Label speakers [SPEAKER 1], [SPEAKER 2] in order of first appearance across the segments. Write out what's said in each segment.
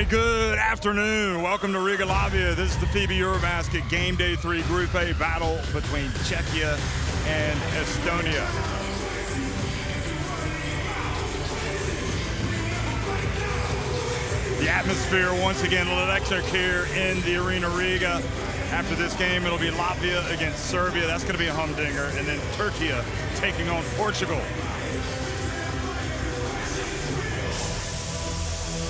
[SPEAKER 1] Hey, good afternoon. Welcome to Riga, Latvia. This is the FIBA EuroBasket Game Day 3 Group A battle between Czechia and Estonia. The atmosphere once again electric here in the Arena Riga. After this game, it'll be Latvia against Serbia. That's going to be a humdinger. And then Turkey taking on Portugal.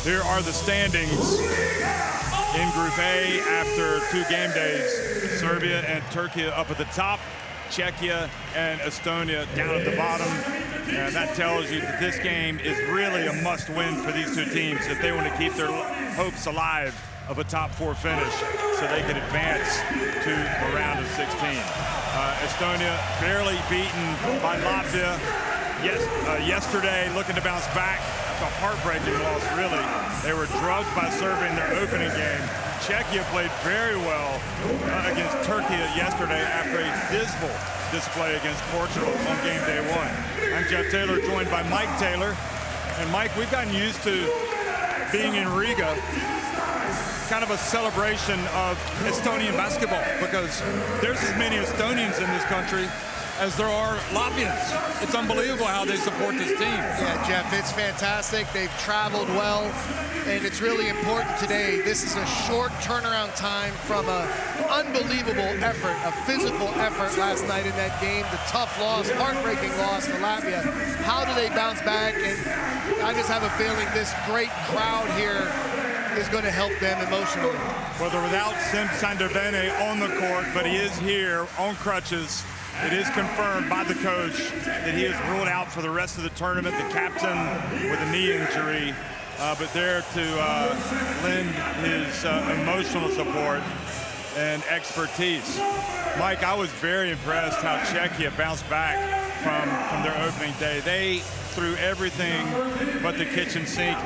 [SPEAKER 1] Here are the standings in Group A after 2 game days. Serbia and Turkey up at the top, Czechia and Estonia down at the bottom. And that tells you that this game is really a must-win for these two teams if they want to keep their hopes alive of a top 4 finish so they can advance to the round of 16. Estonia barely beaten by Latvia yesterday, looking to bounce back. A heartbreaking loss, really. They were drugged by Serbia in their opening game. Czechia played very well against Turkey yesterday after a dismal display against Portugal on game day 1. I'm Jeff Taylor, joined by Mike Taylor. And Mike, we've gotten used to being in Riga, kind of a celebration of Estonian basketball, because there's as many Estonians in this country as there are Latvians. It's unbelievable how they support this team.
[SPEAKER 2] Yeah, Jeff, it's fantastic. They've traveled well, and it's really important today. This is a short turnaround time from an unbelievable effort, a physical effort last night in that game. The tough loss, heartbreaking loss to Latvia. How do they bounce back? And I just have a feeling this great crowd here is going to help them emotionally.
[SPEAKER 1] Well, they're without Sim Sanderbene on the court, but he is here on crutches. It is confirmed by the coach that he is ruled out for the rest of the tournament. The captain with a knee injury, but there to lend his emotional support and expertise. Mike, I was very impressed how Czechia bounced back from their opening day. They threw everything but the kitchen sink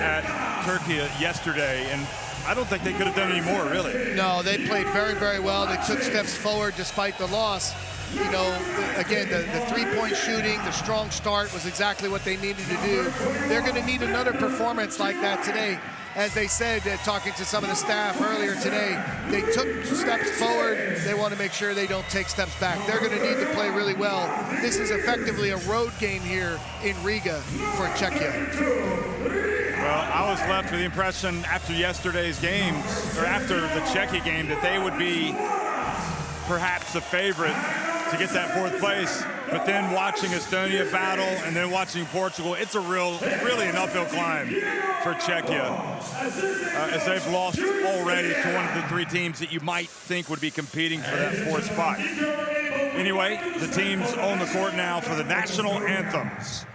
[SPEAKER 1] at Turkey yesterday, and I don't think they could have done any more, really.
[SPEAKER 2] No, they played very, very well. They took steps forward despite the loss. You know, again, the three-point shooting, the strong start was exactly what they needed to do. They're going to need another performance like that today. As they said, talking to some of the staff earlier today, they took steps forward. They want to make sure they don't take steps back. They're going to need to play really well. This is effectively a road game here in Riga for Czechia.
[SPEAKER 1] Well, I was left with the impression after yesterday's games, or after the Czechia game, that they would be perhaps the favorite to get that 4th place. But then watching Estonia battle and then watching Portugal, it's a really an uphill climb for Czechia, as they've lost already to one of the 3 teams that you might think would be competing for that 4th spot. Anyway, the team's on the court now for the national anthems.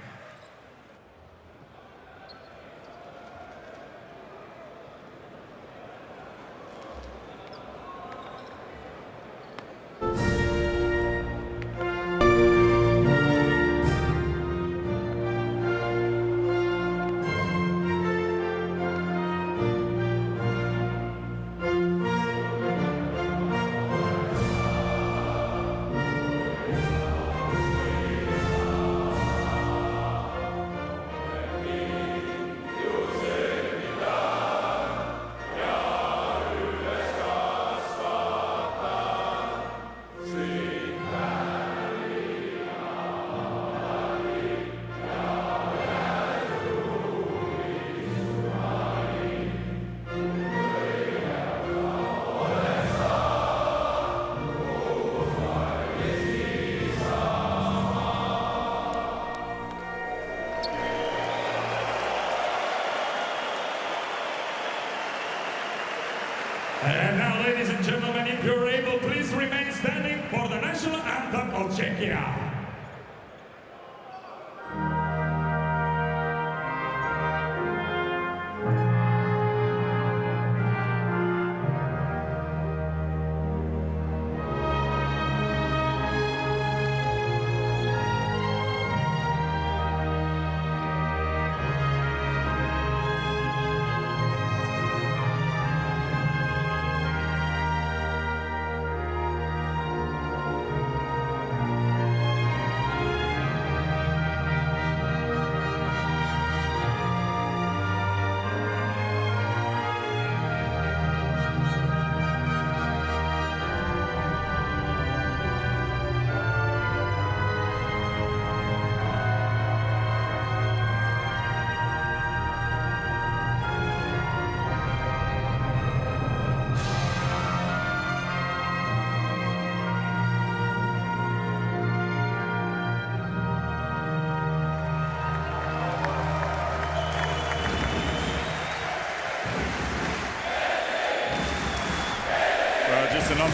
[SPEAKER 3] And now, ladies and gentlemen, if you're able, please remain standing for the national anthem of Czechia.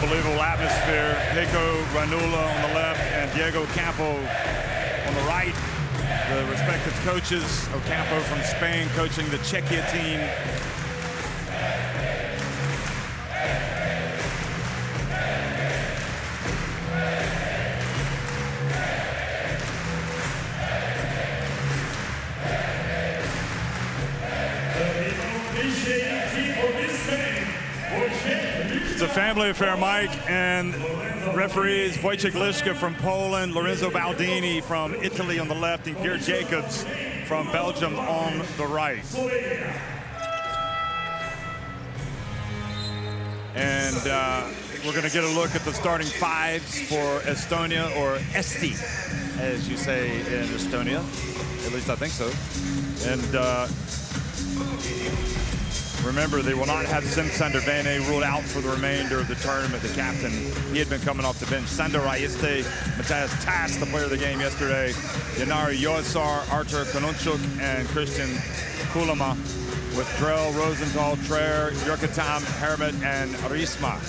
[SPEAKER 1] unbelievable atmosphere. Heiko Ranula on the left and Diego Campo on the right. The respective coaches. Ocampo from Spain coaching the Czechia team. It's a family affair, Mike, and referees Wojciech Liszka from Poland, Lorenzo Baldini from Italy on the left, and Pierre Jacobs from Belgium on the right. And we're going to get a look at the starting fives for Estonia, or Esti, as you say in Estonia. At least I think so. And remember, they will not have Sim Sandervene ruled out for the remainder of the tournament. The captain, he had been coming off the bench. Sander Rajeste, Matthias Tass, the player of the game yesterday. Yanari Yoasar, Artur Kononchuk, and Christian Kulama, with Drell, Rosenthal, Traer, Jurkatam, Hermit, and Risma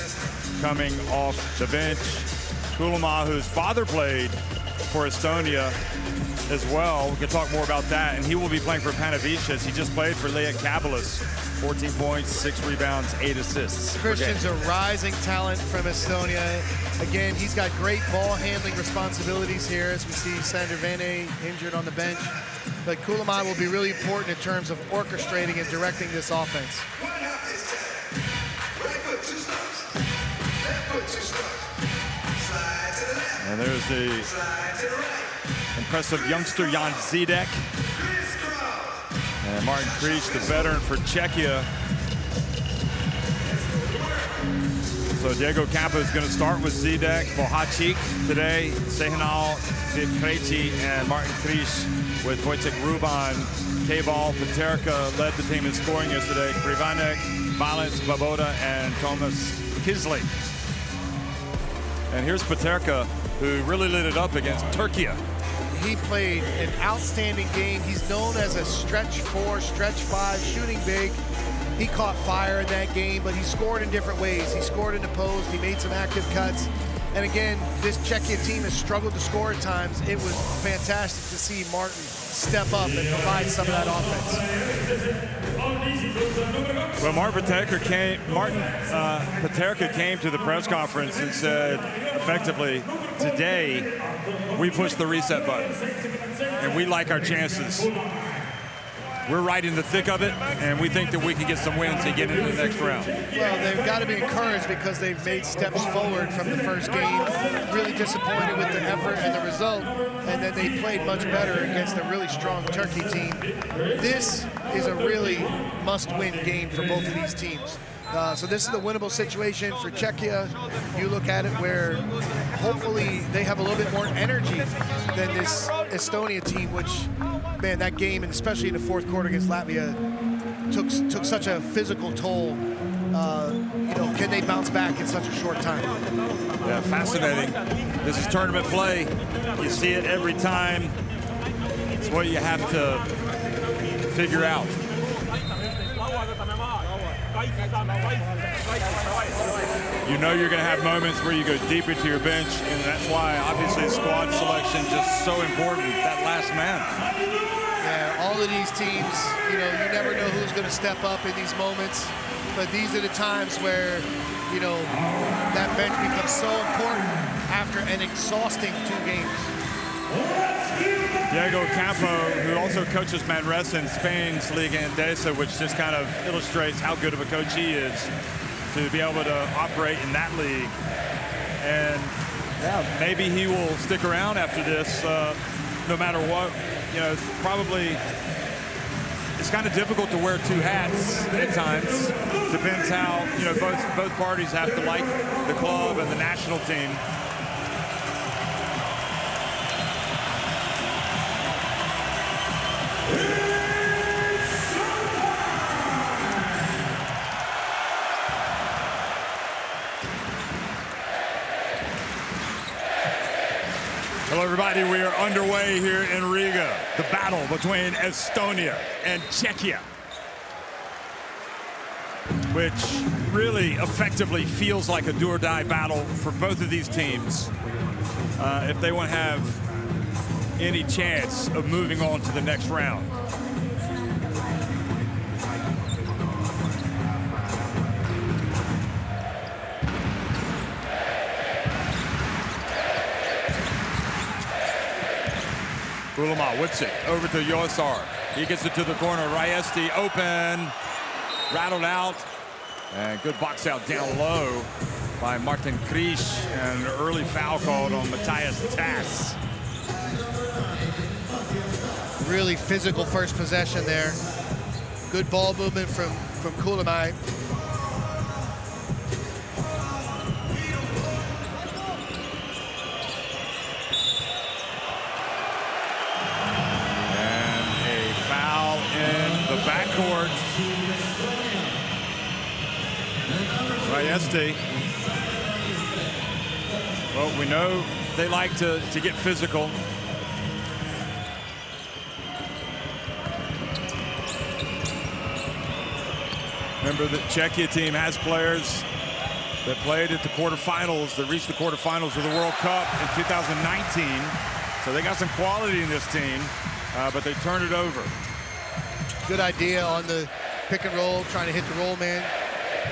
[SPEAKER 1] coming off the bench. Kulama, whose father played for Estonia as well. We can talk more about that. And he will be playing for Panevicius. He just played for Lejek Kabelis. 14 points, 6 rebounds, 8 assists.
[SPEAKER 2] Christian's a rising talent from Estonia. Again, he's got great ball handling responsibilities here, as we see Sandervene injured on the bench. But Kulama will be really important in terms of orchestrating and directing this offense.
[SPEAKER 1] And there's the impressive youngster Jan Zidek. And Martin Križ, the veteran for Czechia. So Diego Campo is going to start with Zidek, Bohacik today, Sehnal, Vikreci, and Martin Križ with Wojciech Ruban. K-Ball, Paterka led the team in scoring yesterday. Krivanek, Valens, Baboda, and Thomas Kisley. And here's Paterka, who really lit it up against Turkey.
[SPEAKER 2] He played an outstanding game. He's known as a stretch 4, stretch 5, shooting big. He caught fire in that game, but he scored in different ways. He scored in the post, he made some active cuts. And again, this Czechia team has struggled to score at times. It was fantastic to see Martin step up and provide some of that offense.
[SPEAKER 1] Well, Martin Paterka came to the press conference and said, effectively, today we push the reset button, and we like our chances. We're right in the thick of it, and we think that we can get some wins and get into the next round.
[SPEAKER 2] Well, they've got to be encouraged because they've made steps forward from the first game. Really disappointed with the effort and the result, and then they played much better against a really strong Turkey team. This is a really must-win game for both of these teams. So this is a winnable situation for Czechia. You look at it where hopefully they have a little bit more energy than this Estonia team, which, man, that game, and especially in the fourth quarter against Latvia, took such a physical toll. You know, can they bounce back in such a short time?
[SPEAKER 1] Yeah, fascinating. This is tournament play. You see it every time. It's what you have to figure out. You know you're going to have moments where you go deep into your bench, and that's why, obviously, squad selection just so important, that last man.
[SPEAKER 2] Yeah, all of these teams, you know, you never know who's going to step up in these moments, but these are the times where, you know, that bench becomes so important after an exhausting 2 games.
[SPEAKER 1] Diego Campo, who also coaches Manresa in Spain's Liga Endesa, which just kind of illustrates how good of a coach he is to be able to operate in that league. And yeah, maybe he will stick around after this, no matter what. You know, it's kind of difficult to wear 2 hats at times. Depends how, you know, both parties have to like the club and the national team. Hello, everybody. We are underway here in Riga. The battle between Estonia and Czechia. which really effectively feels like a do-or-die battle for both of these teams if they want to have any chance of moving on to the next round. Ulama whips it over to Yosar. He gets it to the corner. Rajesti open, rattled out, and good box out down low by Martin Krish, and an early foul called on Matthias Tass.
[SPEAKER 2] Really physical first possession there. Good ball movement from Kulamai.
[SPEAKER 1] Backcourt. Rajesti. Well, we know they like to get physical. Remember, the Czechia team has players that played at the quarterfinals, that reached the quarterfinals of the World Cup in 2019. So they got some quality in this team, but they turned it over.
[SPEAKER 2] Good idea on the pick and roll, trying to hit the roll man.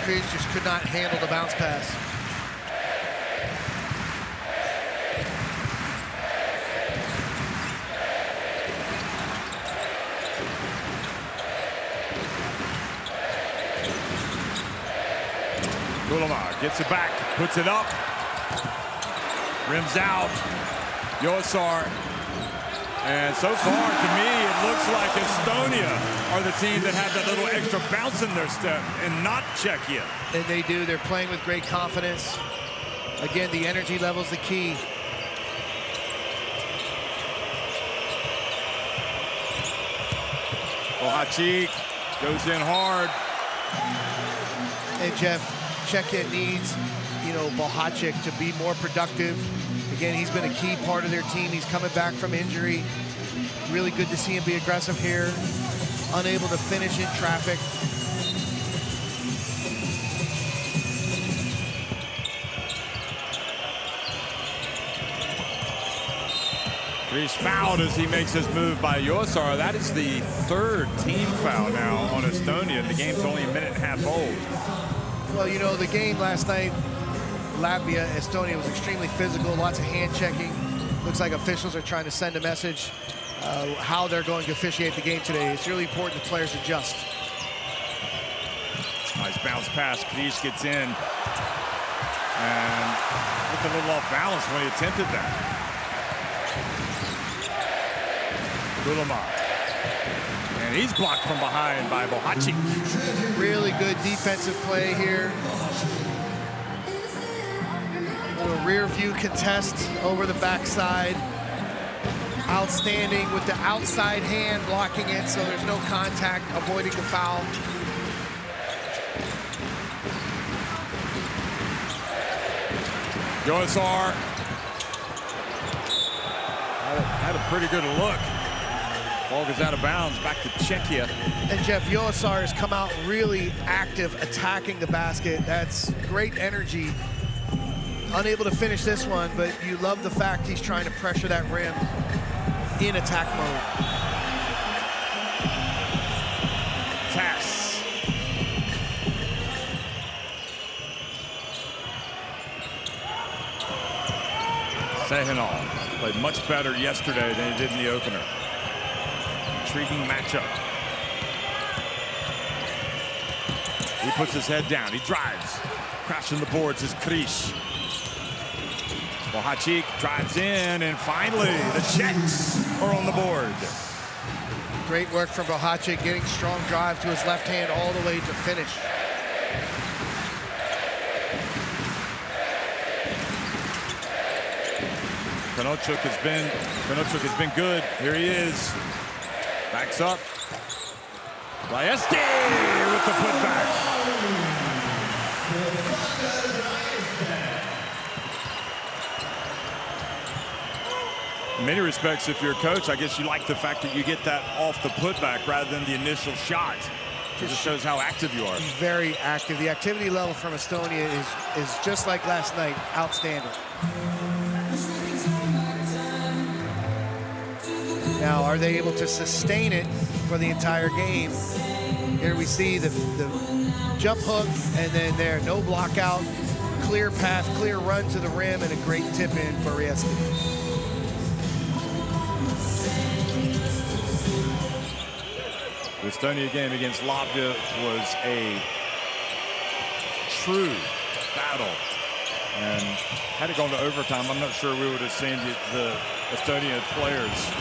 [SPEAKER 2] Krish just could not handle the bounce pass.
[SPEAKER 1] Ulama gets it back, puts it up, rims out. Yosar. And so far, to me, it looks like Estonia are the team that have that little extra bounce in their step, and not Czechia.
[SPEAKER 2] And they do. They're playing with great confidence. Again, the energy level's the key.
[SPEAKER 1] Bohacik goes in hard.
[SPEAKER 2] And Jeff, Czechia needs, Bohacik to be more productive. Again, he's been a key part of their team. He's coming back from injury. Really good to see him be aggressive here. Unable to finish in traffic.
[SPEAKER 1] He's fouled as he makes his move by Yosar. That is the third team foul now on Estonia. The game's only a minute and a half old.
[SPEAKER 2] Well, the game last night, Latvia, Estonia, was extremely physical, lots of hand checking. Looks like officials are trying to send a message how they're going to officiate the game today. It's really important the players adjust.
[SPEAKER 1] Nice bounce pass. Krish gets in and looked a little off balance when he attempted that. Ulama. And he's blocked from behind by Bohacik.
[SPEAKER 2] Really good defensive play here. A rear view contest over the backside. Outstanding with the outside hand blocking it, so there's no contact, avoiding the foul.
[SPEAKER 1] Yosar had a pretty good look. Ball goes out of bounds, back to Czechia.
[SPEAKER 2] And Jeff, Yosar has come out really active, attacking the basket. That's great energy. Unable to finish this one, but you love the fact he's trying to pressure that rim in attack mode.
[SPEAKER 1] Tass. Sehinal played much better yesterday than he did in the opener. Intriguing matchup. He puts his head down. He drives. Crashing the boards is Krish. Bohacik drives in, and finally the Czechs are on the board.
[SPEAKER 2] Great work from Bohacik, getting strong drive to his left hand all the way to finish.
[SPEAKER 1] Konochuk has been good. Here he is. Backs up. Rajesti with the putback. In many respects, if you're a coach, I guess you like the fact that you get that off the putback rather than the initial shot. Just shows how active you are.
[SPEAKER 2] Very active. The activity level from Estonia is just like last night, outstanding. Now, are they able to sustain it for the entire game? Here we see the jump hook, and then there, no block out, clear path, clear run to the rim, and a great tip in for Riesti.
[SPEAKER 1] The Estonia game against Latvia was a true battle, and had it gone to overtime, I'm not sure we would have seen the Estonia players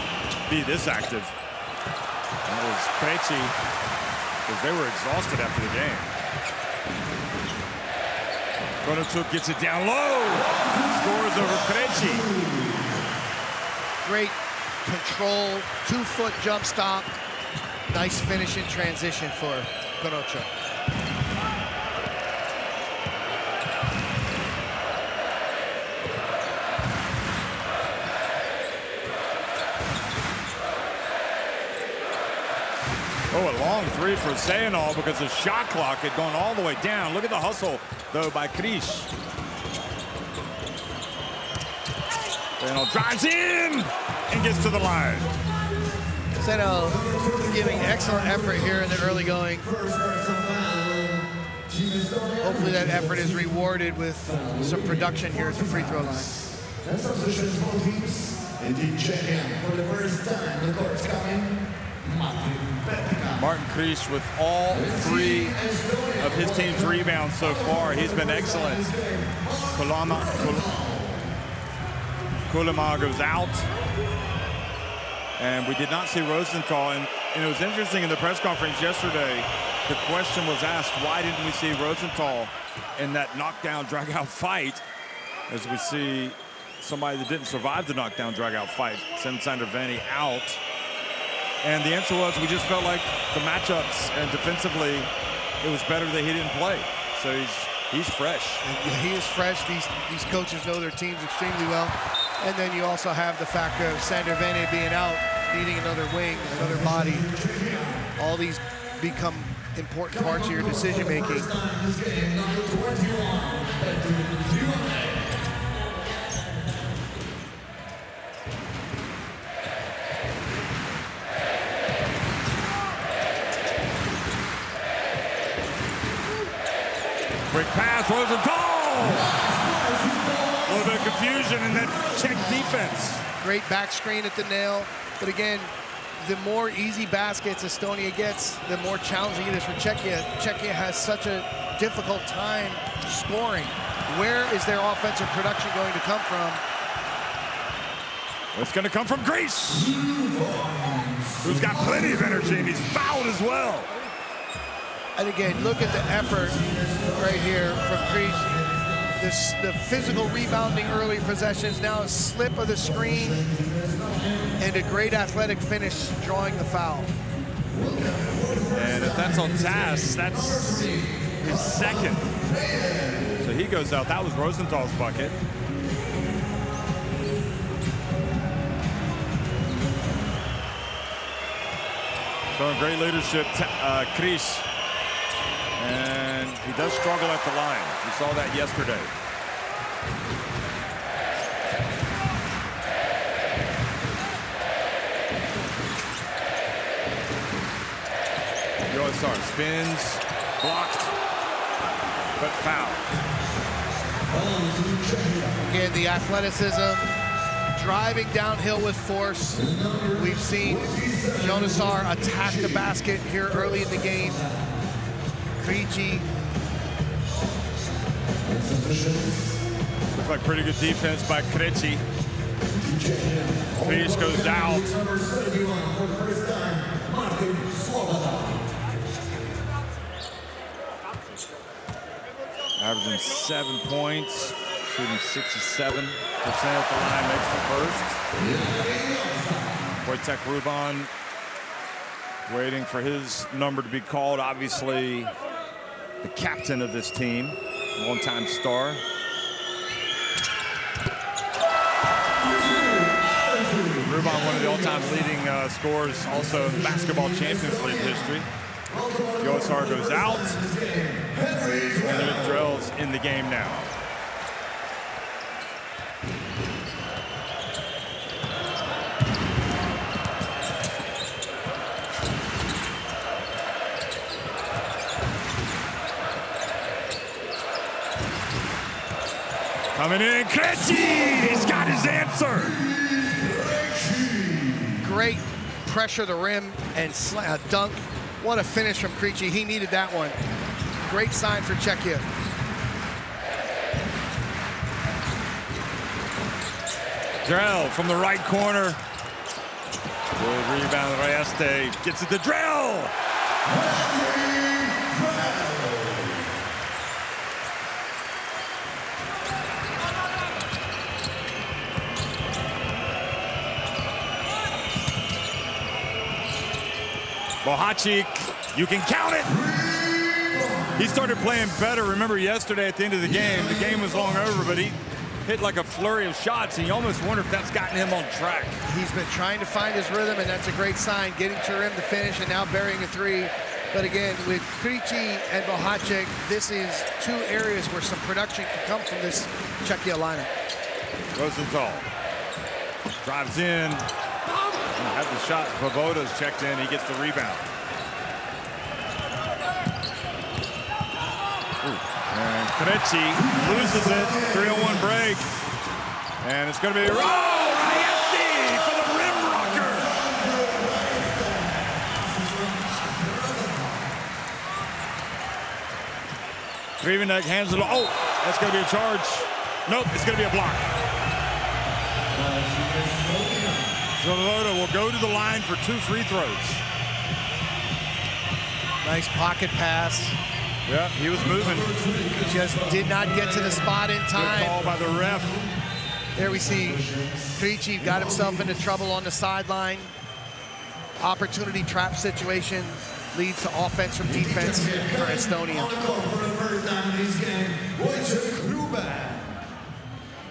[SPEAKER 1] be this active. And it was Krejci, because they were exhausted after the game. Konochuk gets it down low, scores over Krejci.
[SPEAKER 2] Great control, 2-foot jump stop. Nice finish in transition for Konochuk.
[SPEAKER 1] Oh, a long three for Sayanol because the shot clock had gone all the way down. Look at the hustle, though, by Krish. Sayanol drives in and gets to the line.
[SPEAKER 2] Sayanol giving excellent effort here in the early going. Hopefully that effort is rewarded with some production here at the free throw line.
[SPEAKER 4] For the first time, the court's coming.
[SPEAKER 1] Martin Krish with all 3 of his team's rebounds so far. He's been excellent. Kulama goes out. And we did not see Rosenthal. And it was interesting in the press conference yesterday, the question was asked, why didn't we see Rosenthal in that knockdown, drag-out fight? As we see somebody that didn't survive the knockdown, drag-out fight, send Sander Vanny out. And the answer was, we just felt like the matchups and defensively, it was better that he didn't play. So he's fresh.
[SPEAKER 2] And he is fresh. These coaches know their teams extremely well. And then you also have the factor of Sander Vanny being out, needing another wing, another body. All these become important parts of your decision making.
[SPEAKER 1] Quick pass, Rosenthal! A little bit of confusion in that Czech defense.
[SPEAKER 2] Great back screen at the nail. But again, the more easy baskets Estonia gets, the more challenging it is for Czechia. Czechia has such a difficult time scoring. Where is their offensive production going to come from?
[SPEAKER 1] It's going to come from Greece, who's got plenty of energy, and he's fouled as well.
[SPEAKER 2] And again, look at the effort right here from Greece. The physical rebounding early possessions, now a slip of the screen, and a great athletic finish drawing the foul.
[SPEAKER 1] And if that's on Tass, that's his second. So he goes out. That was Rosenthal's bucket. Showing great leadership, Krish. And he does struggle at the line. We saw that yesterday. USR spins, blocked, but fouled.
[SPEAKER 2] Again, the athleticism, driving downhill with force. We've seen Jonasar attack the basket here early in the game. Krejci.
[SPEAKER 1] Looks like pretty good defense by Krejci. Krish goes out. Averaging 7 points, shooting 67% at the line, makes the first. Wojtek Ruban waiting for his number to be called. Obviously, the captain of this team, one-time star. Ruban, one of the all-time leading scorers, also in Basketball Champions League history. Josar goes out. And Drell's in the game now. Coming in, Krejci! He's got his answer.
[SPEAKER 2] Great pressure the rim and dunk. What a finish from Krejci. He needed that one. Great sign for Czechia.
[SPEAKER 1] Drell from the right corner. Good rebound, Reyeste gets it to Drell. Bohacik, you can count it. He started playing better. Remember yesterday at the end of the game was long over, but he hit like a flurry of shots, and you almost wonder if that's gotten him on track.
[SPEAKER 2] He's been trying to find his rhythm, and that's a great sign, getting to rim to finish and now burying a three. But again, with Krejci and Bohacik, this is two areas where some production can come from this Czechia lineup.
[SPEAKER 1] Rosenthal drives in. Had the shot. Svoboda's checked in. He gets the rebound. And Krejci loses it. 3-on-1 break. And it's going to be Reyeste for the rim rocker. Krivenek hands it. Oh, that's going to be a charge. Nope, it's going to be a block. Svoboda will go to the line for 2 free throws.
[SPEAKER 2] Nice pocket pass.
[SPEAKER 1] Yeah, he was moving.
[SPEAKER 2] Just did not get to the spot in time.
[SPEAKER 1] Good call by the ref.
[SPEAKER 2] There we see Krejci got himself into trouble on the sideline. Opportunity trap situation leads to offense from defense for Estonia.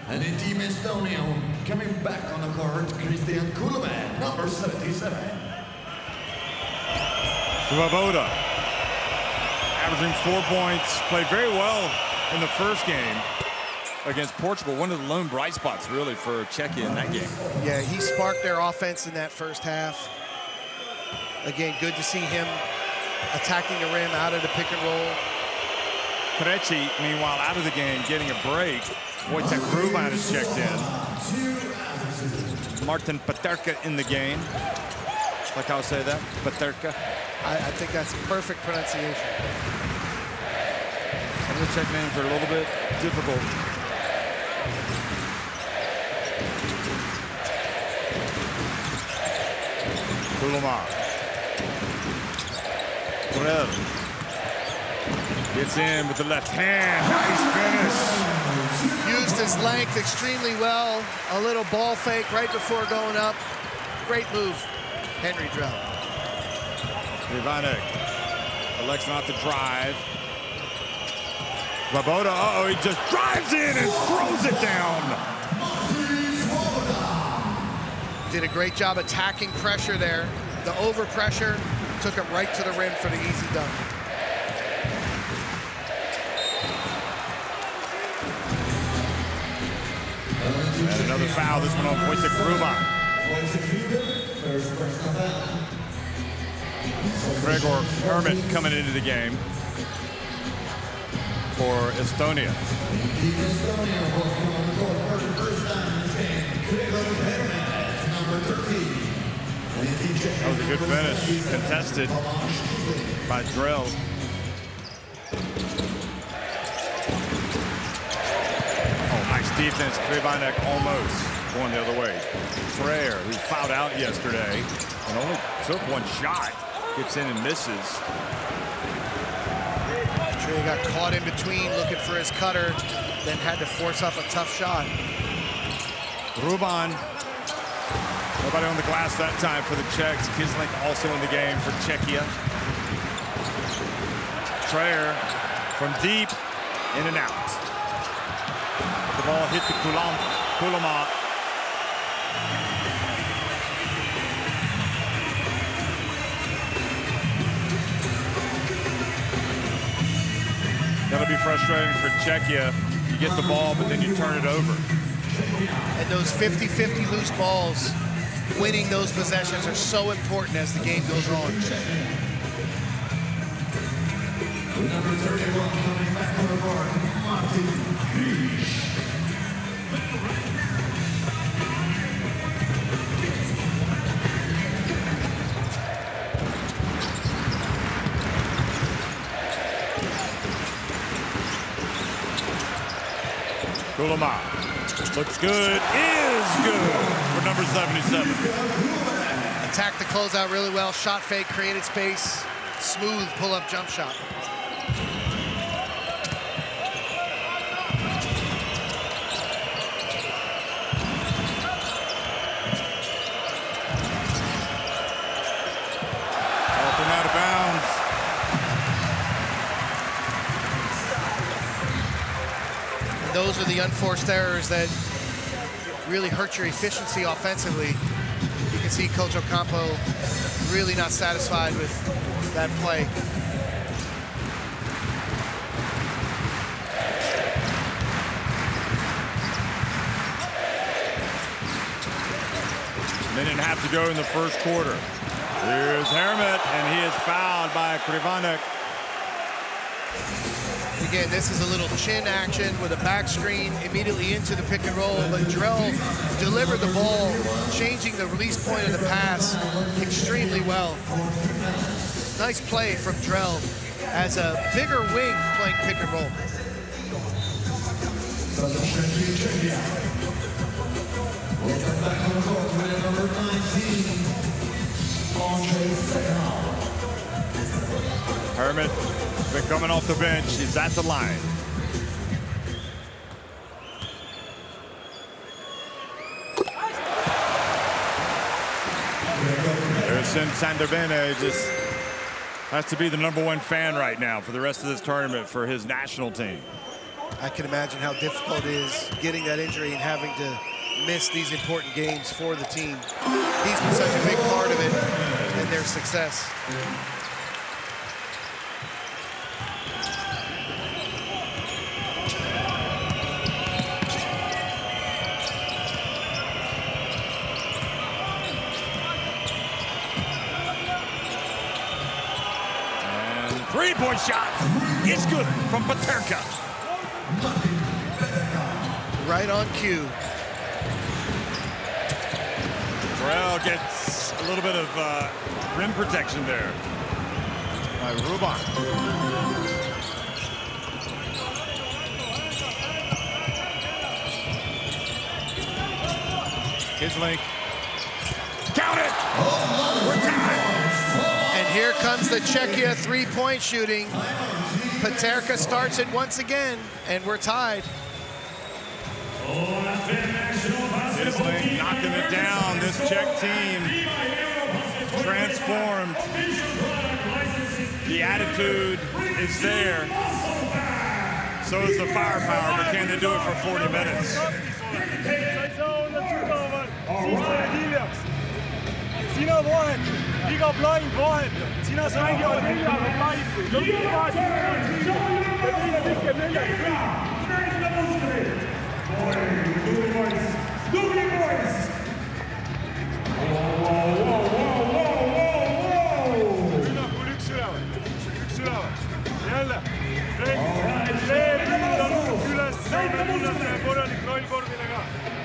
[SPEAKER 4] And in Team Estonia, coming back on the court, Christian Kuleman, number 77.
[SPEAKER 1] Svoboda, averaging 4 points, played very well in the first game against Portugal. One of the lone bright spots, really, for Czechia in that game.
[SPEAKER 2] Yeah, he sparked their offense in that first half. Again, good to see him attacking the rim out of the pick and roll.
[SPEAKER 1] Krejci, meanwhile, out of the game, getting a break. Wojtek Ruban is checked in. Martin Paterka in the game. Like I'll say that, Paterka.
[SPEAKER 2] I think that's perfect pronunciation.
[SPEAKER 1] Some of the Czech names are a little bit difficult. Kulomar. Drell gets in with the left hand. Nice finish.
[SPEAKER 2] Used his length extremely well. A little ball fake right before going up. Great move, Henry Drell.
[SPEAKER 1] Krivenek elects not to drive. Svoboda, he just drives in and throws it down.
[SPEAKER 2] Did a great job attacking pressure there. The over pressure took him right to the rim for the easy dunk.
[SPEAKER 1] And another foul, this one on Wojtek Ruban. Gregor Hermit coming into the game for Estonia. That was a good finish, contested by Drell. Oh, nice defense. Krivenek almost going the other way. Freyer, who fouled out yesterday and only took one shot, gets in and misses.
[SPEAKER 2] He got caught in between looking for his cutter, then had to force up a tough shot.
[SPEAKER 1] Ruban, nobody on the glass that time for the Czechs. Kislink also in the game for Czechia. Freyer from deep, in and out. The ball hit the Kulomar. It'll be frustrating for Czechia. You get the ball, but then you turn it over.
[SPEAKER 2] And those 50-50 loose balls, winning those possessions are so important as the game goes on.
[SPEAKER 4] Number 31 coming back on the board, Martin.
[SPEAKER 1] Kulama looks good, is good for number 77.
[SPEAKER 2] Attacked the closeout really well, shot fake, created space, smooth pull-up jump shot.
[SPEAKER 1] Up and out of bounds.
[SPEAKER 2] Those are the unforced errors that really hurt your efficiency offensively. You can see Coach Ocampo really not satisfied with that play.
[SPEAKER 1] Minute and a half to go in the first quarter. Here's Hermit, and he is fouled by Krivanek.
[SPEAKER 2] Again, this is a little chin action with a back screen immediately into the pick and roll, but Drell delivered the ball, changing the release point of the pass extremely well. Nice play from Drell as a bigger wing playing pick and roll.
[SPEAKER 4] Welcome back on the court with number 19, Andre Sekal.
[SPEAKER 1] Hermit been coming off the bench. He's at the line. Harrison Sanderbene just has to be the #1 fan right now for the rest of this tournament for his national team.
[SPEAKER 2] I can imagine how difficult it is getting that injury and having to miss these important games for the team. He's been such a big part of it and their success.
[SPEAKER 1] And three-point shot is good from Paterka.
[SPEAKER 2] Right on cue.
[SPEAKER 1] Drell gets a little bit of rim protection there by Ruban. Kislink. Count it! We're tied!
[SPEAKER 2] And here comes the Czechia three-point shooting. Paterka starts it once again, and we're tied.
[SPEAKER 1] Kislink knocking it down. This Czech team transformed. The attitude is there. So is the firepower, but can they do it for 40 minutes?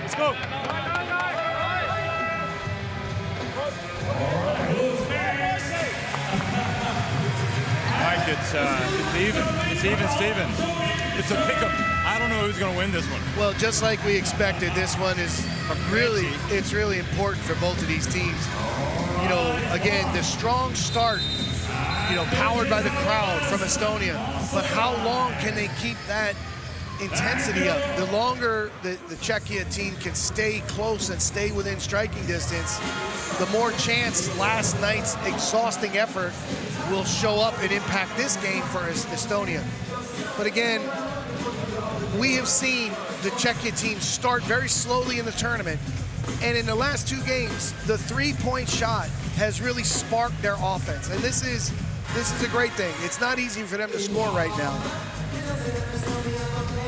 [SPEAKER 5] Let's go.
[SPEAKER 1] Mike, it's even. It's even, Steven. It's a pickup. I don't know who's going to win this one.
[SPEAKER 2] Well, just like we expected, this one is really, it's really important for both of these teams. You know, again, the strong start, you know, powered by the crowd from Estonia, but how long can they keep that intensity up? The longer the Czechia team can stay close and stay within striking distance, the more chance last night's exhausting effort will show up and impact this game for Estonia. But again, we have seen the Czechia team start very slowly in the tournament, and in the last two games, the three-point shot has really sparked their offense, and this is a great thing. It's not easy for them to score right now,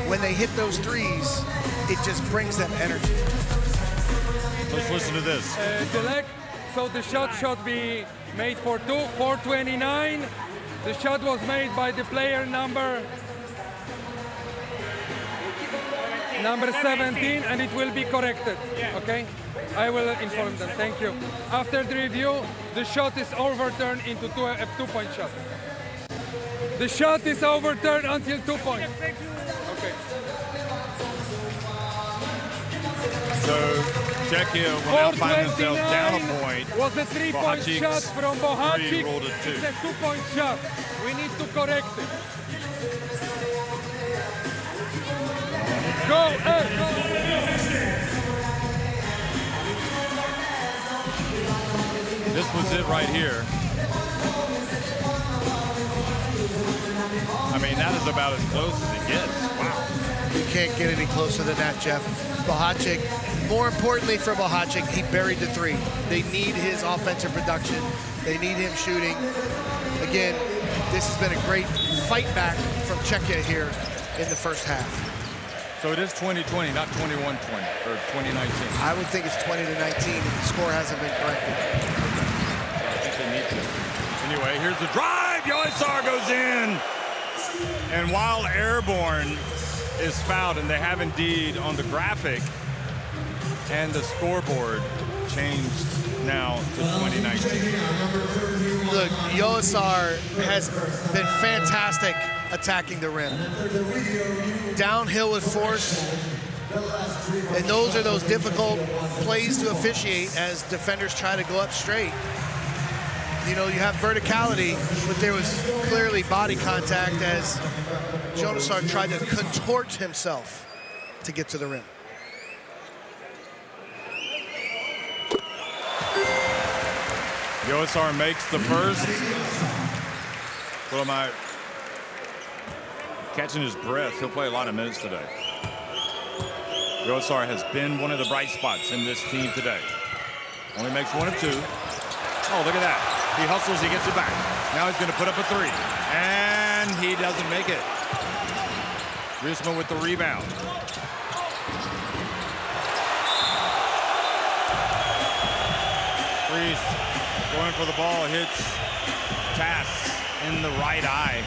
[SPEAKER 2] when they hit those threes, it just brings them energy.
[SPEAKER 1] Let's listen to this.
[SPEAKER 6] The leg, so the shot should be made for 429. The shot was made by the player number 17, and it will be corrected, okay? I will inform them, thank you. After the review, the shot is overturned into a two-point shot. The shot is overturned until 2 points. Okay.
[SPEAKER 1] So Czechia will now find themselves down a point.
[SPEAKER 6] Was a three-point shot from Bohacic.
[SPEAKER 1] Rolled it two.
[SPEAKER 6] It's a two-point shot. We need to correct it. Go, go.
[SPEAKER 1] This was it right here. I mean, that is about as close as it gets. Wow.
[SPEAKER 2] You can't get any closer than that, Jeff. Bohacic, more importantly for Bohacic, he buried the three. They need his offensive production. They need him shooting. Again, this has been a great fight back from Czechia here in the first half.
[SPEAKER 1] So it is 2020, not 21-20 or 2019.
[SPEAKER 2] I would think it's 20-19 if the score hasn't been corrected.
[SPEAKER 1] I think they need to. Anyway, here's the drive. Yoisar goes in. And while airborne is fouled, and they have indeed on the graphic and the scoreboard changed now to 2019.
[SPEAKER 2] Look, Yoisar has been fantastic attacking the rim. Downhill with force, and those are those difficult plays to officiate as defenders try to go up straight. You know, you have verticality, but there was clearly body contact as Yoisar tried to contort himself to get to the rim.
[SPEAKER 1] Yoisar makes the first. Well, am I catching his breath? He'll play a lot of minutes today. Yoisar has been one of the bright spots in this team today. Only makes one of two. Oh, look at that. He hustles, he gets it back. Now he's going to put up a three. And he doesn't make it. Risma with the rebound. Reese going for the ball, hits Tass in the right eye.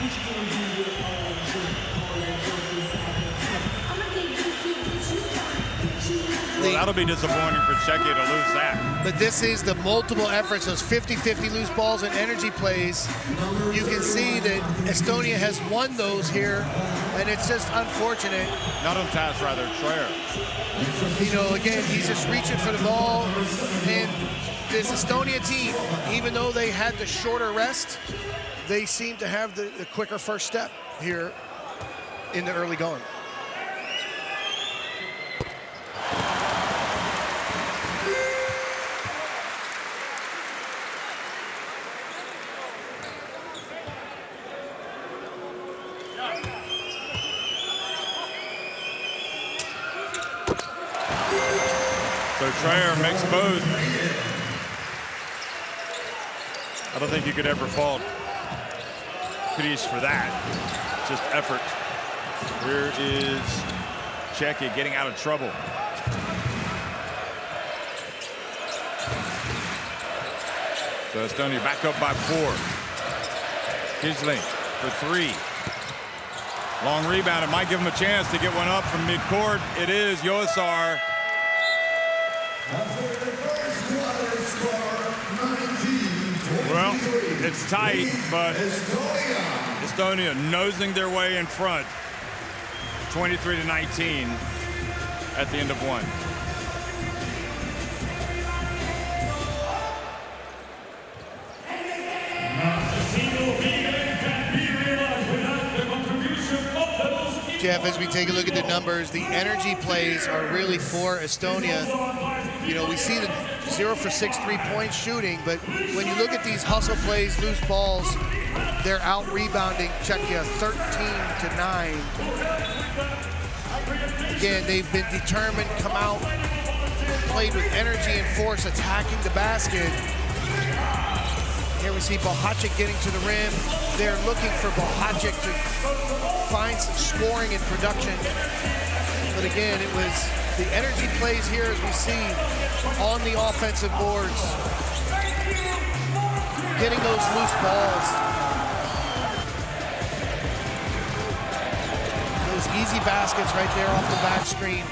[SPEAKER 1] Well, that'll be disappointing for Czechia to lose that.
[SPEAKER 2] But this is the multiple efforts, those 50-50 loose balls and energy plays. You can see that Estonia has won those here, and it's just unfortunate.
[SPEAKER 1] Not on Tass, rather, Schreier.
[SPEAKER 2] You know, again, he's just reaching for the ball, and this Estonia team, even though they had the shorter rest, they seem to have the quicker first step here in the early going.
[SPEAKER 1] So Schreier makes both. I don't think you could ever fault Krish for that. Just effort. Here is Czechia getting out of trouble. So Estonia back up by 4. Kisling for 3. Long rebound. It might give him a chance to get one up from midcourt. It is Yoisar. Well, it's tight, but Estonia nosing their way in front, 23-19 at the end of one.
[SPEAKER 2] Jeff, as we take a look at the numbers, the energy plays are really for Estonia. You know, we see the 0 for 6 3-point shooting, but when you look at these hustle plays, loose balls, they're out rebounding Czechia 13-9. Again, they've been determined, come out, played with energy and force, attacking the basket. Here we see Bohacic getting to the rim. They're looking for Bohacic to find some scoring and production. But again, it was the energy plays here as we see on the offensive boards. Getting those loose balls. Those easy baskets right there off the back screen.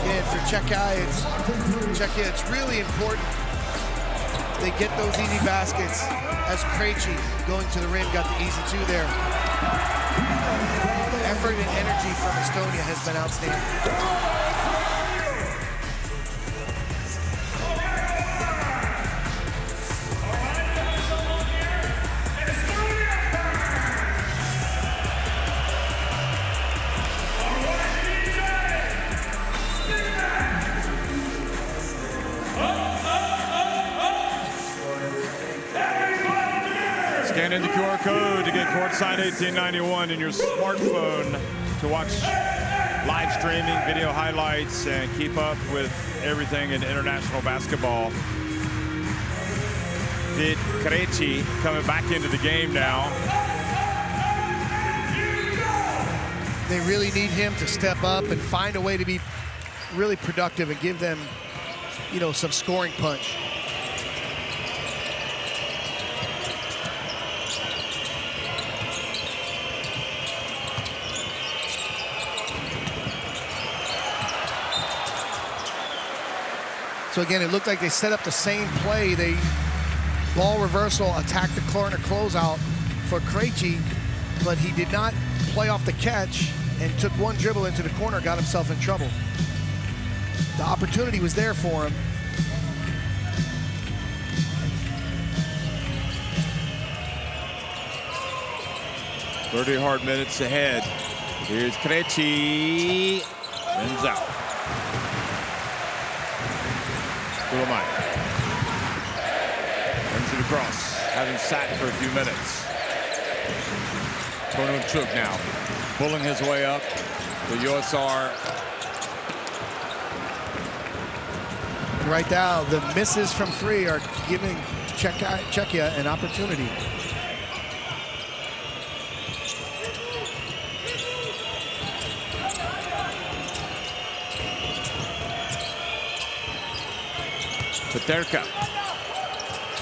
[SPEAKER 2] Again, for Czechia, it's really important they get those easy baskets as Krejci going to the rim got the easy two there. Effort and energy from Estonia has been outstanding.
[SPEAKER 1] Scan in the QR code to get Courtside 1891 in your smartphone to watch live streaming, video highlights, and keep up with everything in international basketball. Did Krejci coming back into the game now.
[SPEAKER 2] They really need him to step up and find a way to be really productive and give them, you know, some scoring punch. So again, it looked like they set up the same play. They ball reversal, attacked the corner closeout for Krejci, but he did not play off the catch and took one dribble into the corner, got himself in trouble. The opportunity was there for him.
[SPEAKER 1] "30 hard minutes ahead." Here's Krejci. Ends out. Kulamai. Runs it across. Having sat for a few minutes. Kononchuk now pulling his way up. The USR.
[SPEAKER 2] Right now, the misses from three are giving Czechia an opportunity.
[SPEAKER 1] Paterka.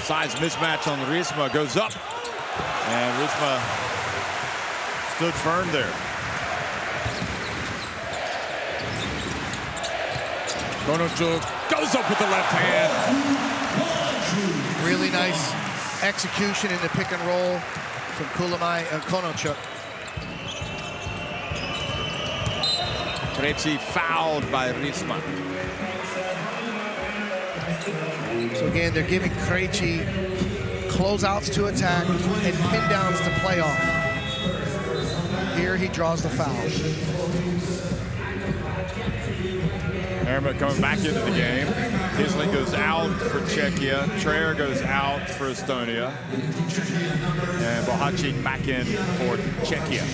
[SPEAKER 1] Size mismatch on Risma, goes up. And Risma stood firm there. Kononchuk goes up with the left hand.
[SPEAKER 2] Really nice execution in the pick and roll from Kulamai and Kononchuk.
[SPEAKER 1] Krejci fouled by Risma.
[SPEAKER 2] So again, they're giving Krejci closeouts to attack and pin downs to play off. Here he draws the foul.
[SPEAKER 1] Herma coming back into the game. Kisling goes out for Czechia. Traer goes out for Estonia. And Bohacic back in for Czechia.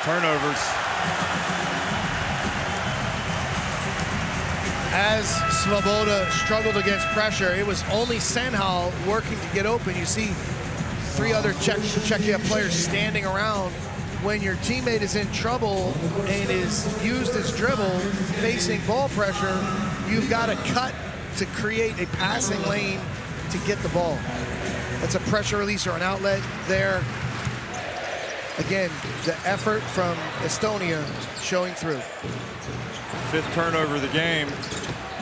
[SPEAKER 1] Turnovers.
[SPEAKER 2] As Svoboda struggled against pressure, it was only Senhal working to get open. You see three other Czechia players standing around. When your teammate is in trouble and is used as dribble, facing ball pressure, you've got to cut to create a passing lane to get the ball. That's a pressure release or an outlet there. Again, the effort from Estonia showing through.
[SPEAKER 1] Fifth turnover of the game.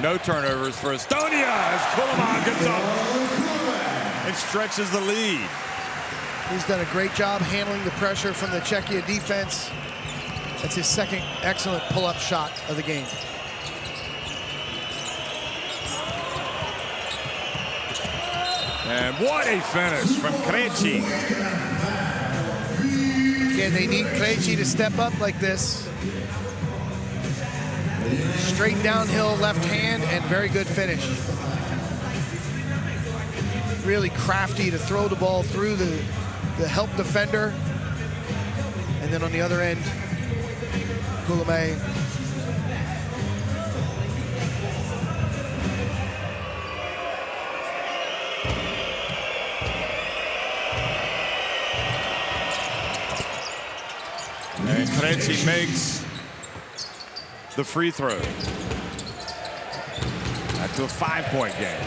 [SPEAKER 1] No turnovers for Estonia as Kulamai gets up and stretches the lead.
[SPEAKER 2] He's done a great job handling the pressure from the Czechia defense. That's his second excellent pull-up shot of the game.
[SPEAKER 1] And what a finish from Krejci.
[SPEAKER 2] Again, they need Krejci to step up like this. Straight downhill left hand and very good finish. really crafty to throw the ball through the help defender. And then on the other end, Koulame.
[SPEAKER 1] And Krejci makes the free throw. Back to a 5-point game.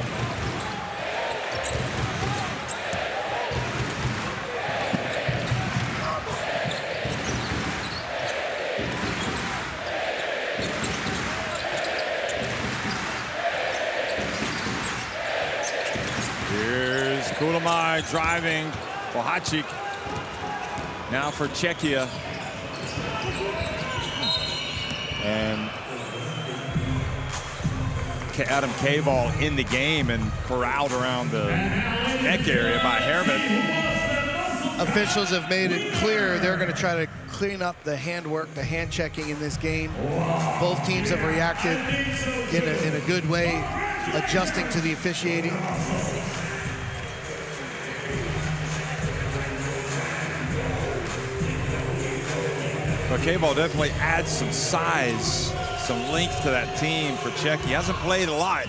[SPEAKER 1] Here's Koulame driving. Bohacic now for Czechia. And Adam K-ball in the game and corralled around the neck area by Herman.
[SPEAKER 2] Officials have made it clear they're going to try to clean up the handwork, the hand checking in this game. Both teams have reacted in a good way, adjusting to the officiating.
[SPEAKER 1] But K-ball definitely adds some size, some length to that team for Czech. He hasn't played a lot.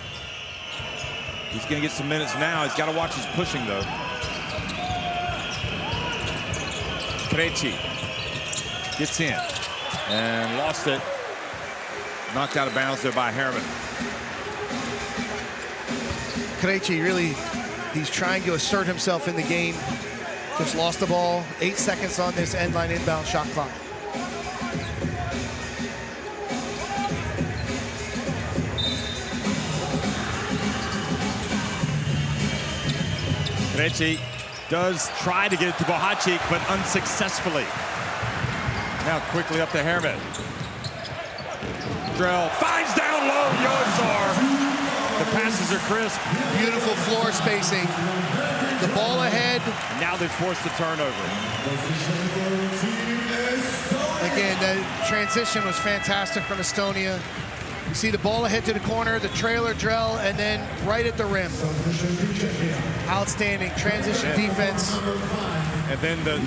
[SPEAKER 1] He's going to get some minutes now. He's got to watch his pushing, though. Krejci gets in and lost it. Knocked out of bounds there by Herman.
[SPEAKER 2] Krejci really, he's trying to assert himself in the game. Just lost the ball. 8 seconds on this end line inbound shot clock.
[SPEAKER 1] Krejci does try to get it to Bohacic, but unsuccessfully. Now quickly up to Herman. Drell finds down low, Yossar. The passes are crisp.
[SPEAKER 2] Beautiful floor spacing. The ball ahead.
[SPEAKER 1] Now they've forced the turnover.
[SPEAKER 2] Again, the transition was fantastic from Estonia. You see the ball ahead to the corner, the trailer Drell, and then right at the rim. Outstanding transition defense.
[SPEAKER 1] And then the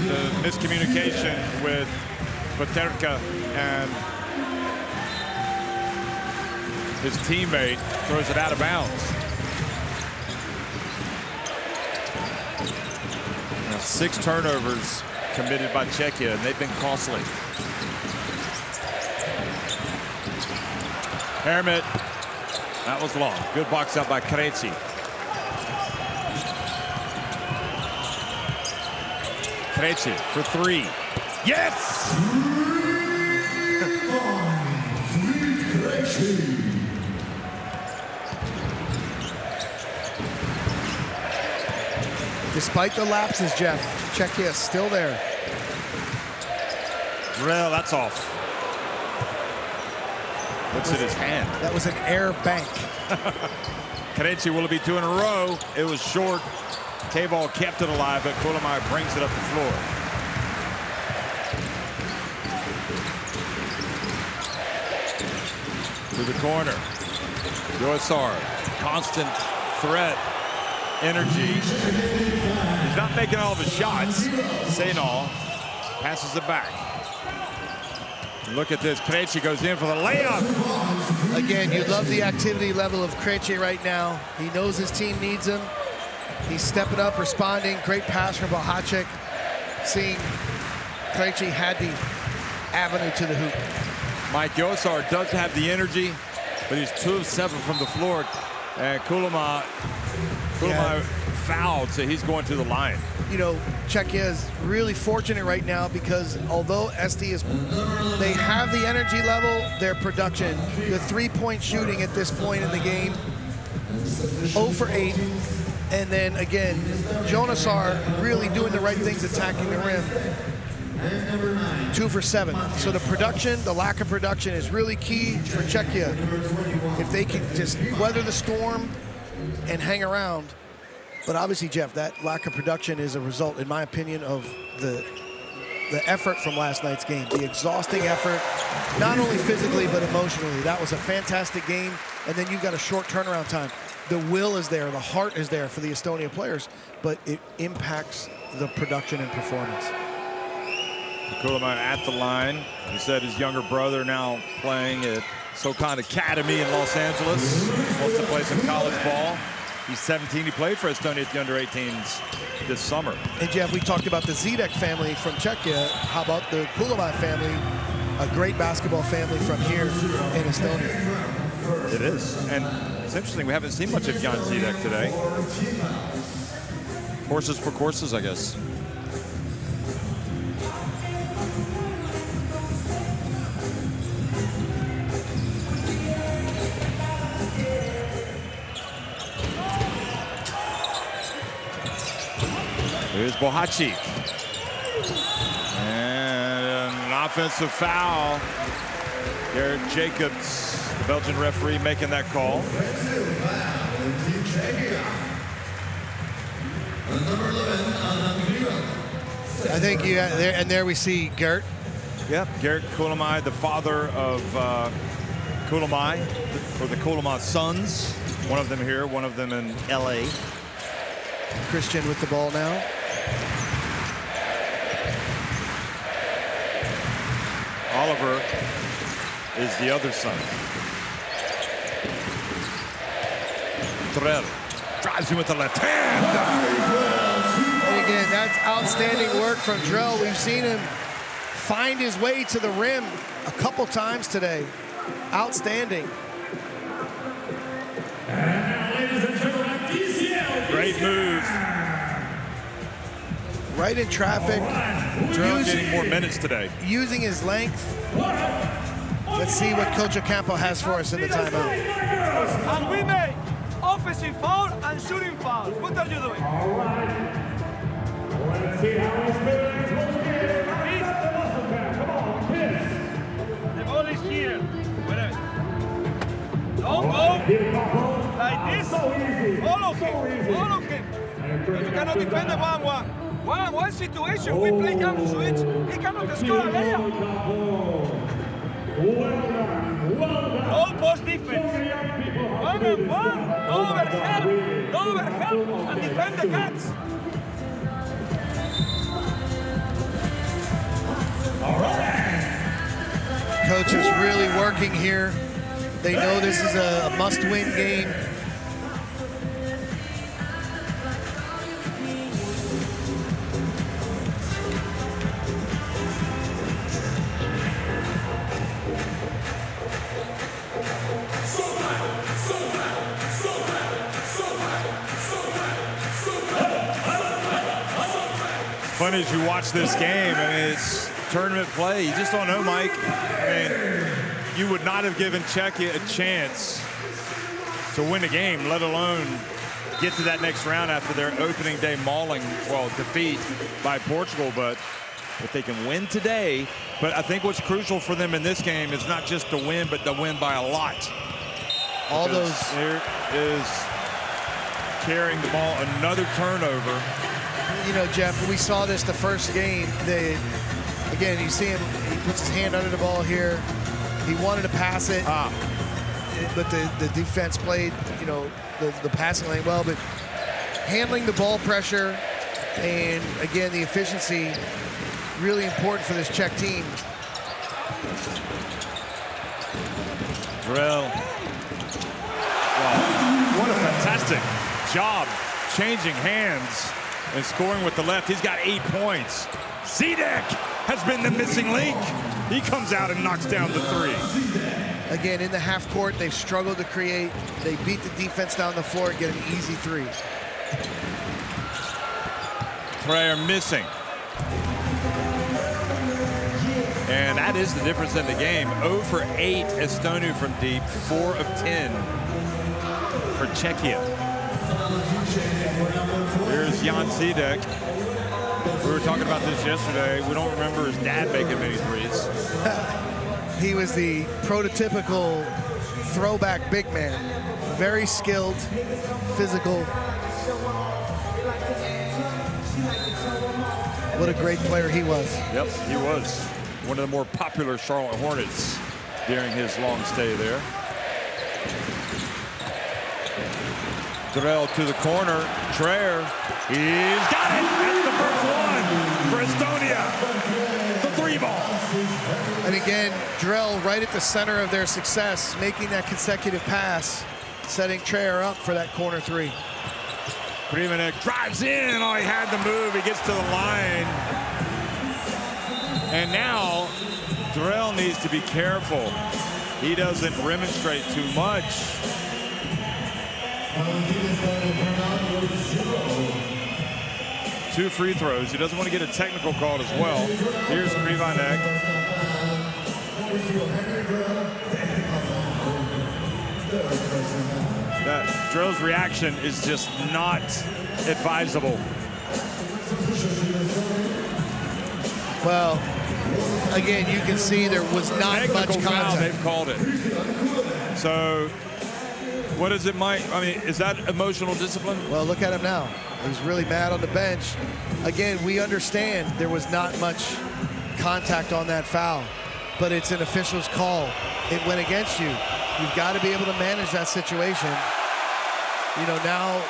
[SPEAKER 1] miscommunication with Paterka and his teammate throws it out of bounds. Now 6 turnovers committed by Czechia, and they've been costly. Hermit, that was long. Good box out by Krejci. Krejci for 3. Yes!
[SPEAKER 2] Despite the lapses, Jeff, Czechia is still there.
[SPEAKER 1] Drell, that's off. Looks at his hand.
[SPEAKER 2] That was an air bank.
[SPEAKER 1] Krejci, will it be 2 in a row? It was short. K-ball kept it alive, but Koulame brings it up the floor. To the corner. Yossar, constant threat, energy. He's not making all of his shots. Sainal passes it back. Look at this. Krejci goes in for the layup.
[SPEAKER 2] Again, you love the activity level of Krejci right now. He knows his team needs him. He's stepping up, responding. Great pass from Bohacic. Seeing Krejci had the avenue to the hoop.
[SPEAKER 1] Mike Yossar does have the energy, but he's 2 of 7 from the floor. And Koulame fouled, so he's going to the line.
[SPEAKER 2] You know, Czechia is really fortunate right now because although Esti is, they have the energy level, their production, the 3-point shooting at this point in the game, 0 for 8. And then again, Jonasar really doing the right things, attacking the rim. 2 for 7. So the production, the lack of production is really key for Czechia. If they can just weather the storm and hang around. But obviously, Jeff, that lack of production is a result, in my opinion, of the the effort from last night's game, the exhausting effort, not only physically but emotionally. That was a fantastic game, and then you've got a short turnaround time. The will is there, the heart is there for the Estonia players, but it impacts the production and performance.
[SPEAKER 1] Kulamai at the line. He said his younger brother now playing at SoCon Academy in Los Angeles. Wants to play some college ball. He's 17. He played for Estonia at the under-18s this summer.
[SPEAKER 2] And Jeff, we talked about the Zidek family from Czechia. How about the Kulamai family? A great basketball family from here in Estonia.
[SPEAKER 1] It is. And it's interesting, we haven't seen much of Jan Zidek today. Horses for courses, I guess. Here's Bohacic. And an offensive foul. Garrett Jacobs, the Belgian referee, making that call.
[SPEAKER 2] I think there we see Gert.
[SPEAKER 1] Yep, Garrett Kulamai, the father of Kulamai, or the Kulamai sons. One of them here, one of them in LA.
[SPEAKER 2] Christian with the ball now.
[SPEAKER 1] Oliver is the other son. Drell drives him with the left hand.
[SPEAKER 2] And again, that's outstanding work from Drell. We've seen him find his way to the rim a couple times today. Outstanding.
[SPEAKER 1] Great move.
[SPEAKER 2] Right in traffic.
[SPEAKER 1] Drell getting more minutes today.
[SPEAKER 2] Using his length. Let's see what Coach Ocampo has for us in the timeout.
[SPEAKER 5] And we make offensive foul and shooting foul. What are you doing?
[SPEAKER 3] Let's see how he's feeling. Come on, Piss.
[SPEAKER 5] The ball is here. Whatever. Don't go like this. Follow him. Follow him. You cannot defend the 1-1. 1-1 situation. We play jump switch. He cannot score a layup. All post defense. 1-on-1. No overhelp. No overhelp. And defend the cuts.
[SPEAKER 2] Coach is really working here. They know this is a must-win game.
[SPEAKER 1] Funny as you watch this game, I mean, it's tournament play. You just don't know, Mike. I mean, you would not have given Czechia a chance to win a game, let alone get to that next round after their opening day mauling, well, defeat by Portugal. But if they can win today, but I think what's crucial for them in this game is not just to win, but to win by a lot.
[SPEAKER 2] All
[SPEAKER 1] Because
[SPEAKER 2] those.
[SPEAKER 1] there is carrying the ball, another turnover.
[SPEAKER 2] You know, Jeff, we saw this the first game. Again, you see him, he puts his hand under the ball here. He wanted to pass it, but the defense played, you know, the passing lane well, but handling the ball pressure and, again, the efficiency, really important for this Czech team.
[SPEAKER 1] Drell. Wow. What a fantastic job changing hands and scoring with the left. He's got 8 points. Zidek has been the missing link. He comes out and knocks down the 3.
[SPEAKER 2] Again, in the half court, they struggled to create. They beat the defense down the floor and get an easy 3.
[SPEAKER 1] Prayer missing. And that is the difference in the game. 0 for 8 Estonia from deep, 4 of 10 for Czechia. Here's Jan Zidek. We were talking about this yesterday. We don't remember his dad making many threes.
[SPEAKER 2] He was the prototypical throwback big man. Very skilled, physical. What a great player he was.
[SPEAKER 1] Yep, he was one of the more popular Charlotte Hornets during his long stay there. Drell to the corner. Traer. He's got it. That's the first one for Estonia. The 3-ball.
[SPEAKER 2] And again, Drell right at the center of their success, making that consecutive pass, setting Traer up for that corner 3.
[SPEAKER 1] Krivanek drives in. Oh, he had the move. He gets to the line. And now Drell needs to be careful. He doesn't remonstrate too much. 2 free throws. He doesn't want to get a technical call as well. Here's Krivanek. That Drell's reaction is just not advisable.
[SPEAKER 2] Well, again, you can see there was not
[SPEAKER 1] Technical
[SPEAKER 2] much
[SPEAKER 1] foul,
[SPEAKER 2] contact.
[SPEAKER 1] they've called it. So, what is it, Mike? I mean, is that emotional discipline?
[SPEAKER 2] Well, look at him now. He's really mad on the bench. Again, we understand there was not much contact on that foul, but it's an official's call. It went against you. You've got to be able to manage that situation. You know, now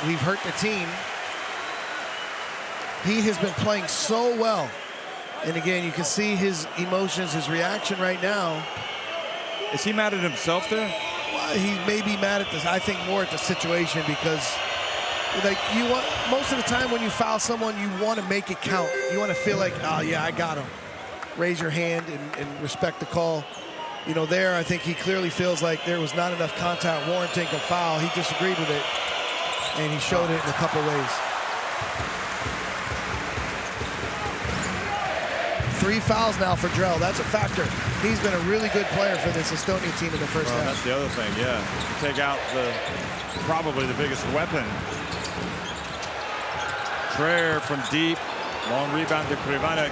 [SPEAKER 2] we've hurt the team. He has been playing so well. And again, you can see his emotions, his reaction right now.
[SPEAKER 1] Is he mad at himself there?
[SPEAKER 2] Well, he may be mad at this. I think more at the situation because, like, you want most of the time when you foul someone, you want to make it count. You want to feel like, oh yeah, I got him. Raise your hand and respect the call. You know, there I think he clearly feels like there was not enough contact warranting a foul. He disagreed with it, and he showed it in a couple ways. 3 fouls now for Drell. That's a factor. He's been a really good player for this Estonia team in the first half.
[SPEAKER 1] That's the other thing, yeah. Take out probably the biggest weapon. Traer from deep. Long rebound to Krivanek.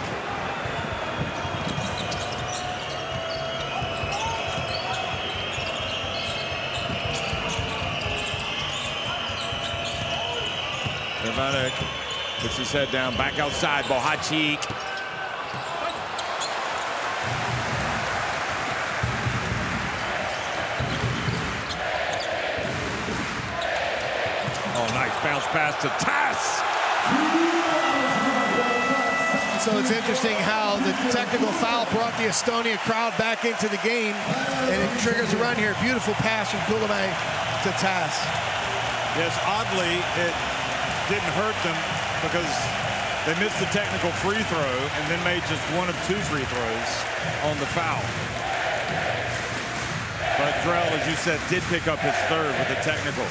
[SPEAKER 1] Krivanek puts his head down, back outside, Bohacic. Oh, nice bounce pass to Tass.
[SPEAKER 2] So it's interesting how the technical foul brought the Estonia crowd back into the game, and it triggers a run here. Beautiful pass from Kulamay to Tass.
[SPEAKER 1] Yes, oddly, it didn't hurt them because they missed the technical free throw and then made just 1 of 2 free throws on the foul. But Drell, as you said, did pick up his 3rd with the technical.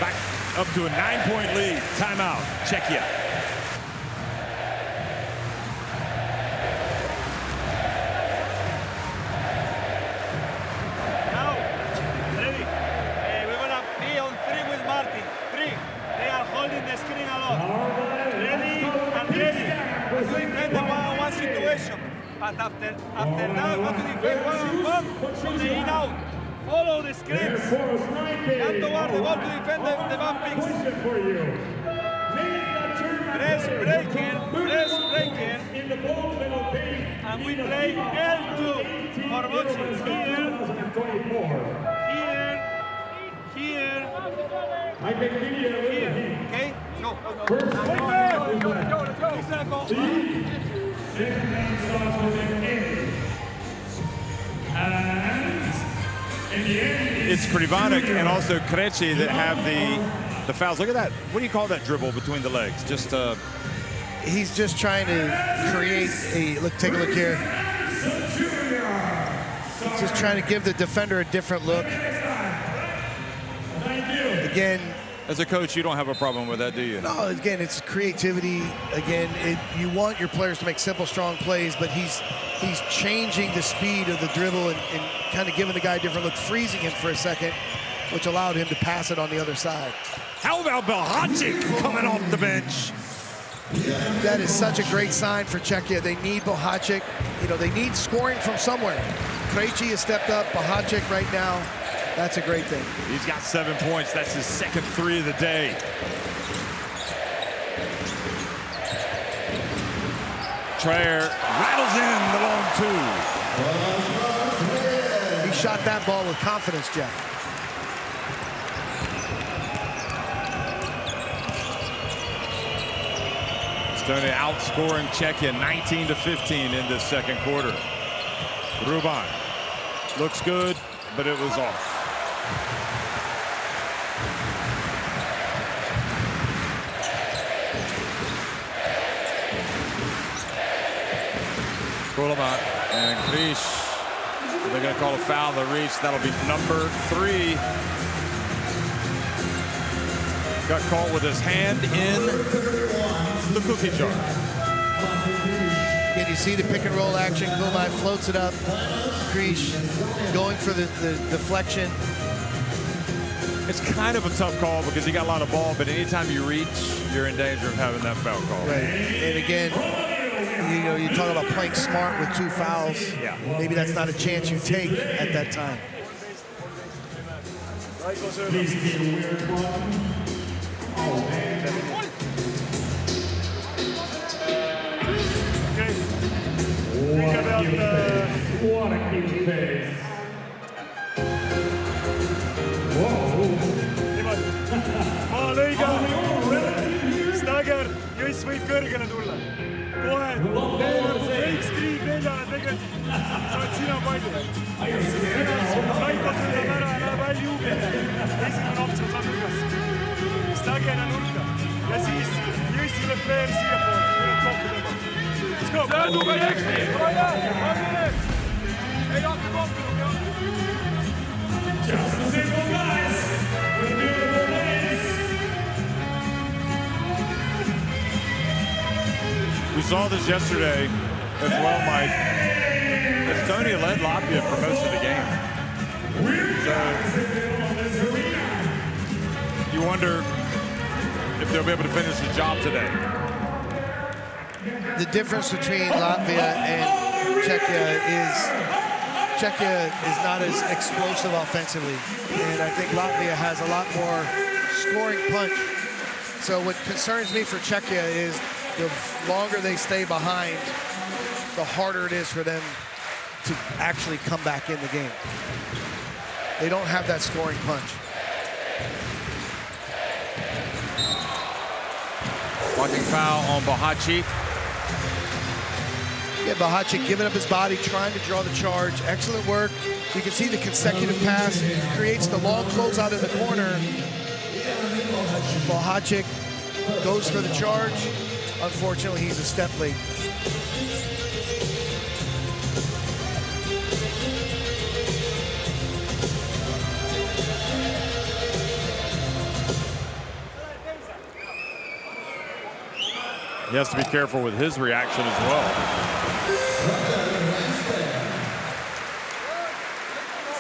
[SPEAKER 1] Back up to a 9-point lead. Timeout, Czechia.
[SPEAKER 5] Now, ready. We're going to be on 3 with Martin. 3. They are holding the screen a lot. Ready and ready. To defend the one-on-one situation. But after that, go to defend one-on-one from the in-out. Follow the screens. Can't guard the ball to defend the back picks. Press, break in, and we play L2 for watching. Here. Okay? Go.
[SPEAKER 1] It's Krivanek and also Krejci that have the fouls. Look at that. What do you call that dribble between the legs? Just
[SPEAKER 2] He's just trying to create a look. Take a look here. He's just trying to give the defender a different look. Again,
[SPEAKER 1] as a coach, you don't have a problem with that, do you?
[SPEAKER 2] no. Again, it's creativity. Again, you want your players to make simple, strong plays, but he's changing the speed of the dribble and kind of giving the guy a different look, freezing him for a second, which allowed him to pass it on the other side.
[SPEAKER 1] How about Bohacic coming off the bench?
[SPEAKER 2] That is such a great sign for Czechia. They need Bohacic. You know, they need scoring from somewhere. Krejci has stepped up. Bohacic right now, that's a great thing.
[SPEAKER 1] He's got 7 points. That's his 2nd 3 of the day. Traer rattles in the long two.
[SPEAKER 2] He shot that ball with confidence, Jeff.
[SPEAKER 1] Estonia outscoring Czechia 19-15 in this second quarter. Ruban looks good, but it was off. Kulamat and Krish. They're going to call a foul. The reach. That'll be number 3. Got caught with his hand in the cookie jar.
[SPEAKER 2] Can you see the pick and roll action? Kulamat floats it up. Krish going for the deflection.
[SPEAKER 1] It's kind of a tough call because he got a lot of ball, but anytime you reach, you're in danger of having that foul call.
[SPEAKER 2] Right. And again, you know, you talk about playing smart with 2 fouls.
[SPEAKER 1] Yeah.
[SPEAKER 2] Maybe that's not a chance you take at that time.
[SPEAKER 3] Think about what a cute face.
[SPEAKER 5] Stagger, Juice võib kõrgele tulla. Kohe, võiks 3-4 tegelikult. Sa oled sina palju. Raiko sõidab ära ja läheb välja juubile. Esimene optsioon saab nurgas. Stagger ja nurka. Ja siis Juice tuleb veel siia poole. Tuleb kokku tõmba. Let's go! Sõidu ka jääksti! Ole! Ei hakka kokku tõmba.
[SPEAKER 3] Just a simple guys with beautiful names.
[SPEAKER 1] We saw this yesterday as well, Mike. Estonia led Latvia for most of the game. So you wonder if they'll be able to finish the job today.
[SPEAKER 2] The difference between Latvia and Czechia is not as explosive offensively. And I think Latvia has a lot more scoring punch. So what concerns me for Czechia is the longer they stay behind, the harder it is for them to actually come back in the game. They don't have that scoring punch.
[SPEAKER 1] Blocking foul on Bohacic.
[SPEAKER 2] Yeah, Bohacic giving up his body, trying to draw the charge. Excellent work. You can see the consecutive pass. Creates the long closeout in the corner. Bohacic goes for the charge. Unfortunately, he's a step late.
[SPEAKER 1] He has to be careful with his reaction as well.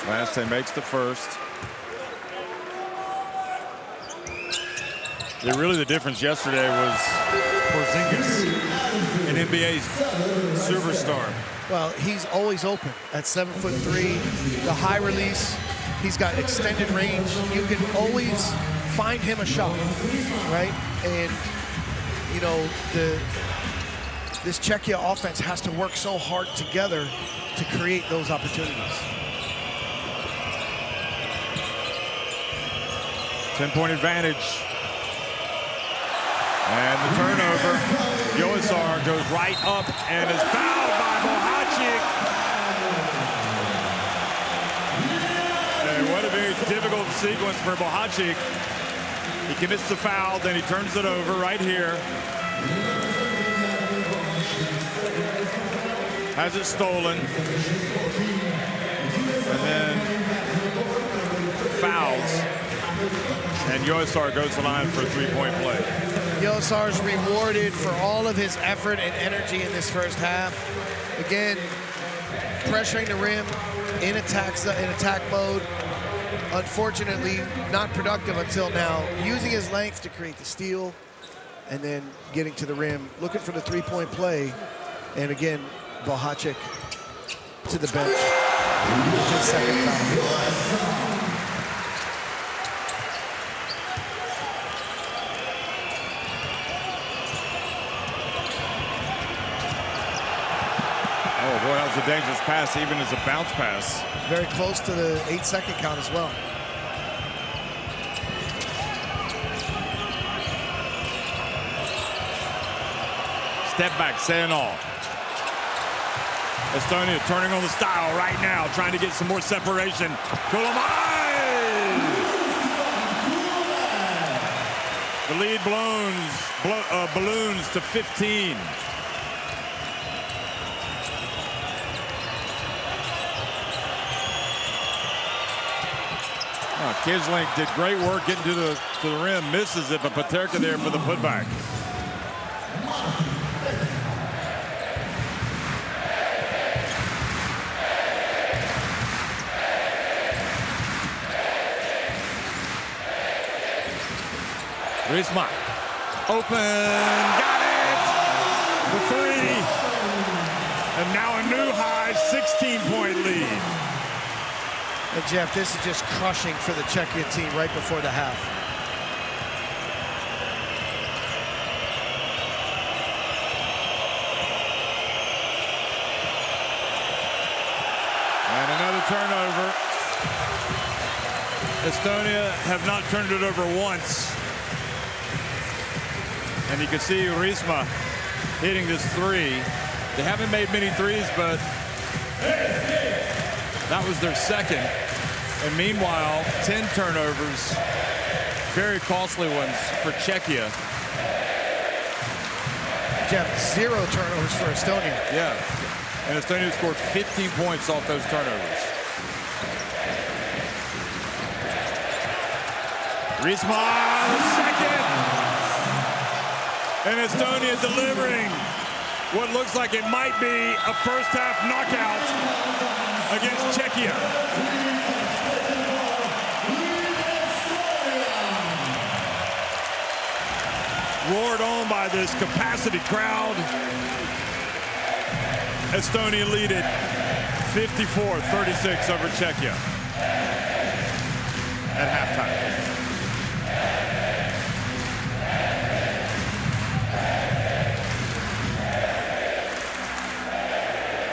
[SPEAKER 1] Last makes the first. Yeah, really the difference yesterday was Porzingis, an NBA superstar.
[SPEAKER 2] Well, he's always open at 7'3", the high release. He's got extended range. You can always find him a shot, right? And you know, this Czechia offense has to work so hard together to create those opportunities.
[SPEAKER 1] 10-point advantage. And the turnover. Joasar goes right up and is fouled by Bohacic. And what a very difficult sequence for Bohacic. He commits the foul, then he turns it over right here. Has it stolen. And then fouls. And Joasar goes to the line for a 3-point play.
[SPEAKER 2] Joasar's rewarded for all of his effort and energy in this first half. Again, pressuring the rim in attack mode. Unfortunately, not productive until now. Using his length to create the steal and then getting to the rim, looking for the 3-point play. And again, Bohacic to the bench. His second foul.
[SPEAKER 1] a dangerous pass, even as a bounce pass.
[SPEAKER 2] Very close to the 8-second count as well.
[SPEAKER 1] Step back, say it all. Estonia turning on the style right now, trying to get some more separation. The lead balloons to 15. Kislink did great work getting to the rim, misses it, but Paterka there for the putback. Riesma, open, got it, the three, and now a new high 16-point lead.
[SPEAKER 2] And Jeff, this is just crushing for the Czechia team right before the half.
[SPEAKER 1] And another turnover. Estonia have not turned it over once. And you can see Riesma hitting this three. They haven't made many threes, but that was their second. And meanwhile, 10 turnovers, very costly ones for Czechia.
[SPEAKER 2] Jeff, 0 turnovers for Estonia.
[SPEAKER 1] Yeah, and Estonia scored 15 points off those turnovers. Riesma, second. And Estonia delivering what looks like it might be a first-half knockout against Czechia. Roared on by this capacity crowd. Estonia lead it 54-36 over Czechia at halftime.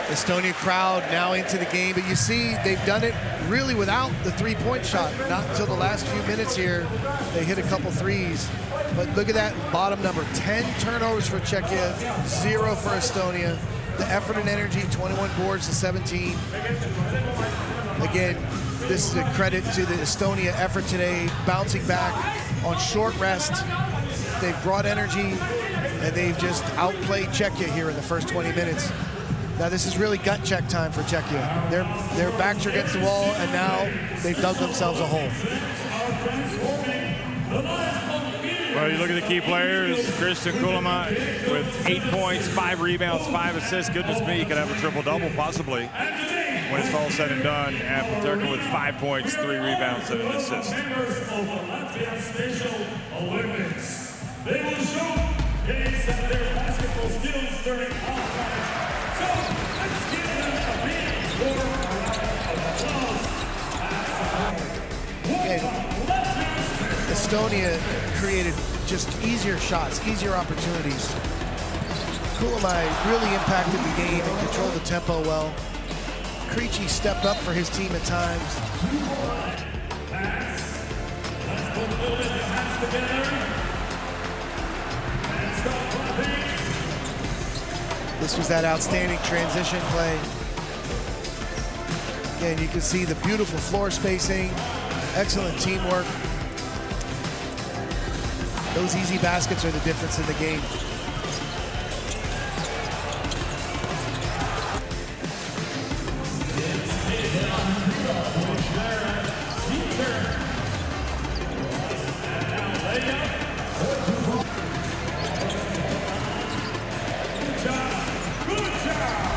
[SPEAKER 2] Estonia crowd now into the game, but you see they've done it really without the three-point shot. Not until the last few minutes here, they hit a couple threes. But look at that bottom number, 10 turnovers for Czechia, 0 for Estonia. The effort and energy, 21 boards to 17. Again, this is a credit to the Estonia effort today, bouncing back on short rest. They've brought energy, and they've just outplayed Czechia here in the first 20 minutes. Now this is really gut check time for Czechia. Their backs are against the wall, and now they've dug themselves a hole.
[SPEAKER 1] Well, you look at the key players, Christian Kulama with 8 points, 5 rebounds, 5 assists. Goodness me, he could have a triple-double possibly when it's all said and done. And Paterka with 5 points, 3 rebounds, and an assist.
[SPEAKER 3] They will show their basketball skills during halftime. So let's give them a big warm round of applause.
[SPEAKER 2] Estonia created just easier shots, easier opportunities. Kulamai really impacted the game and controlled the tempo well. Krejci stepped up for his team at times. This was that outstanding transition play. Again, you can see the beautiful floor spacing, excellent teamwork. Those easy baskets are the difference in the game.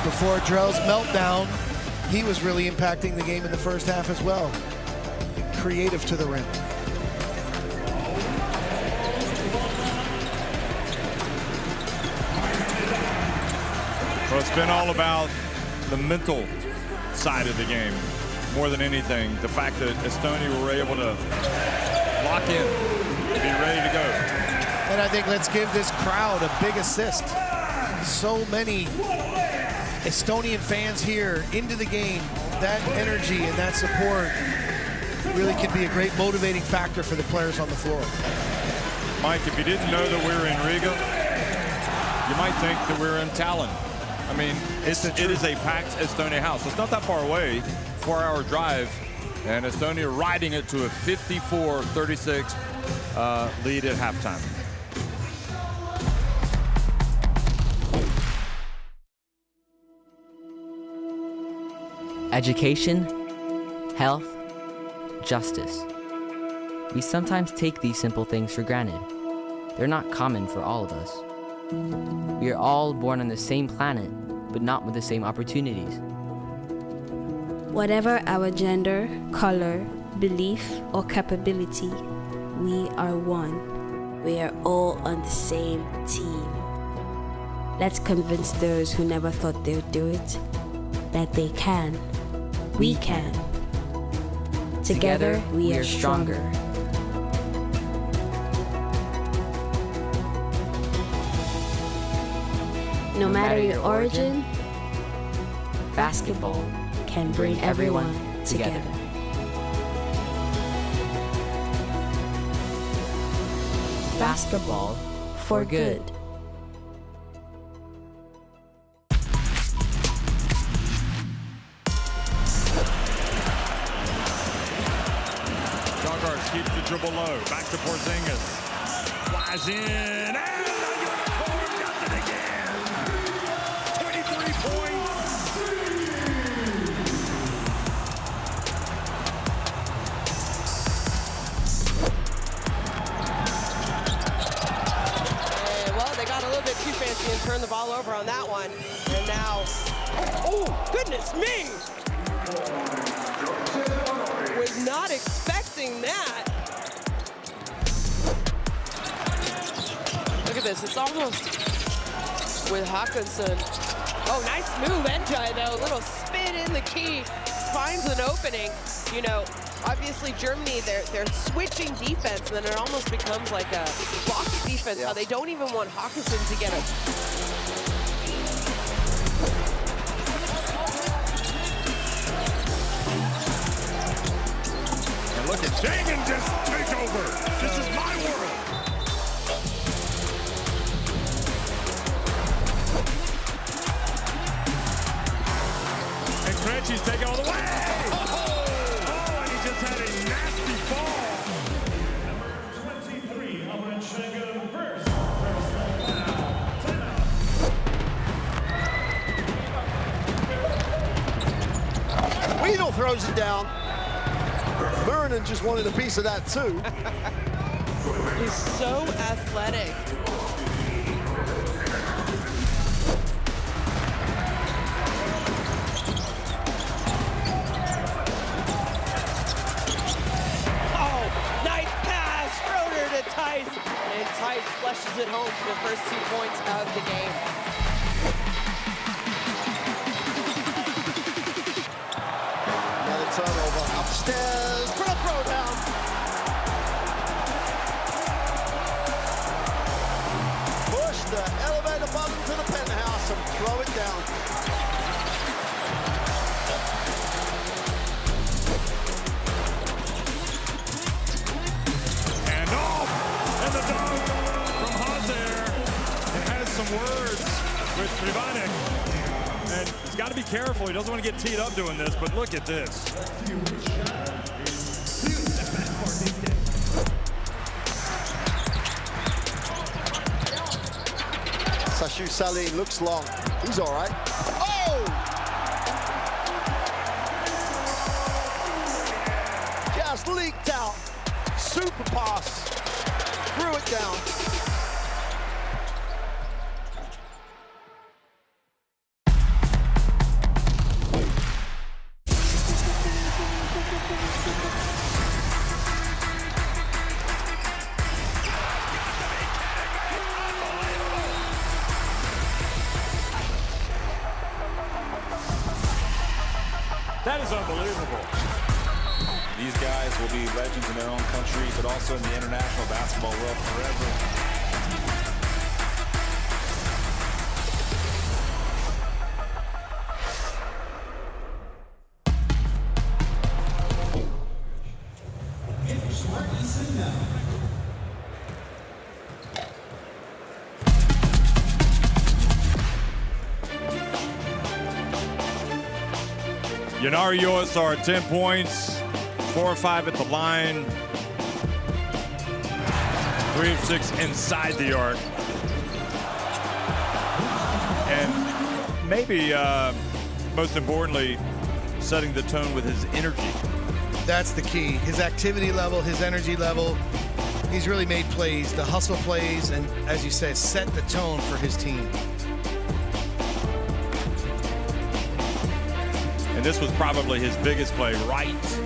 [SPEAKER 2] Before Drell's meltdown, he was really impacting the game in the first half as well. Creative to the rim.
[SPEAKER 1] Well, it's been all about the mental side of the game more than anything. The fact that Estonia were able to lock in and be ready to go.
[SPEAKER 2] And I think let's give this crowd a big assist. So many Estonian fans here into the game, that energy and that support really can be a great motivating factor for the players on the floor.
[SPEAKER 1] Mike, if you didn't know that we were in Riga, you might think that we're in Tallinn. I mean, it is a packed Estonia house. It's not that far away, 4-hour drive, and Estonia riding it to a 54-36 lead at halftime.
[SPEAKER 7] Education, health, justice. We sometimes take these simple things for granted. They're not common for all of us. We are all born on the same planet, but not with the same opportunities.
[SPEAKER 8] Whatever our gender, color, belief, or capability, we are one. We are all on the same team. Let's convince those who never thought they'd do it that they can. We can. Together, we are stronger. No matter your origin, basketball can bring everyone together. Basketball for good.
[SPEAKER 1] Keeps the dribble low. Back to Porzingis. Flies in. And the unicorn does it again. 23 points.
[SPEAKER 9] And, well, they got a little bit too fancy and turned the ball over on that one. And now, oh, goodness me. Was not expecting that. Look at this, it's almost with Hawkinson. Oh, nice move, Enjai though, little spin in the key, finds an opening. You know, obviously Germany, they're switching defense, and then it almost becomes like a box defense, how they don't even want Hawkinson to get a
[SPEAKER 1] Look at Jagan just take over. This is my world. And Krejci's taking all the way. Oh, and he just had a nasty fall.
[SPEAKER 3] Number 23, Alvin Schengen first.
[SPEAKER 10] Weedle throws it down. Murinen just wanted a piece of that too.
[SPEAKER 9] He's so athletic. Oh, nice pass, Schroeder to Tice. And Tice flushes it home for the first 2 points of the game.
[SPEAKER 10] Another turnover upstairs for a throwdown. Push the elevator button to the penthouse and throw it down.
[SPEAKER 1] And off! And the dunk from Hazer. It has some words with Rivanek. And he's got to be careful. He doesn't want to get teed up doing this, but look at this.
[SPEAKER 10] Sashu Salim looks long. He's all right. Oh! Just leaked out. Super pass. Threw it down.
[SPEAKER 1] That is unbelievable.
[SPEAKER 11] These guys will be legends in their own country, but also in the international basketball world forever.
[SPEAKER 1] Janari Yoasar, 10 points, 4 of 5 at the line, 3 of 6 inside the arc. And maybe most importantly, setting the tone with his energy.
[SPEAKER 2] That's the key. His activity level, his energy level. He's really made plays, the hustle plays, and as you said, set the tone for his team.
[SPEAKER 1] And this was probably his biggest play right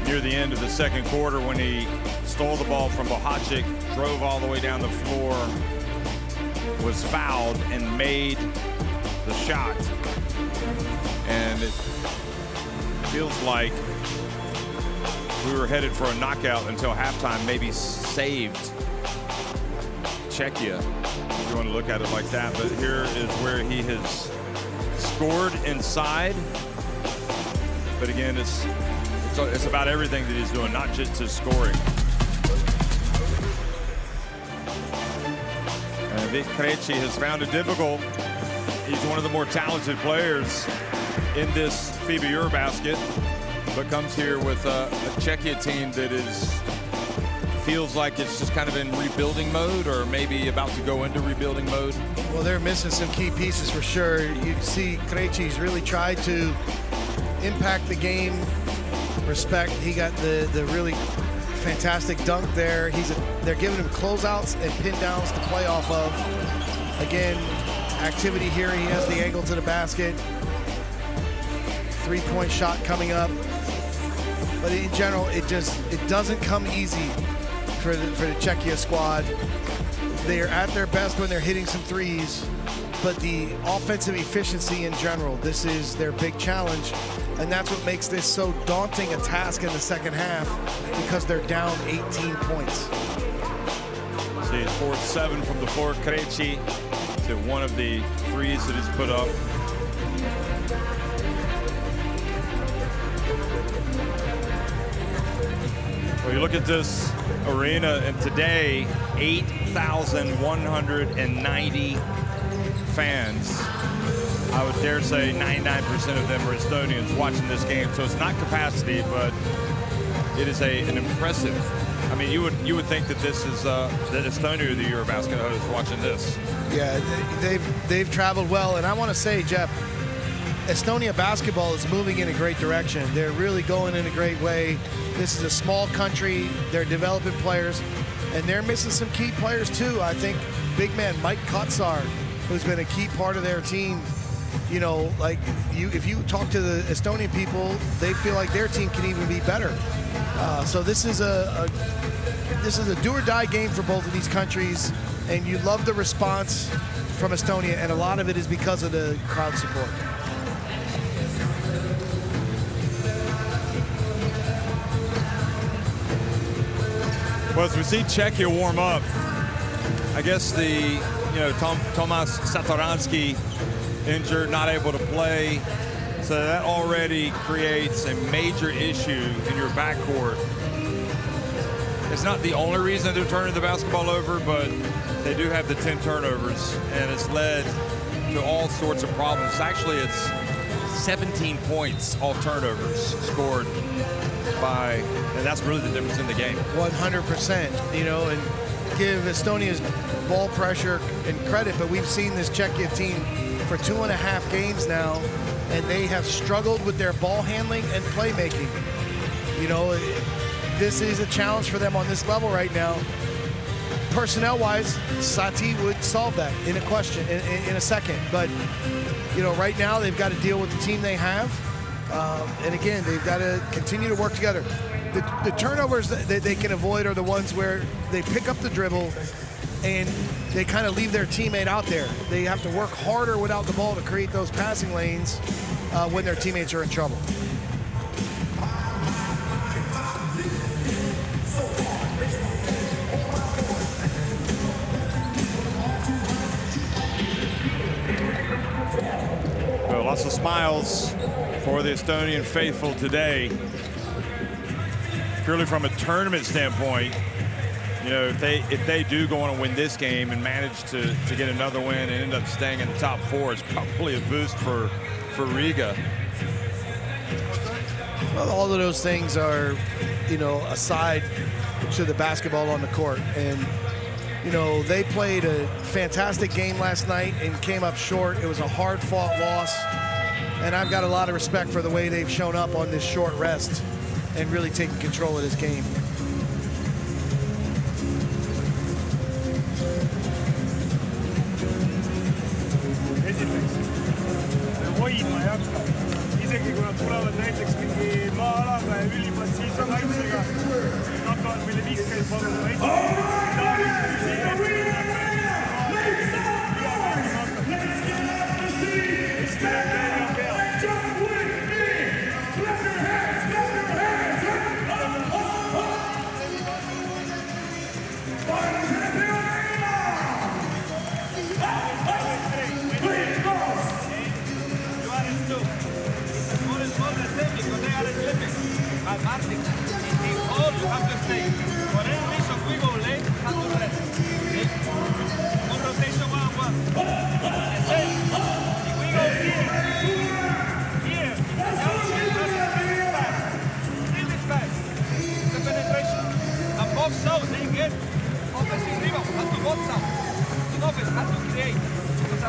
[SPEAKER 1] near the end of the second quarter when he stole the ball from Bohacic, drove all the way down the floor, was fouled, and made the shot. And it feels like we were headed for a knockout until halftime, maybe saved Czechia, if you want to look at it like that. But here is where he has scored inside. But again, it's about everything that he's doing, not just his scoring. And Vic Krejci has found it difficult. He's one of the more talented players in this FIBA EuroBasket, but comes here with a Czechia team that feels like it's just kind of in rebuilding mode, or maybe about to go into rebuilding mode.
[SPEAKER 2] Well, they're missing some key pieces for sure. You can see Krejci's really tried to impact the game. Respect, he got the really fantastic dunk there. They're giving him closeouts and pin downs to play off of. Again, activity here. He has the angle to the basket. 3-point shot coming up. But in general, it doesn't come easy for the Czechia squad. They are at their best when they're hitting some threes, but the offensive efficiency in general, this is their big challenge, and that's what makes this so daunting a task in the second half, because they're down 18 points.
[SPEAKER 1] See, it's 4-7 from the floor. Krejci to one of the threes that he's put up. Well, you look at this arena, and today, 8,190 fans. I would dare say 99% of them are Estonians watching this game. So it's not capacity, but it is an impressive. I mean, you would think that this is that Estonia, the EuroBasket host, watching this.
[SPEAKER 2] Yeah, they've traveled well, and I want to say, Jeff, Estonia basketball is moving in a great direction. They're really going in a great way. This is a small country. They're developing players, and they're missing some key players too. I think big man Mike Kotsar, who's been a key part of their team. You know, like if you talk to the Estonian people, they feel like their team can even be better. So this is a do or die game for both of these countries, and you love the response from Estonia, and a lot of it is because of the crowd support.
[SPEAKER 1] Well, as we see Czechia warm up, I guess Tomas Satoransky injured, not able to play. So that already creates a major issue in your backcourt. It's not the only reason they're turning the basketball over, but they do have the 10 turnovers, and it's led to all sorts of problems. Actually, it's 17 points off turnovers scored by, and that's really the difference in the game.
[SPEAKER 2] 100%, you know, and give Estonia's ball pressure and credit, but we've seen this Czechia team for 2.5 games now, and they have struggled with their ball handling and playmaking. You know, this is a challenge for them on this level right now. Personnel-wise, Sati would solve that in a question, in a second. But, you know, right now they've got to deal with the team they have. And again, they've got to continue to work together. The turnovers that they can avoid are the ones where they pick up the dribble and they kind of leave their teammate out there. They have to work harder without the ball to create those passing lanes when their teammates are in trouble.
[SPEAKER 1] Well, lots of smiles for the Estonian faithful today. Purely from a tournament standpoint, you know, if they do go on and win this game and manage to get another win and end up staying in the top 4, it's probably a boost for Riga.
[SPEAKER 2] Well, all of those things are, you know, aside to the basketball on the court. And, you know, they played a fantastic game last night and came up short. It was a hard-fought loss. And I've got a lot of respect for the way they've shown up on this short rest and really taking control of this game.
[SPEAKER 5] Isegi kui nad tulevad näiteks mingi maa-alaga ja ülipassiivse kaitsega, hakkavad meile 50 paluma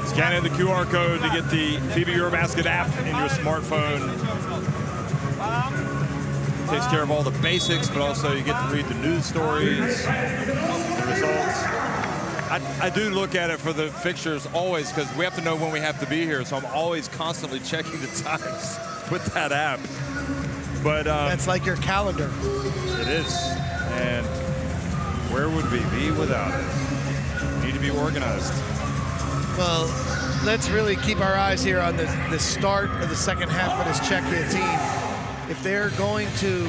[SPEAKER 1] Scan in the QR code to get the FIBA EuroBasket app in your smartphone. Takes care of all the basics, but also you get to read the news stories, the results. I do look at it for the fixtures always because we have to know when we have to be here, so I'm always constantly checking the times with that app. But
[SPEAKER 2] that's like your calendar.
[SPEAKER 1] It is. And where would we be without it? We need to be organized.
[SPEAKER 2] Well, let's really keep our eyes here on the start of the second half of this Czechia team. If they're going to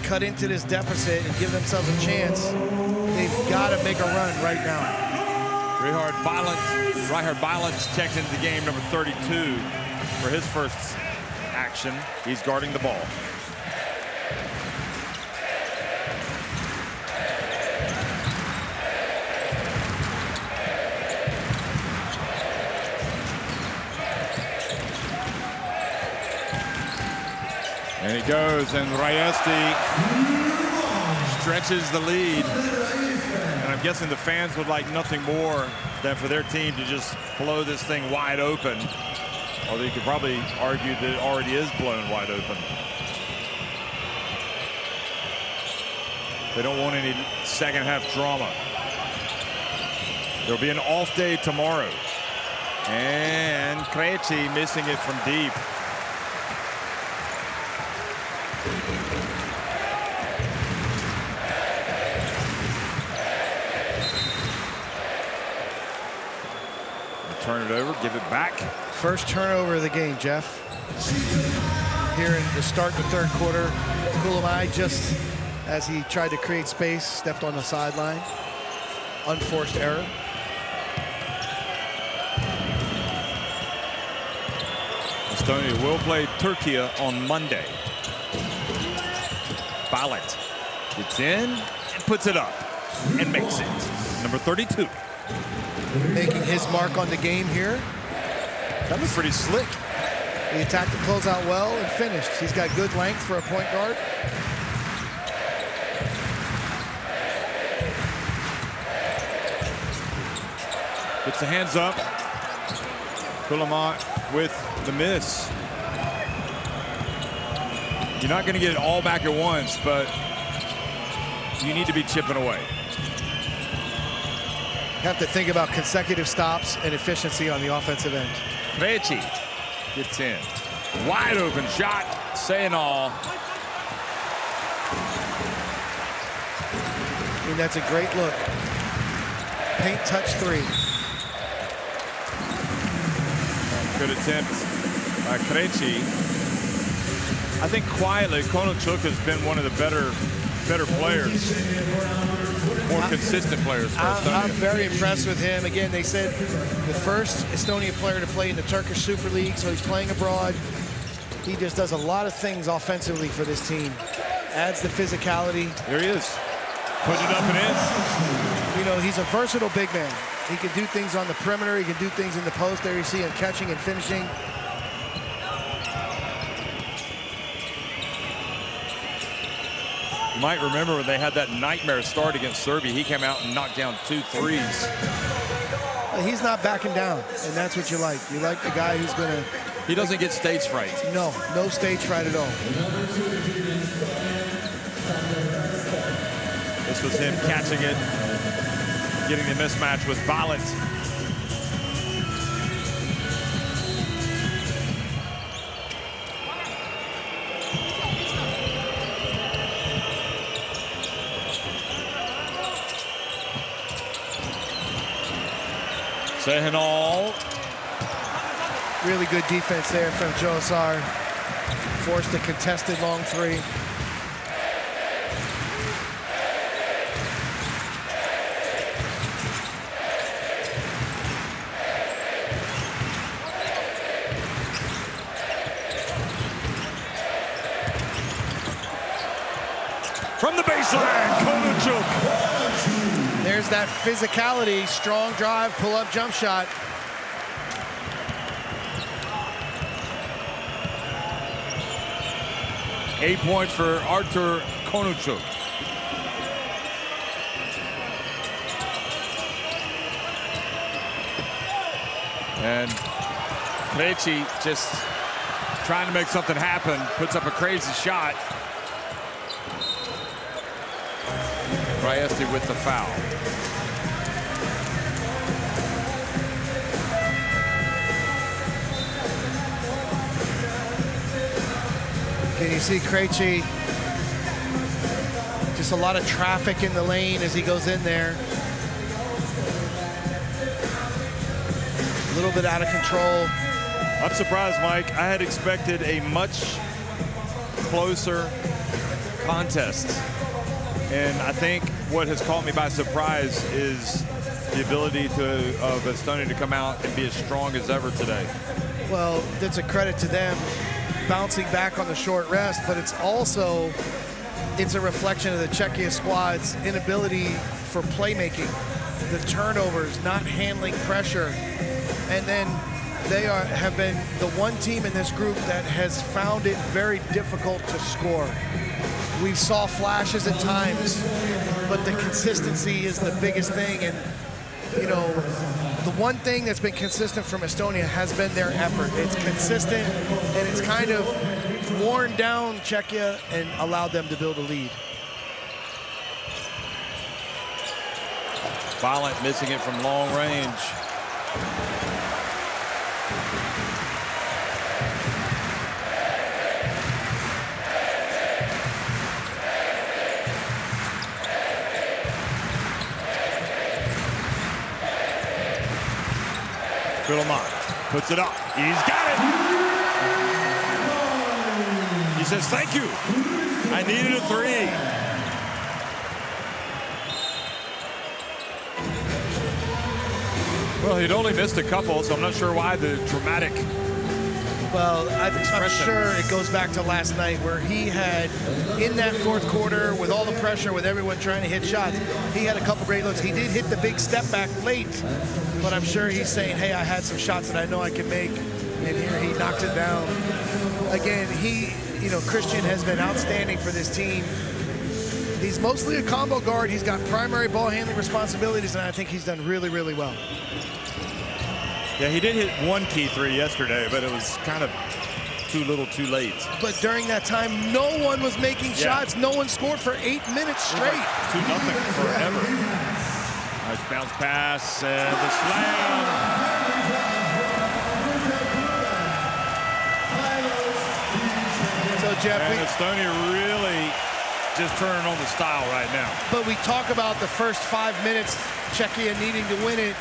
[SPEAKER 2] cut into this deficit and give themselves a chance, they've got to make a run right now.
[SPEAKER 1] Richard Bylund checked into the game, number 32, for his first action. He's guarding the ball. And he goes, and Rayesti stretches the lead. And I'm guessing the fans would like nothing more than for their team to just blow this thing wide open. Although you could probably argue that it already is blown wide open. They don't want any second half drama. There'll be an off day tomorrow. And Krejci missing it from deep. Turn it over, give it back.
[SPEAKER 2] First turnover of the game, Jeff. Here in the start of the third quarter, Kulamai, just as he tried to create space, stepped on the sideline. Unforced error.
[SPEAKER 1] Estonia will play Turkey on Monday. Ballot gets in and puts it up and makes it. Number 32.
[SPEAKER 2] Making his mark on the game here.
[SPEAKER 1] That was pretty slick.
[SPEAKER 2] He attacked the closeout well and finished. He's got good length for a point guard.
[SPEAKER 1] Gets the hands up. Kulamai with the miss. You're not going to get it all back at once, but you need to be chipping away.
[SPEAKER 2] Have to think about consecutive stops and efficiency on the offensive end.
[SPEAKER 1] Krejci gets in. Wide open shot, saying all.
[SPEAKER 2] I mean, that's a great look. Paint touch three.
[SPEAKER 1] Good attempt by Krejci. I think quietly, Konochuk has been one of the better players. More consistent players for Estonia.
[SPEAKER 2] I'm very impressed with him. Again, they said the first Estonian player to play in the Turkish Super League, so he's playing abroad. He just does a lot of things offensively for this team. Adds the physicality.
[SPEAKER 1] There he is. Putting it up and in.
[SPEAKER 2] You know, he's a versatile big man. He can do things on the perimeter. He can do things in the post. There you see him catching and finishing.
[SPEAKER 1] You might remember when they had that nightmare start against Serbia. He came out and knocked down 2 threes.
[SPEAKER 2] He's not backing down, and that's what you like. You like the guy who's going to...
[SPEAKER 1] He doesn't get stage fright.
[SPEAKER 2] No stage fright at all.
[SPEAKER 1] This was him catching it, getting the mismatch with Violent. Sehenal.
[SPEAKER 2] Really good defense there from Josar. Forced a contested long 3.
[SPEAKER 1] From the baseline, Konochuk.
[SPEAKER 2] There's that physicality, strong drive, pull-up jump shot.
[SPEAKER 1] Eight points for Artur Konochuk. And Krejci just trying to make something happen, puts up a crazy shot. Priesti with the foul.
[SPEAKER 2] Can you see Krejci? Just a lot of traffic in the lane as he goes in there. A little bit out of control.
[SPEAKER 1] I'm surprised, Mike. I had expected a much closer contest. And I think what has caught me by surprise is the ability of Estonia to come out and be as strong as ever today.
[SPEAKER 2] Well, that's a credit to them bouncing back on the short rest, but it's also, it's a reflection of the Czechia squad's inability for playmaking, the turnovers, not handling pressure. And then they have been the one team in this group that has found it very difficult to score. We saw flashes at times, but the consistency is the biggest thing. And, you know, the one thing that's been consistent from Estonia has been their effort. It's consistent, and it's kind of worn down Czechia and allowed them to build a lead.
[SPEAKER 1] Violent missing it from long range. Fiddlemont puts it up. He's got it. He says, thank you. I needed a 3. Well, he'd only missed a couple, so I'm not sure why the dramatic.
[SPEAKER 2] Well, I'm sure it goes back to last night where he had, in that fourth quarter, with all the pressure, with everyone trying to hit shots, he had a couple great looks. He did hit the big step back late, but I'm sure he's saying, hey, I had some shots that I know I can make, and here he knocked it down. Again, Christian has been outstanding for this team. He's mostly a combo guard. He's got primary ball handling responsibilities, and I think he's done really, really well.
[SPEAKER 1] Yeah, he did hit one key 3 yesterday, but it was kind of too little too late.
[SPEAKER 2] But during that time, no one was making shots. No one scored for 8 minutes straight.
[SPEAKER 1] 2-0 forever. Nice bounce pass and the slam.
[SPEAKER 2] So, Jeff,
[SPEAKER 1] and Estonia really just turning on the style right now.
[SPEAKER 2] But we talk about the first 5 minutes, Czechia needing to win it.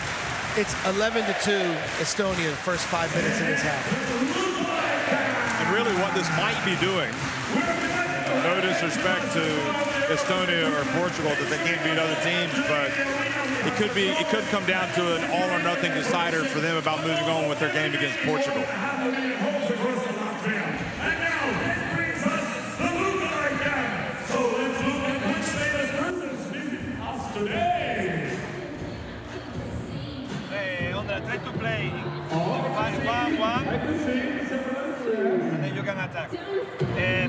[SPEAKER 2] It's 11-2 Estonia, the first 5 minutes in this half.
[SPEAKER 1] And really what this might be doing, no disrespect to Estonia or Portugal that they can't beat other teams, but it could come down to an all or nothing decider for them about moving on with their game against Portugal.
[SPEAKER 5] Try to play 1-1, and then you can attack.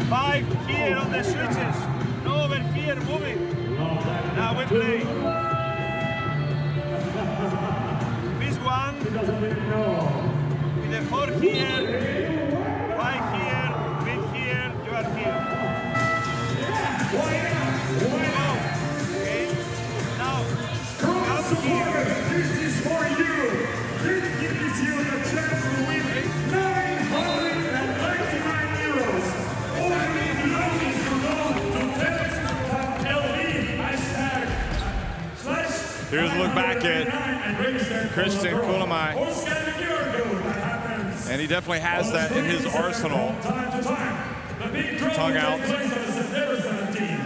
[SPEAKER 5] 5 here on the switches. No over here. here, moving. Now we play. This one. With the 4 here, 5 here, 3 here, you are here. Okay? Now, come here.
[SPEAKER 3] This is for you. This gives you the chance to win 999 euros. All you need to know is to go to FedEx.LV #/
[SPEAKER 1] Here's a look back at Christian Kulamai. And he definitely has that in his arsenal. Tongue out.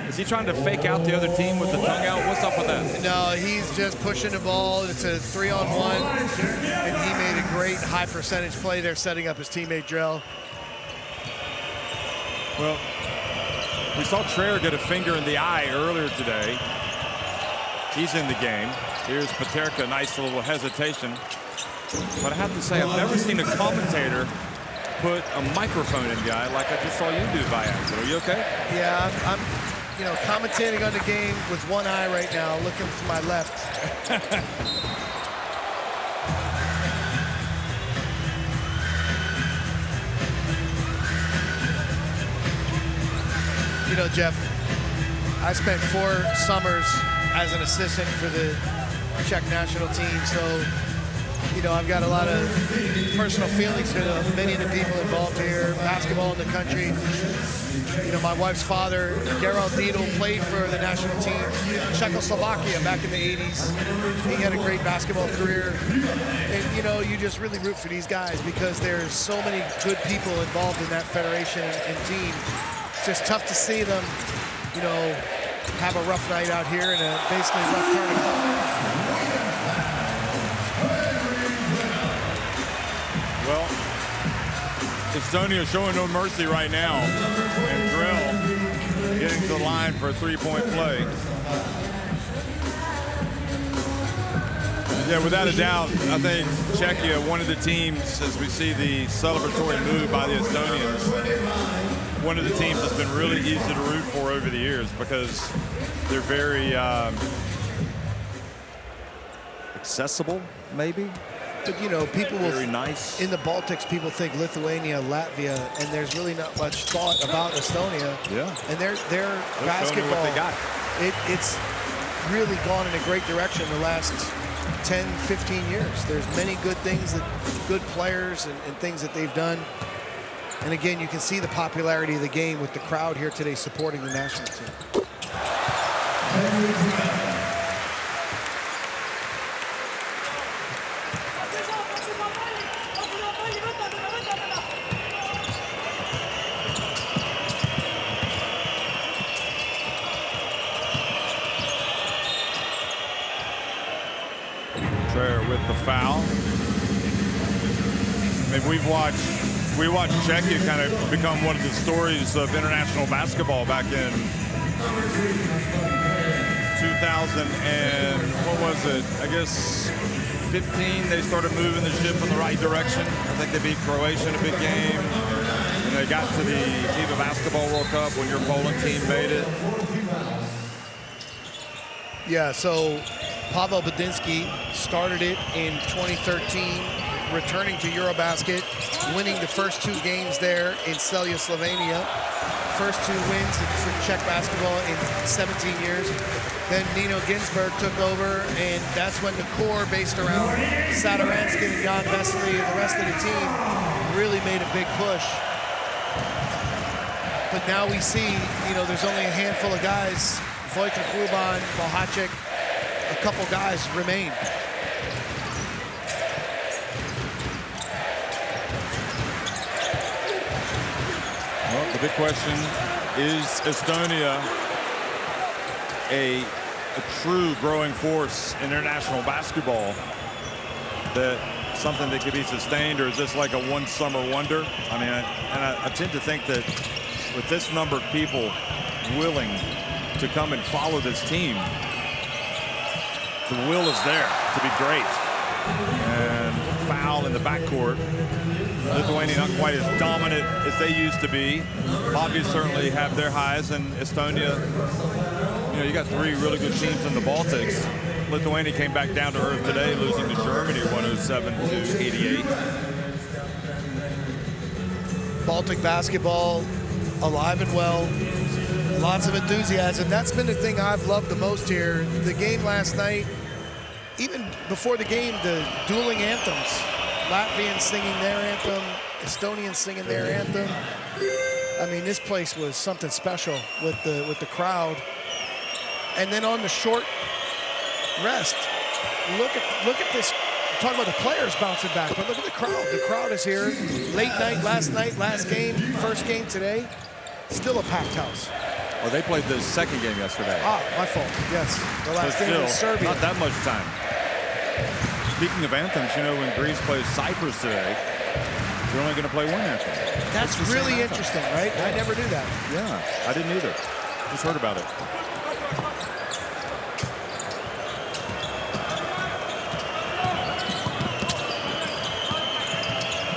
[SPEAKER 1] Is he trying to fake out the other team with the tongue out? What's up with that?
[SPEAKER 2] No, he's just pushing the ball. It's a 3-on-1. And he made a great high percentage play there, setting up his teammate Drell.
[SPEAKER 1] Well, we saw Traer get a finger in the eye earlier today. He's in the game. Here's Paterka, nice little hesitation. But I have to say, I've never seen a commentator put a microphone in the eye like I just saw you do by accident. Are you okay?
[SPEAKER 2] Yeah, I'm commentating on the game with one eye right now, looking to my left. You know, Jeff, I spent 4 summers as an assistant for the Czech national team, so I've got a lot of personal feelings to many of the people involved here, basketball in the country. My wife's father, Gerald Dietl, played for the national team, Czechoslovakia, back in the 80s. He had a great basketball career. And, you just really root for these guys because there's so many good people involved in that federation and team. It's just tough to see them, have a rough night out here in a basically rough tournament.
[SPEAKER 1] Well, Estonia showing no mercy right now. And Drell getting to the line for a 3-point play. Yeah, without a doubt, I think Czechia, one of the teams, as we see the celebratory move by the Estonians, one of the teams that's been really easy to root for over the years because they're very accessible, maybe.
[SPEAKER 2] But people will,
[SPEAKER 1] very nice.
[SPEAKER 2] In the Baltics, people think Lithuania, Latvia, and there's really not much thought about Estonia.
[SPEAKER 1] Yeah.
[SPEAKER 2] And their basketball,
[SPEAKER 1] what they got.
[SPEAKER 2] It's really gone in a great direction the last 10, 15 years. There's many good things, good players and things that they've done. And again, you can see the popularity of the game with the crowd here today supporting the national team.
[SPEAKER 1] With the foul. I mean, we watched Czechia kind of become one of the stories of international basketball back in 2000 and what was it? I guess 15. They started moving the ship in the right direction. I think they beat Croatia in a big game. And they got to the FIBA Basketball World Cup when your Poland team made it.
[SPEAKER 2] Yeah, so Pavel Badinsky started it in 2013, returning to EuroBasket, winning the first 2 games there in Celje, Slovenia. First 2 wins for Czech basketball in 17 years. Then Nino Ginsberg took over, and that's when the core based around Sadaransky and Jan Vesely and the rest of the team really made a big push. But now we see, there's only a handful of guys. Wojtek Ruban, Bohacek, a couple guys remain.
[SPEAKER 1] Well, the big question is Estonia a true growing force in international basketball, that something that could be sustained, or is this like a one summer wonder? I mean, I tend to think that with this number of people willing to come and follow this team, the will is there to be great. And foul in the backcourt. Lithuania not quite as dominant as they used to be. Latvia certainly have their highs, and Estonia, you know, you got 3 really good teams in the Baltics. Lithuania came back down to earth today, losing to Germany 107-88.
[SPEAKER 2] Baltic basketball alive and well. Lots of enthusiasm. That's been the thing I've loved the most here. The game last night, even before the game, the dueling anthems. Latvians singing their anthem, Estonians singing their anthem. I mean, this place was something special with the crowd. And then on the short rest, look at this. Talk about the players bouncing back, but look at the crowd. The crowd is here. Late night, last game, first game today. Still a packed house.
[SPEAKER 1] Well, they played the second game yesterday.
[SPEAKER 2] Ah, my fault. Yes, the last game was Serbia.
[SPEAKER 1] Not that much time. Speaking of anthems, you know, when Greece plays Cyprus today, they're only going to play one anthem.
[SPEAKER 2] That's really interesting, right? I never knew that.
[SPEAKER 1] Yeah, I didn't either. Just heard about it.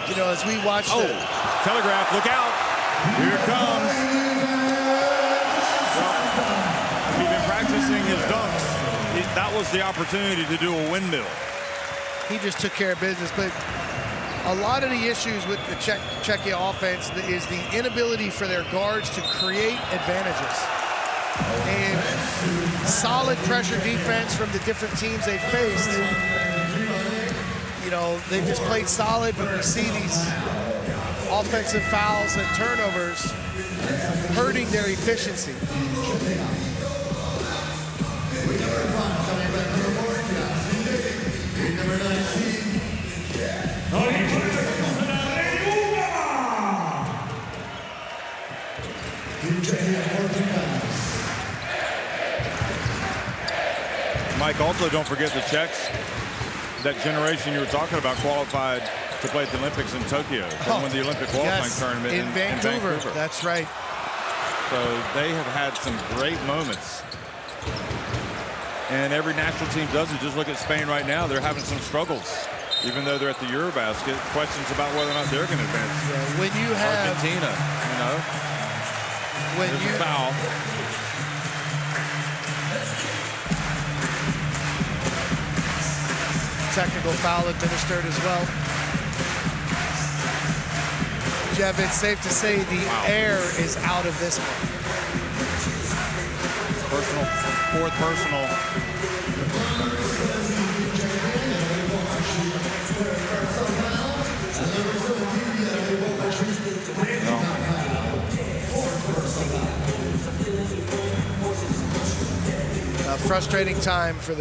[SPEAKER 2] You know, as we watch the
[SPEAKER 1] telegraph, look out. Here it comes. Well, he's been practicing his dunks. That was the opportunity to do a windmill.
[SPEAKER 2] He just took care of business, but a lot of the issues with the Czechia offense is the inability for their guards to create advantages. And solid pressure defense from the different teams they've faced. You know, they've just played solid, but we see these offensive fouls and turnovers hurting their efficiency.
[SPEAKER 1] Mike, also don't forget the Czechs. That generation you were talking about qualified to play at the Olympics in Tokyo. They won the Olympic qualifying tournament
[SPEAKER 2] in Vancouver. That's right.
[SPEAKER 1] So they have had some great moments. And every national team does it. Just look at Spain right now. They're having some struggles. Even though they're at the EuroBasket, questions about whether or not they're going to advance.
[SPEAKER 2] Yeah, when you have
[SPEAKER 1] Argentina, you know.
[SPEAKER 2] When
[SPEAKER 1] There's
[SPEAKER 2] you
[SPEAKER 1] a foul.
[SPEAKER 2] Technical foul administered as well. Jeff, it's safe to say the air is out of this one.
[SPEAKER 1] Personal, fourth personal.
[SPEAKER 2] Frustrating time for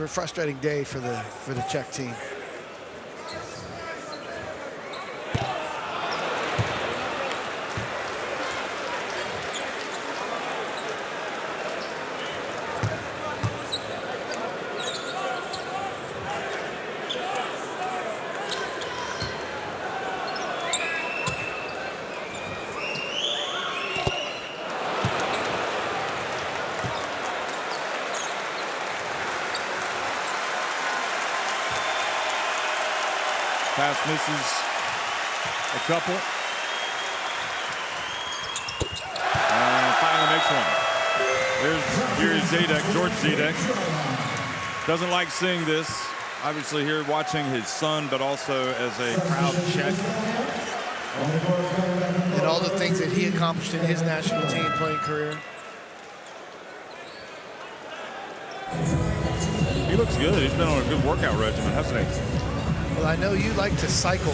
[SPEAKER 2] frustrating day for the Czech team.
[SPEAKER 1] Pass misses a couple. And finally makes one. There's George Zedek. Doesn't like seeing this. Obviously here watching his son, but also as a proud Czech.
[SPEAKER 2] And all the things that he accomplished in his national team playing career.
[SPEAKER 1] He looks good. He's been on a good workout regimen, hasn't he?
[SPEAKER 2] Well, I know you like to cycle,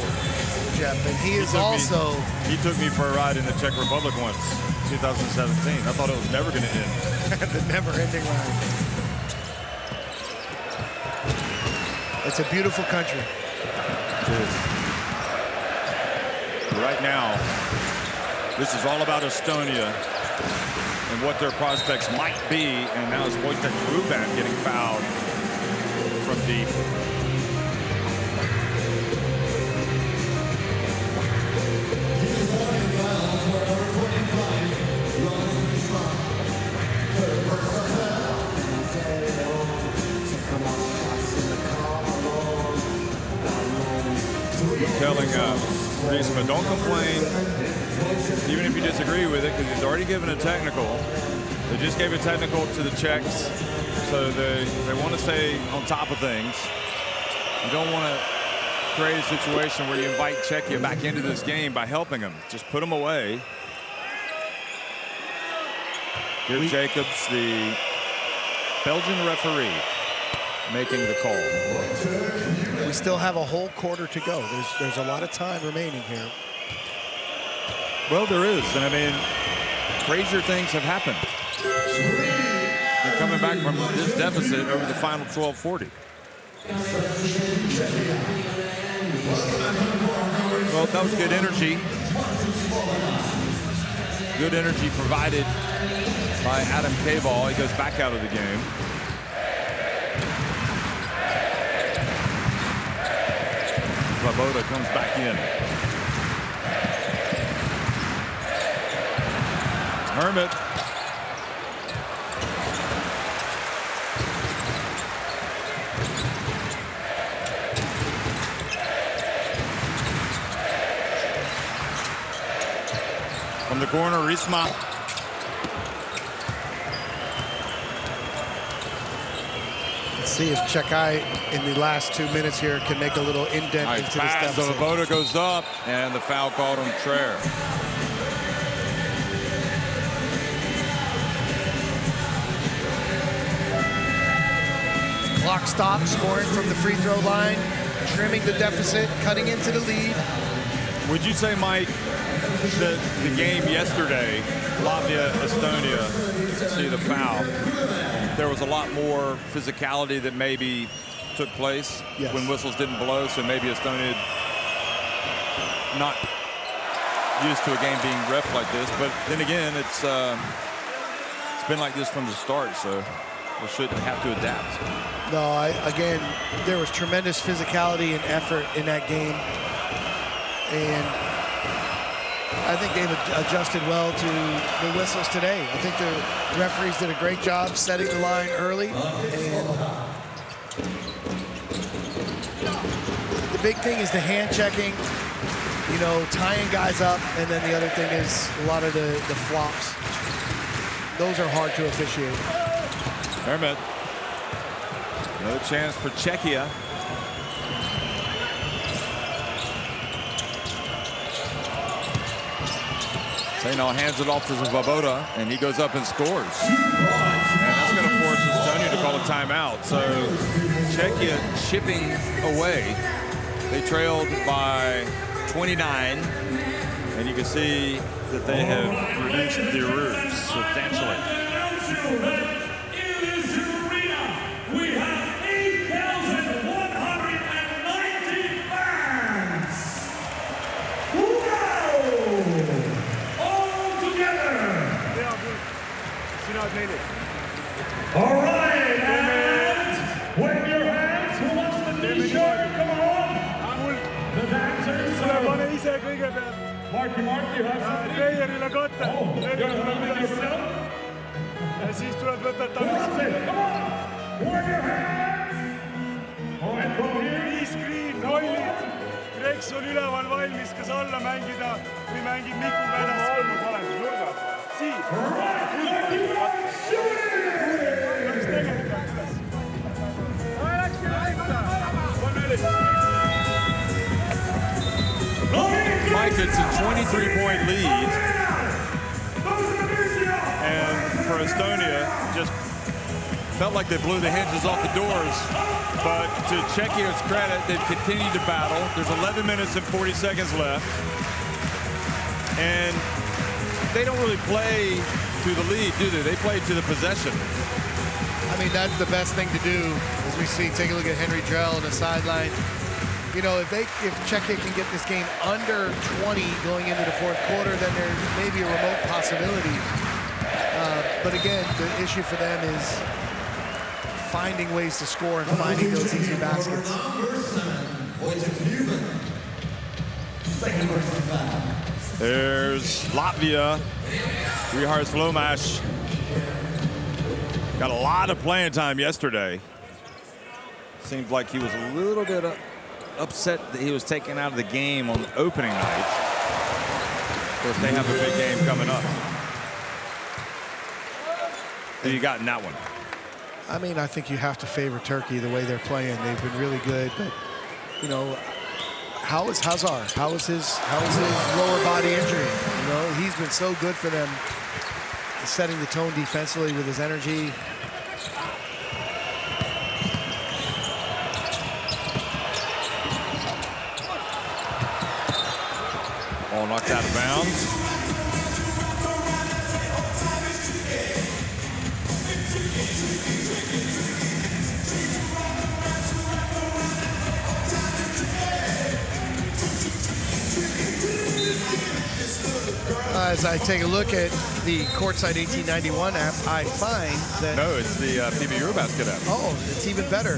[SPEAKER 2] Jeff, and he is also...
[SPEAKER 1] He took me for a ride in the Czech Republic once, 2017. I thought it was never going to end.
[SPEAKER 2] The never-ending ride. It's a beautiful country.
[SPEAKER 1] It is. Right now, this is all about Estonia and what their prospects might be, and now it's Wojtek Ruban getting fouled from deep. telling Griezmann, don't complain, even if you disagree with it, because he's already given a technical. They just gave a technical to the Czechs, so they want to stay on top of things. You don't want to create a situation where you invite Czechia back into this game by helping them. Just put them away. Here Jacobs, the Belgian referee, making the call.
[SPEAKER 2] We still have a whole quarter to go. There's a lot of time remaining here.
[SPEAKER 1] Well, there is, and I mean, crazier things have happened. They're coming back from this deficit over the final 12:40. Well, that was good energy. Good energy provided by Adam K-Ball. He goes back out of the game. Svoboda comes back in. Hermit. From the corner, Risma.
[SPEAKER 2] Let's see if Czechia in the last 2 minutes here can make a little indent into this deficit.
[SPEAKER 1] Svoboda goes up, and the foul called on Trier.
[SPEAKER 2] Clock stop, scoring from the free throw line, trimming the deficit, cutting into the lead.
[SPEAKER 1] Would you say, Mike, that the game yesterday, Latvia, Estonia, to see the foul, there was a lot more physicality that maybe took place when whistles didn't blow, so maybe Estonia not used to a game being ref like this, but then again, it's been like this from the start, so we shouldn't have to adapt.
[SPEAKER 2] No, again, there was tremendous physicality and effort in that game, and I think they've adjusted well to the whistles today. I think the referees did a great job setting the line early, and the big thing is the hand checking, you know, tying guys up, and then the other thing is a lot of the flops. Those are hard to officiate.
[SPEAKER 1] Hermit. Another chance for Czechia. Zainal hands it off to Svoboda, and he goes up and scores. And that's going to force Estonia to call a timeout. So Czechia chipping away. They trailed by 29, and you can see that they have reduced the errors substantially.
[SPEAKER 3] All right, and wave your hands. Who wants the t-shirt? Come on. The dancers. Marky, you have something? Oh, you're going to yourself? Who wants it? Come on. Wave your hands. All right, go here.
[SPEAKER 5] Kreks on üleval valmis, kas alla mängida või mängib Miku väljaspool.
[SPEAKER 1] Mike, it's a 23-point lead. And for Estonia, just felt like they blew the hinges off the doors. But to Czechia's credit, they've continued to battle. There's 11 minutes and 40 seconds left. And they don't really play to the lead, do they? They play to the possession.
[SPEAKER 2] I mean, that's the best thing to do, as we see. Take a look at Henry Drell on the sideline. You know, if Czechia can get this game under 20 going into the fourth quarter, then there may be a remote possibility. But again, the issue for them is finding ways to score and finding those easy baskets.
[SPEAKER 1] There's Latvia. Richard Slomash got a lot of playing time yesterday. Seems like he was a little bit upset that he was taken out of the game on opening night. Of course, they have a big game coming up. Who you got in that one?
[SPEAKER 2] I mean, I think you have to favor Turkey the way they're playing. They've been really good, but you know, how is Hazard? How is his lower body injury? You know, he's been so good for them, setting the tone defensively with his energy.
[SPEAKER 1] Ball knocked out of bounds.
[SPEAKER 2] As I take a look at the Courtside 1891 app, I find that...
[SPEAKER 1] No, it's the FIBA EuroBasket app.
[SPEAKER 2] Oh, it's even better.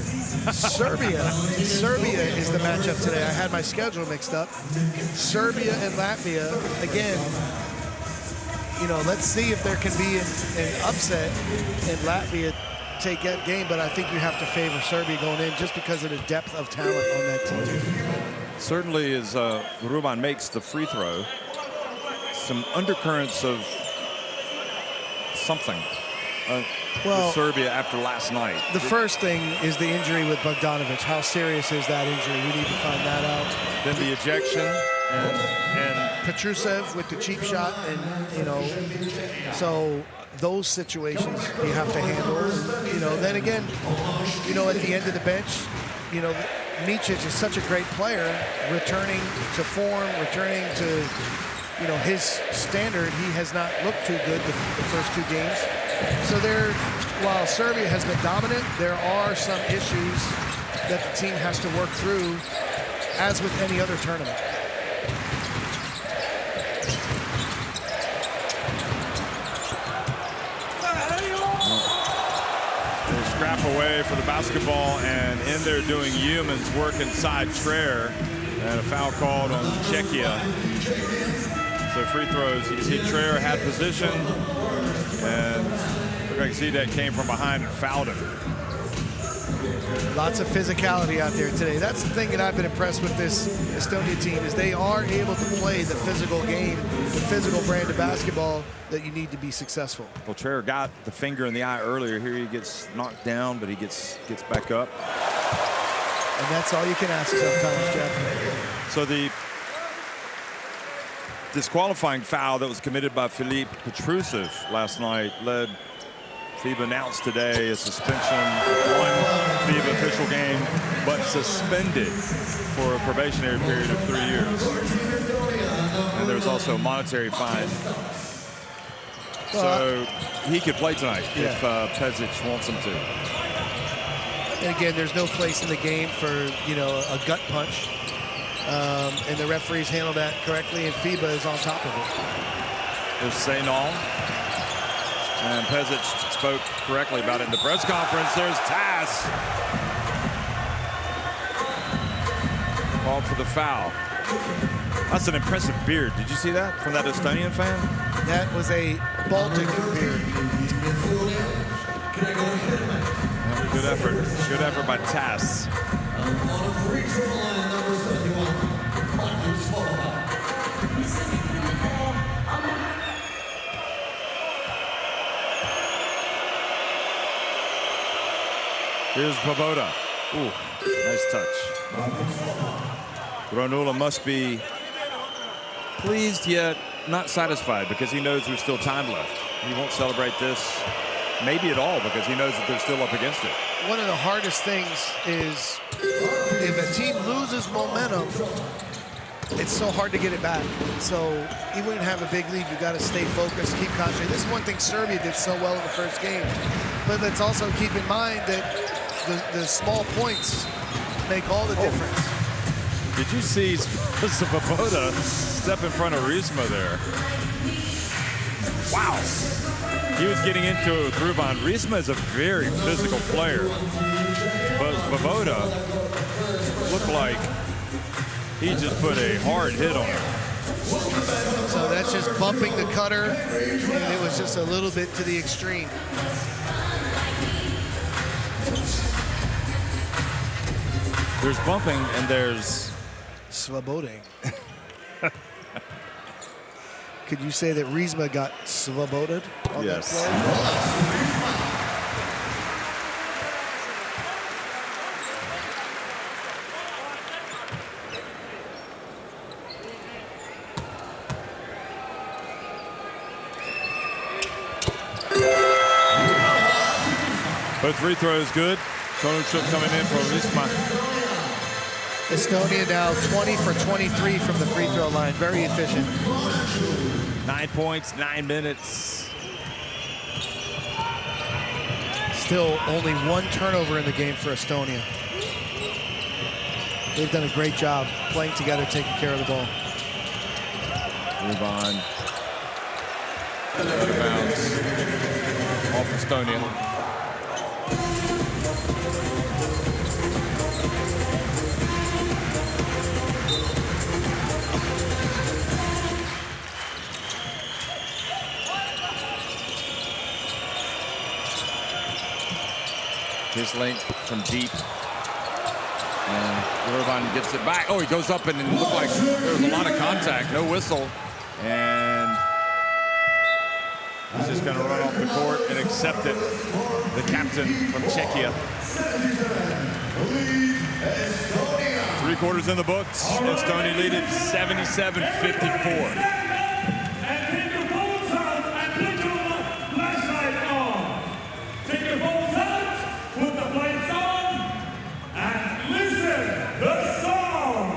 [SPEAKER 2] Serbia is the matchup today. I had my schedule mixed up. Serbia and Latvia, again, you know, let's see if there can be an upset and Latvia take that game, but I think you have to favor Serbia going in just because of the depth of talent on that team.
[SPEAKER 1] Certainly, as Ruban makes the free throw, some undercurrents of something with Serbia after last night.
[SPEAKER 2] The first thing is the injury with Bogdanovic. How serious is that injury? We need to find that out.
[SPEAKER 1] Then the ejection and
[SPEAKER 2] Petrusev with the cheap shot, and you know, so those situations you have to handle. And, you know, then again, you know, at the end of the bench, you know, Micic is such a great player, returning to form, returning to, you know, his standard. He has not looked too good the first two games. So while Serbia has been dominant, there are some issues that the team has to work through, as with any other tournament.
[SPEAKER 1] They scrap away for the basketball, and in there doing Humans work inside Traer, and a foul called on Czechia. So free throws, you can see Traer had position, and you can see that came from behind and fouled him.
[SPEAKER 2] Lots of physicality out there today. That's the thing that I've been impressed with this Estonia team, is they are able to play the physical game, the physical brand of basketball that you need to be successful.
[SPEAKER 1] Well, Traer got the finger in the eye earlier. Here he gets knocked down, but he gets back up.
[SPEAKER 2] And that's all you can ask sometimes, Jeff.
[SPEAKER 1] So the disqualifying foul that was committed by Filip Petrusev last night led FIBA announced today a suspension of one FIBA official game, but suspended for a probationary period of 3 years. And there's also a monetary fine. So he could play tonight if Pezic wants him to.
[SPEAKER 2] And again, there's no place in the game for, you know, a gut punch. And the referees handle that correctly, and FIBA is on top of it.
[SPEAKER 1] There's Saynal. And Pezic spoke correctly about it in the press conference. There's Tass. Called for the foul. That's an impressive beard. Did you see that from that Estonian fan?
[SPEAKER 2] That was a Baltic beard.
[SPEAKER 1] Good effort. Good effort by Tass. Here's Svoboda. Ooh, nice touch. Granula must be pleased yet not satisfied, because he knows there's still time left. He won't celebrate this maybe at all, because he knows that they're still up against it.
[SPEAKER 2] One of the hardest things is if a team loses momentum, it's so hard to get it back. So even when you have a big lead, you got to stay focused, keep concentrated. This is one thing Serbia did so well in the first game. But let's also keep in mind that the small points make all the difference.
[SPEAKER 1] Did you see Svoboda step in front of Riesma there? Wow. He was getting into it with Ruban. Riesma is a very physical player. But Svoboda looked like he just put a hard hit on him.
[SPEAKER 2] So that's just bumping the cutter, and it was just a little bit to the extreme.
[SPEAKER 1] There's bumping and there's
[SPEAKER 2] Svoboding. Could you say that Riesma got svoboded on that play?
[SPEAKER 1] Both free throws good. Konochuk coming in for Riesma.
[SPEAKER 2] Estonia now 20 for 23 from the free throw line. Very efficient.
[SPEAKER 1] 9 points, 9 minutes.
[SPEAKER 2] Still only 1 turnover in the game for Estonia. They've done a great job playing together, taking care of the ball.
[SPEAKER 1] Ruban. Out of bounds. Off Estonia. His link from deep. And Ruban gets it back. Oh, he goes up and it looked like there was a lot of contact. No whistle. And he's just going to run off the court and accept it. The captain from Czechia. 3 quarters in the books. Estonia lead it 77-54.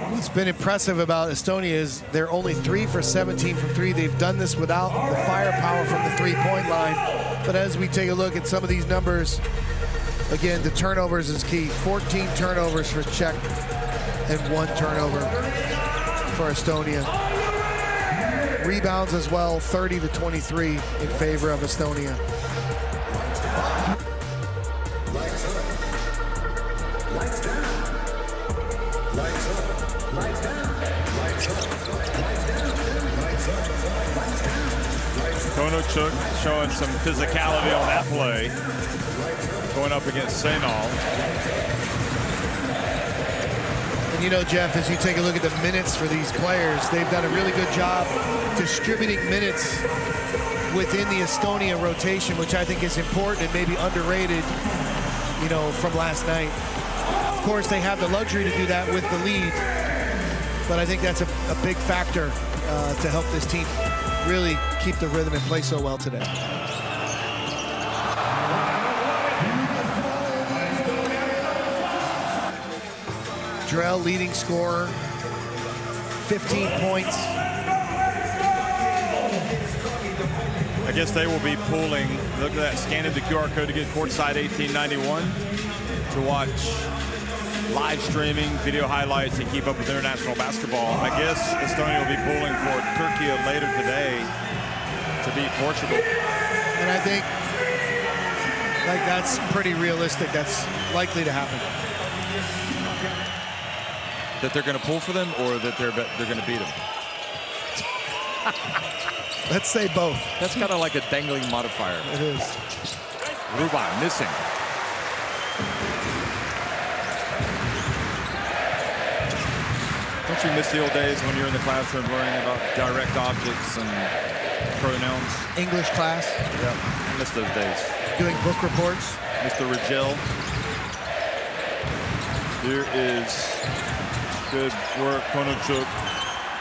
[SPEAKER 2] What's been impressive about Estonia is they're only 3 for 17 from 3. They've done this without the firepower from the 3-point line. But as we take a look at some of these numbers, again, the turnovers is key. 14 turnovers for Czech and 1 turnover for Estonia. Rebounds as well, 30-23 in favor of Estonia.
[SPEAKER 1] Konochuk showing some physicality on that play. Going up against Senal.
[SPEAKER 2] And you know, Jeff, as you take a look at the minutes for these players, they've done a really good job distributing minutes within the Estonia rotation, which I think is important and maybe underrated, you know, from last night. Of course, they have the luxury to do that with the lead, but I think that's a big factor to help this team really keep the rhythm and play so well today. Drell, leading scorer, 15 points.
[SPEAKER 1] I guess they will be pulling, look at that, scanning the QR code to get courtside 1891 to watch live streaming, video highlights, and keep up with international basketball. I guess Estonia will be pulling for Turkey later today to beat Portugal.
[SPEAKER 2] And I think like that's pretty realistic. That's likely to happen.
[SPEAKER 1] That they're going to pull for them, or that they're going to beat them?
[SPEAKER 2] Let's say both.
[SPEAKER 1] That's kind of like a dangling modifier.
[SPEAKER 2] It is.
[SPEAKER 1] Ruban missing. Don't you miss the old days when you're in the classroom learning about direct objects and pronouns?
[SPEAKER 2] English class.
[SPEAKER 1] Yeah, I miss those days.
[SPEAKER 2] Doing book reports.
[SPEAKER 1] Mr. Rigel. Here is good work, Konochuk.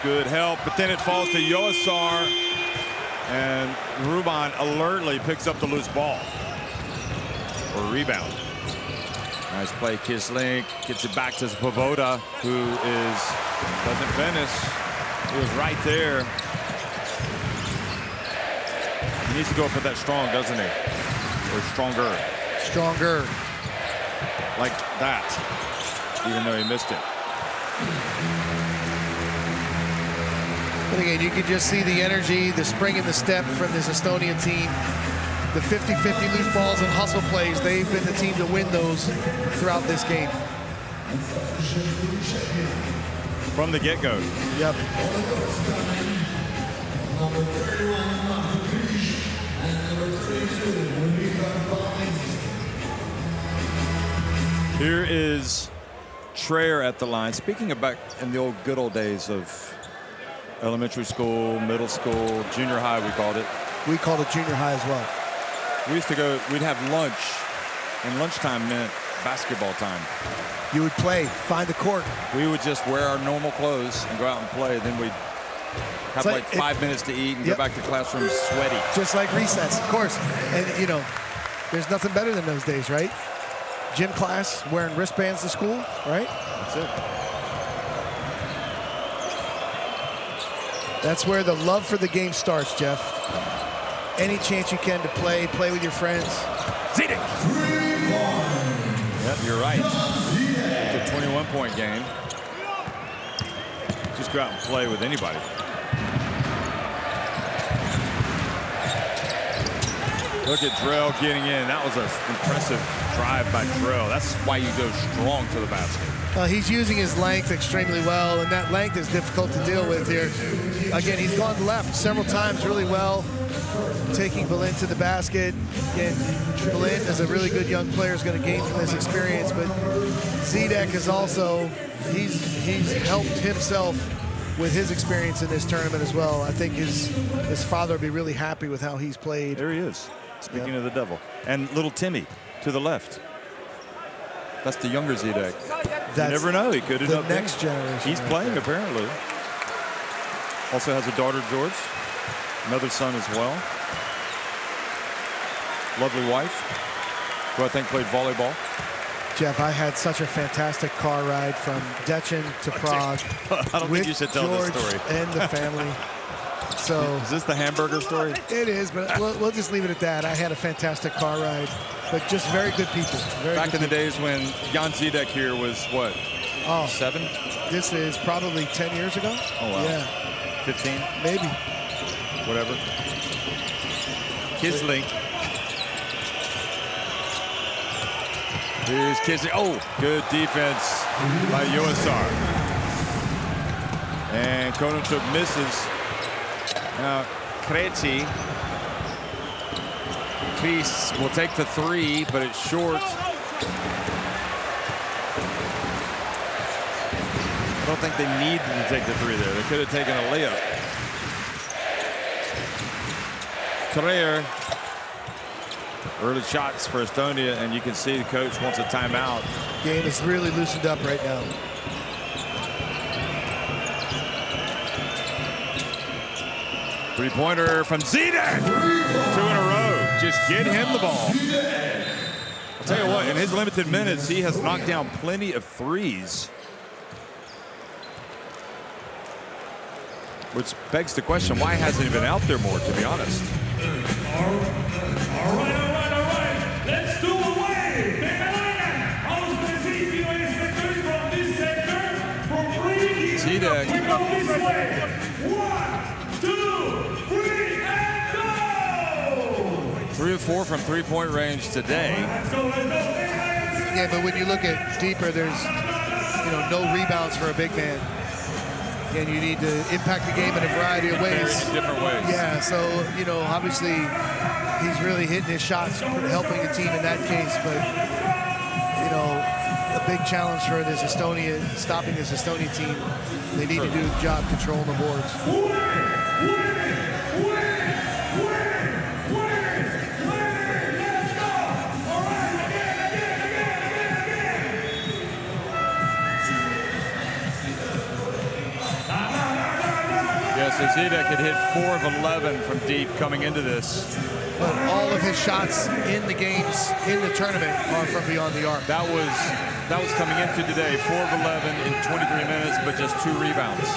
[SPEAKER 1] Good help, but then it falls to Yoasar, and Ruban alertly picks up the loose ball for a rebound. Nice play, Kislink gets it back to Svoboda, who doesn't finish. He was right there. He needs to go up with that strong, doesn't he? Or stronger.
[SPEAKER 2] Stronger.
[SPEAKER 1] Like that, even though he missed it.
[SPEAKER 2] But again, you can just see the energy, the spring in the step from this Estonian team. The 50-50 loose balls and hustle plays, they've been the team to win those throughout this game.
[SPEAKER 1] From the get-go.
[SPEAKER 2] Yep.
[SPEAKER 1] Here is Traer at the line. Speaking of back in the good old days of elementary school, middle school, junior high, we called it.
[SPEAKER 2] We called it junior high as well.
[SPEAKER 1] We used to go, we'd have lunch, and lunchtime meant basketball time.
[SPEAKER 2] You would play, find the court.
[SPEAKER 1] We would just wear our normal clothes and go out and play. Then we'd have like 5 minutes to eat and go back to classroom sweaty.
[SPEAKER 2] Just like recess, of course. And, you know, there's nothing better than those days, right? Gym class, wearing wristbands to school, right?
[SPEAKER 1] That's it.
[SPEAKER 2] That's where the love for the game starts, Jeff. Any chance you can to play with your friends.
[SPEAKER 1] Zidek. Yep, you're right. It's a 21-point game. Just go out and play with anybody. Look at Drell getting in. That was an impressive drive by Drell. That's why you go strong to the basket.
[SPEAKER 2] He's using his length extremely well, and that length is difficult to deal with here. Again, he's gone left several times really well, taking Berlin to the basket. Again, Berlin is a really good young player, is going to gain from this experience, but Zidek is also, he's helped himself with his experience in this tournament as well. I think his father will be really happy with how he's played.
[SPEAKER 1] There he is, speaking of the devil. And little Timmy to the left. That's the younger Zidek. You never know, he could end up
[SPEAKER 2] the next generation.
[SPEAKER 1] He's playing apparently. Also has a daughter, George. Another son as well. Lovely wife, who I think played volleyball.
[SPEAKER 2] Jeff, I had such a fantastic car ride from Dečin to Prague.
[SPEAKER 1] I don't think you should tell
[SPEAKER 2] George
[SPEAKER 1] this story.
[SPEAKER 2] And the family. So
[SPEAKER 1] is this the hamburger story?
[SPEAKER 2] It is, but we'll just leave it at that. I had a fantastic car ride, but just very good people.
[SPEAKER 1] Back in the days when Jan Zidek here was what?
[SPEAKER 2] Oh,
[SPEAKER 1] 7?
[SPEAKER 2] This is probably 10 years ago.
[SPEAKER 1] Oh wow.
[SPEAKER 2] Yeah.
[SPEAKER 1] 15?
[SPEAKER 2] Maybe.
[SPEAKER 1] Whatever. Kisling. Here's Kisling. Oh, good defense by USR. And Konochuk misses. Now, Krejci. Kris will take the 3, but it's short. I don't think they needed to take the 3 there. They could have taken a layup. Traer. Early shots for Estonia, and you can see the coach wants a timeout.
[SPEAKER 2] Game is really loosened up right now.
[SPEAKER 1] Three-pointer from Zidek. 2 in a row. Just get him the ball. I'll tell you what, in his limited minutes, he has knocked down plenty of threes. Which begs the question, why hasn't he been out there more, to be honest?
[SPEAKER 3] All right. Let's do away. From this sector, from
[SPEAKER 1] Zidek.
[SPEAKER 3] 1, 2, 3, and go!
[SPEAKER 1] 3 of 4 from three-point range today.
[SPEAKER 2] Yeah, but when you look at deeper, there's no rebounds for a big man. And you need to impact the game in a variety of ways.
[SPEAKER 1] Very different ways.
[SPEAKER 2] Yeah, so, obviously he's really hitting his shots, helping the team in that case. But, a big challenge for this stopping this Estonia team. They need to do the job controlling the boards.
[SPEAKER 1] So Zidek had hit 4 of 11 from deep coming into this.
[SPEAKER 2] But all of his shots in the games, in the tournament, are from beyond the arc.
[SPEAKER 1] That was coming into today, 4 of 11 in 23 minutes, but just 2 rebounds.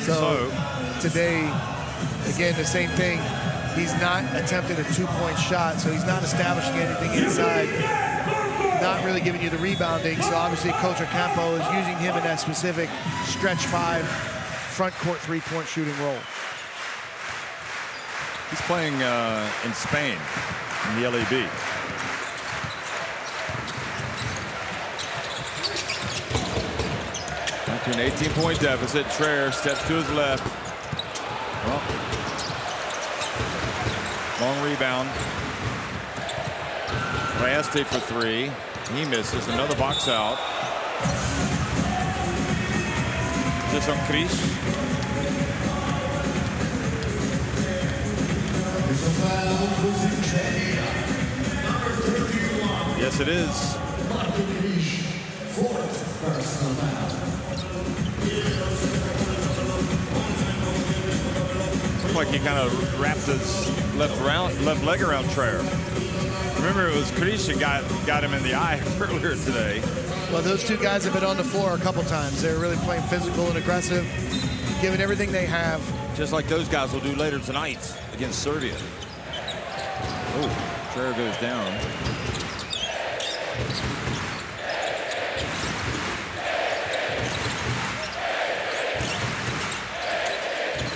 [SPEAKER 2] So today, again, the same thing. He's not attempting a 2-point shot, so he's not establishing anything inside. Not really giving you the rebounding, so obviously Coach Ocampo is using him in that specific stretch 5 front court 3-point shooting role.
[SPEAKER 1] He's playing in Spain in the LAB. Back to an 18-point deficit. Traer steps to his left. Well, long rebound. Rayeste for 3. He misses. Another box out. This on Krish. Yes, it is. Looked like he kind of wrapped his left leg around Traer. Remember, it was Krish that got him in the eye earlier today.
[SPEAKER 2] Well, those two guys have been on the floor a couple times. They're really playing physical and aggressive, giving everything they have.
[SPEAKER 1] Just like those guys will do later tonight against Serbia. Oh, Traer goes down.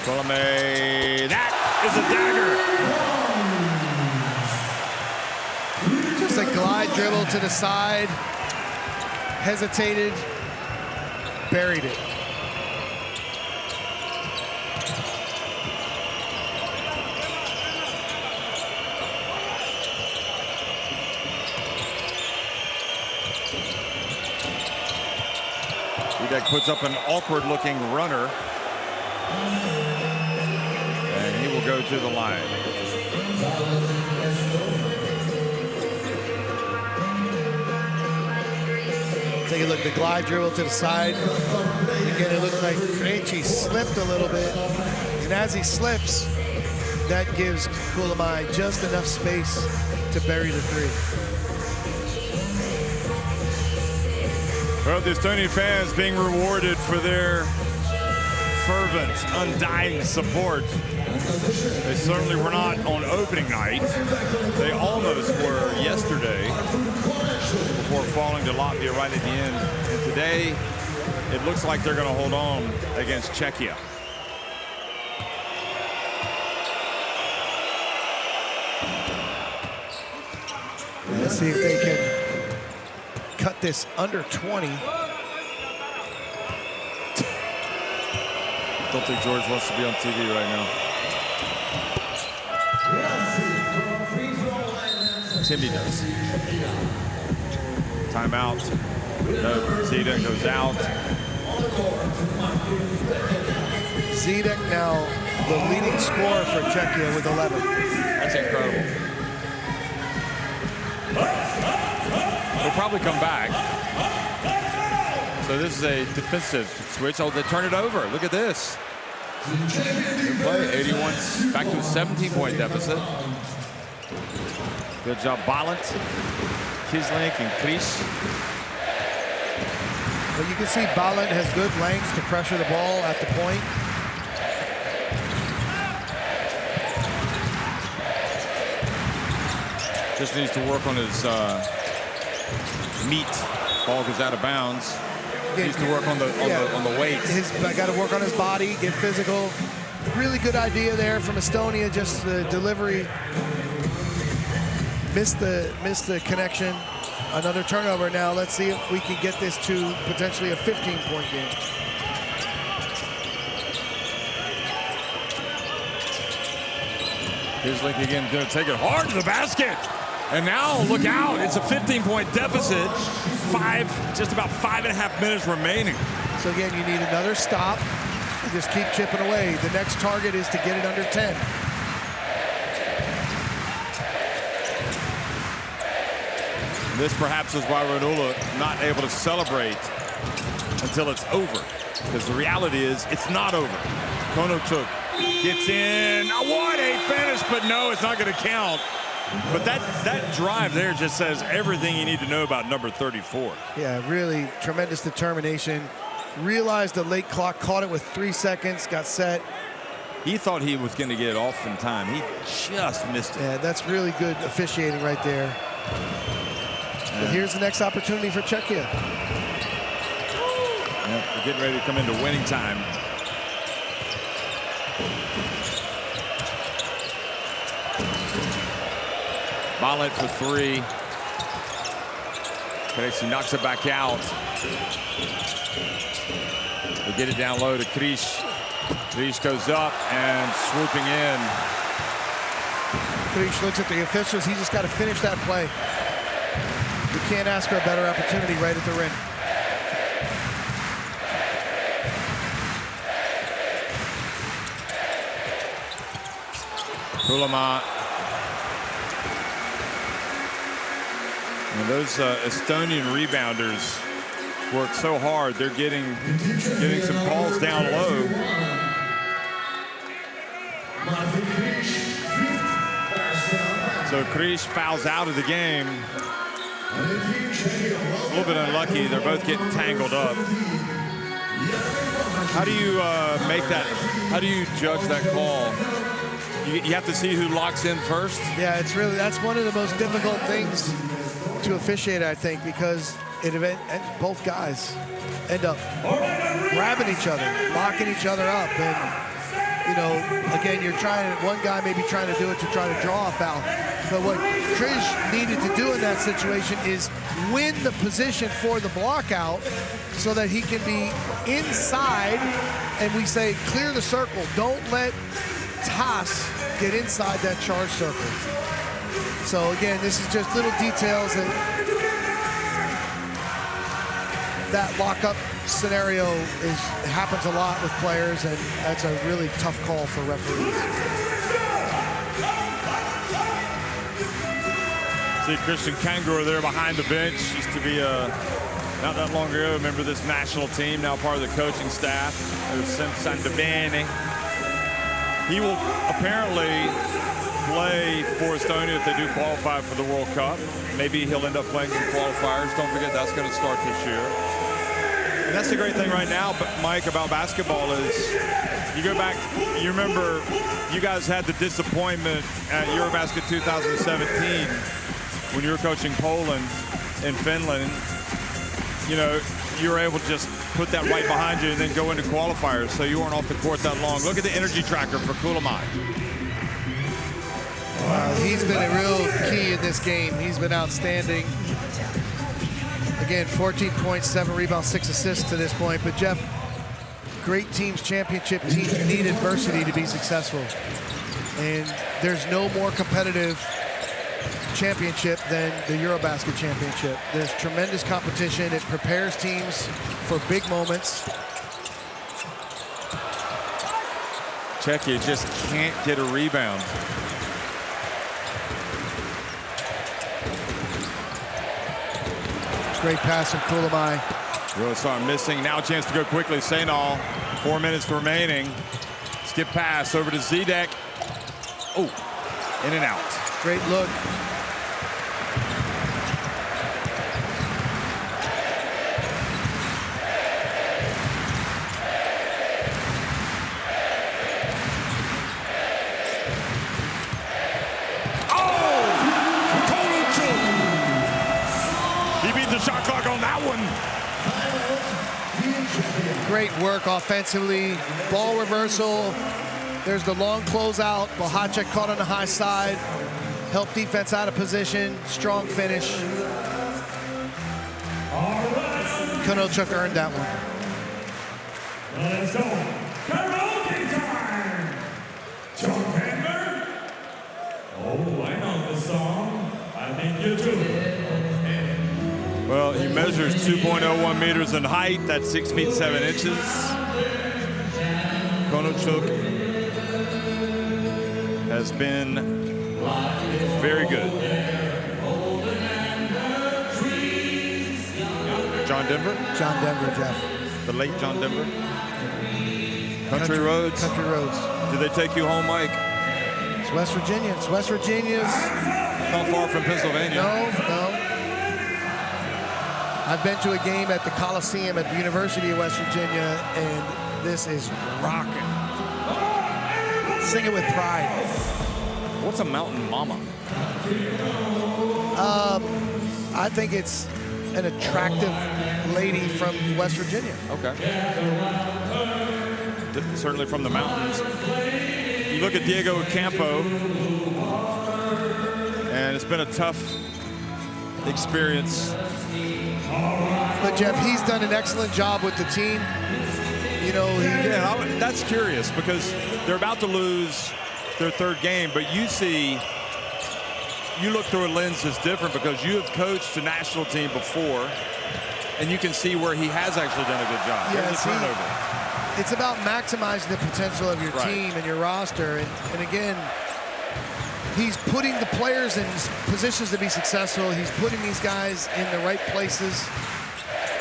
[SPEAKER 1] Colome, that is a dagger.
[SPEAKER 2] Just a glide dribble to the side, hesitated, buried it.
[SPEAKER 1] Udek puts up an awkward-looking runner. And he will go to the line.
[SPEAKER 2] Take a look at the glide dribble to the side. Again, it looks like Krejci slipped a little bit. And as he slips, that gives Kulamai just enough space to bury the three.
[SPEAKER 1] Well, the Estonian fans being rewarded for their fervent, undying support. They certainly were not on opening night. They almost were yesterday before falling to Latvia right at the end. And today, it looks like they're going to hold on against Czechia.
[SPEAKER 2] Let's see if they can cut this under 20.
[SPEAKER 1] I don't think George wants to be on TV right now. Timmy does. Timeout. No, Zidek goes out.
[SPEAKER 2] Zidek now the leading scorer for Czechia with 11.
[SPEAKER 1] That's incredible. He'll probably come back. So this is a defensive switch. Oh, they turn it over. Look at this. Good play. 81, back to a 17-point deficit. Good job, Balint, Kislink, and Krish.
[SPEAKER 2] Well, you can see Balint has good length to pressure the ball at the point.
[SPEAKER 1] Just needs to work on his meat. Ball goes out of bounds. Needs to work on the weight.
[SPEAKER 2] Got to work on his body, get physical. Really good idea there from Estonia. Just the delivery missed the connection. Another turnover now. Let's see if we can get this to potentially a 15-point game.
[SPEAKER 1] Here's Link again, going to take it hard to the basket. And now, look out, it's a 15-point deficit. Just about 5.5 minutes remaining.
[SPEAKER 2] So again, you need another stop. Just keep chipping away. The next target is to get it under 10.
[SPEAKER 1] This perhaps is why Ranula not able to celebrate until it's over. Because the reality is, it's not over. Konochuk gets in. What a finish, but no, it's not going to count. But that drive there just says everything you need to know about number 34.
[SPEAKER 2] Yeah, really tremendous determination. Realized the late clock, caught it with 3 seconds, got set.
[SPEAKER 1] He thought he was going to get it off in time. He just missed it.
[SPEAKER 2] Yeah, that's really good officiating right there. But here's the next opportunity for Czechia.
[SPEAKER 1] Yeah, we're getting ready to come into winning time. Balint for three. Krejci knocks it back out. We get it down low to Krish. Krish goes up and swooping in.
[SPEAKER 2] Krish looks at the officials. He just got to finish that play. You can't ask for a better opportunity right at the rim.
[SPEAKER 1] Kuulama. And those Estonian rebounders work so hard. They're getting some calls down low. So Krish fouls out of the game. A little bit unlucky. They're both getting tangled up. How do you make that? How do you judge that call? You have to see who locks in first?
[SPEAKER 2] Yeah, that's one of the most difficult things to officiate, I think, because both guys end up grabbing each other, locking each other up, and again, one guy may be trying to do it to try to draw a foul, but what Krish needed to do in that situation is win the position for the block out so that he can be inside, and we say clear the circle. Don't let Tass get inside that charge circle. So again, this is just little details that lockup scenario happens a lot with players, and that's a really tough call for referees.
[SPEAKER 1] See Christian Kangur there behind the bench. Used to be not that long ago, remember this national team, now part of the coaching staff. He will apparently play for Estonia if they do qualify for the World Cup. Maybe he'll end up playing some qualifiers. Don't forget that's going to start this year. And that's the great thing right now, Mike, about basketball is you go back, you remember you guys had the disappointment at EuroBasket 2017 when you were coaching Poland and Finland. You were able to just put that right behind you and then go into qualifiers, so you weren't off the court that long. Look at the energy tracker for Kuulama.
[SPEAKER 2] He's been a real key in this game. He's been outstanding. Again, 14 points, 7 rebounds, 6 assists to this point. But Jeff, great teams, championship teams need adversity to be successful. And there's no more competitive championship than the EuroBasket championship. There's tremendous competition. It prepares teams for big moments.
[SPEAKER 1] Czechia just can't get a rebound.
[SPEAKER 2] Great pass from Kuulama.
[SPEAKER 1] Really saw him missing. Now a chance to go quickly. Sainal, 4 minutes remaining. Skip pass over to Zedek. Oh, in and out.
[SPEAKER 2] Great look.
[SPEAKER 1] Shot clock on that one.
[SPEAKER 2] Great work offensively. Ball reversal. There's the long closeout. Bohacek caught on the high side. Help defense out of position. Strong finish. Konochuk earned that one.
[SPEAKER 3] Let's go. Karaoke time. John Denver. Oh, I know the song. I think you do.
[SPEAKER 1] Well, he measures 2.01 meters in height. That's 6 feet 7 inches. Konochuk has been very good. John Denver?
[SPEAKER 2] John Denver, Jeff.
[SPEAKER 1] The late John Denver? Country Roads?
[SPEAKER 2] Country Roads.
[SPEAKER 1] Did they take you home, Mike?
[SPEAKER 2] It's West Virginia. It's West Virginia's.
[SPEAKER 1] Not far from Pennsylvania.
[SPEAKER 2] No. I've been to a game at the Coliseum at the University of West Virginia, and this is rocking. Sing it with pride.
[SPEAKER 1] What's a mountain mama?
[SPEAKER 2] I think it's an attractive lady from West Virginia.
[SPEAKER 1] Okay. Certainly from the mountains. You look at Diego Campo, and it's been a tough experience.
[SPEAKER 2] But Jeff, he's done an excellent job with the team.
[SPEAKER 1] That's curious because they're about to lose their third game, but you see you look through a lens that's different because you have coached a national team before, and you can see where he has actually done a good job.
[SPEAKER 2] Yeah,
[SPEAKER 1] There's a turnover.
[SPEAKER 2] It's about maximizing the potential of your team and your roster. And again, he's putting the players in positions to be successful. He's putting these guys in the right places.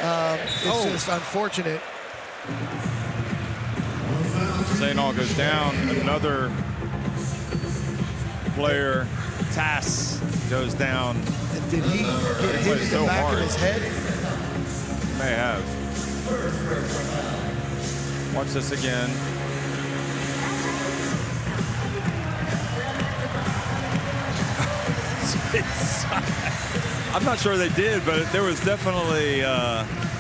[SPEAKER 2] It's just unfortunate.
[SPEAKER 1] St. All goes down. Another player, Tass, goes down.
[SPEAKER 2] And did he get hit in the back of his head?
[SPEAKER 1] May have. Watch this again. I'm not sure they did, but there was definitely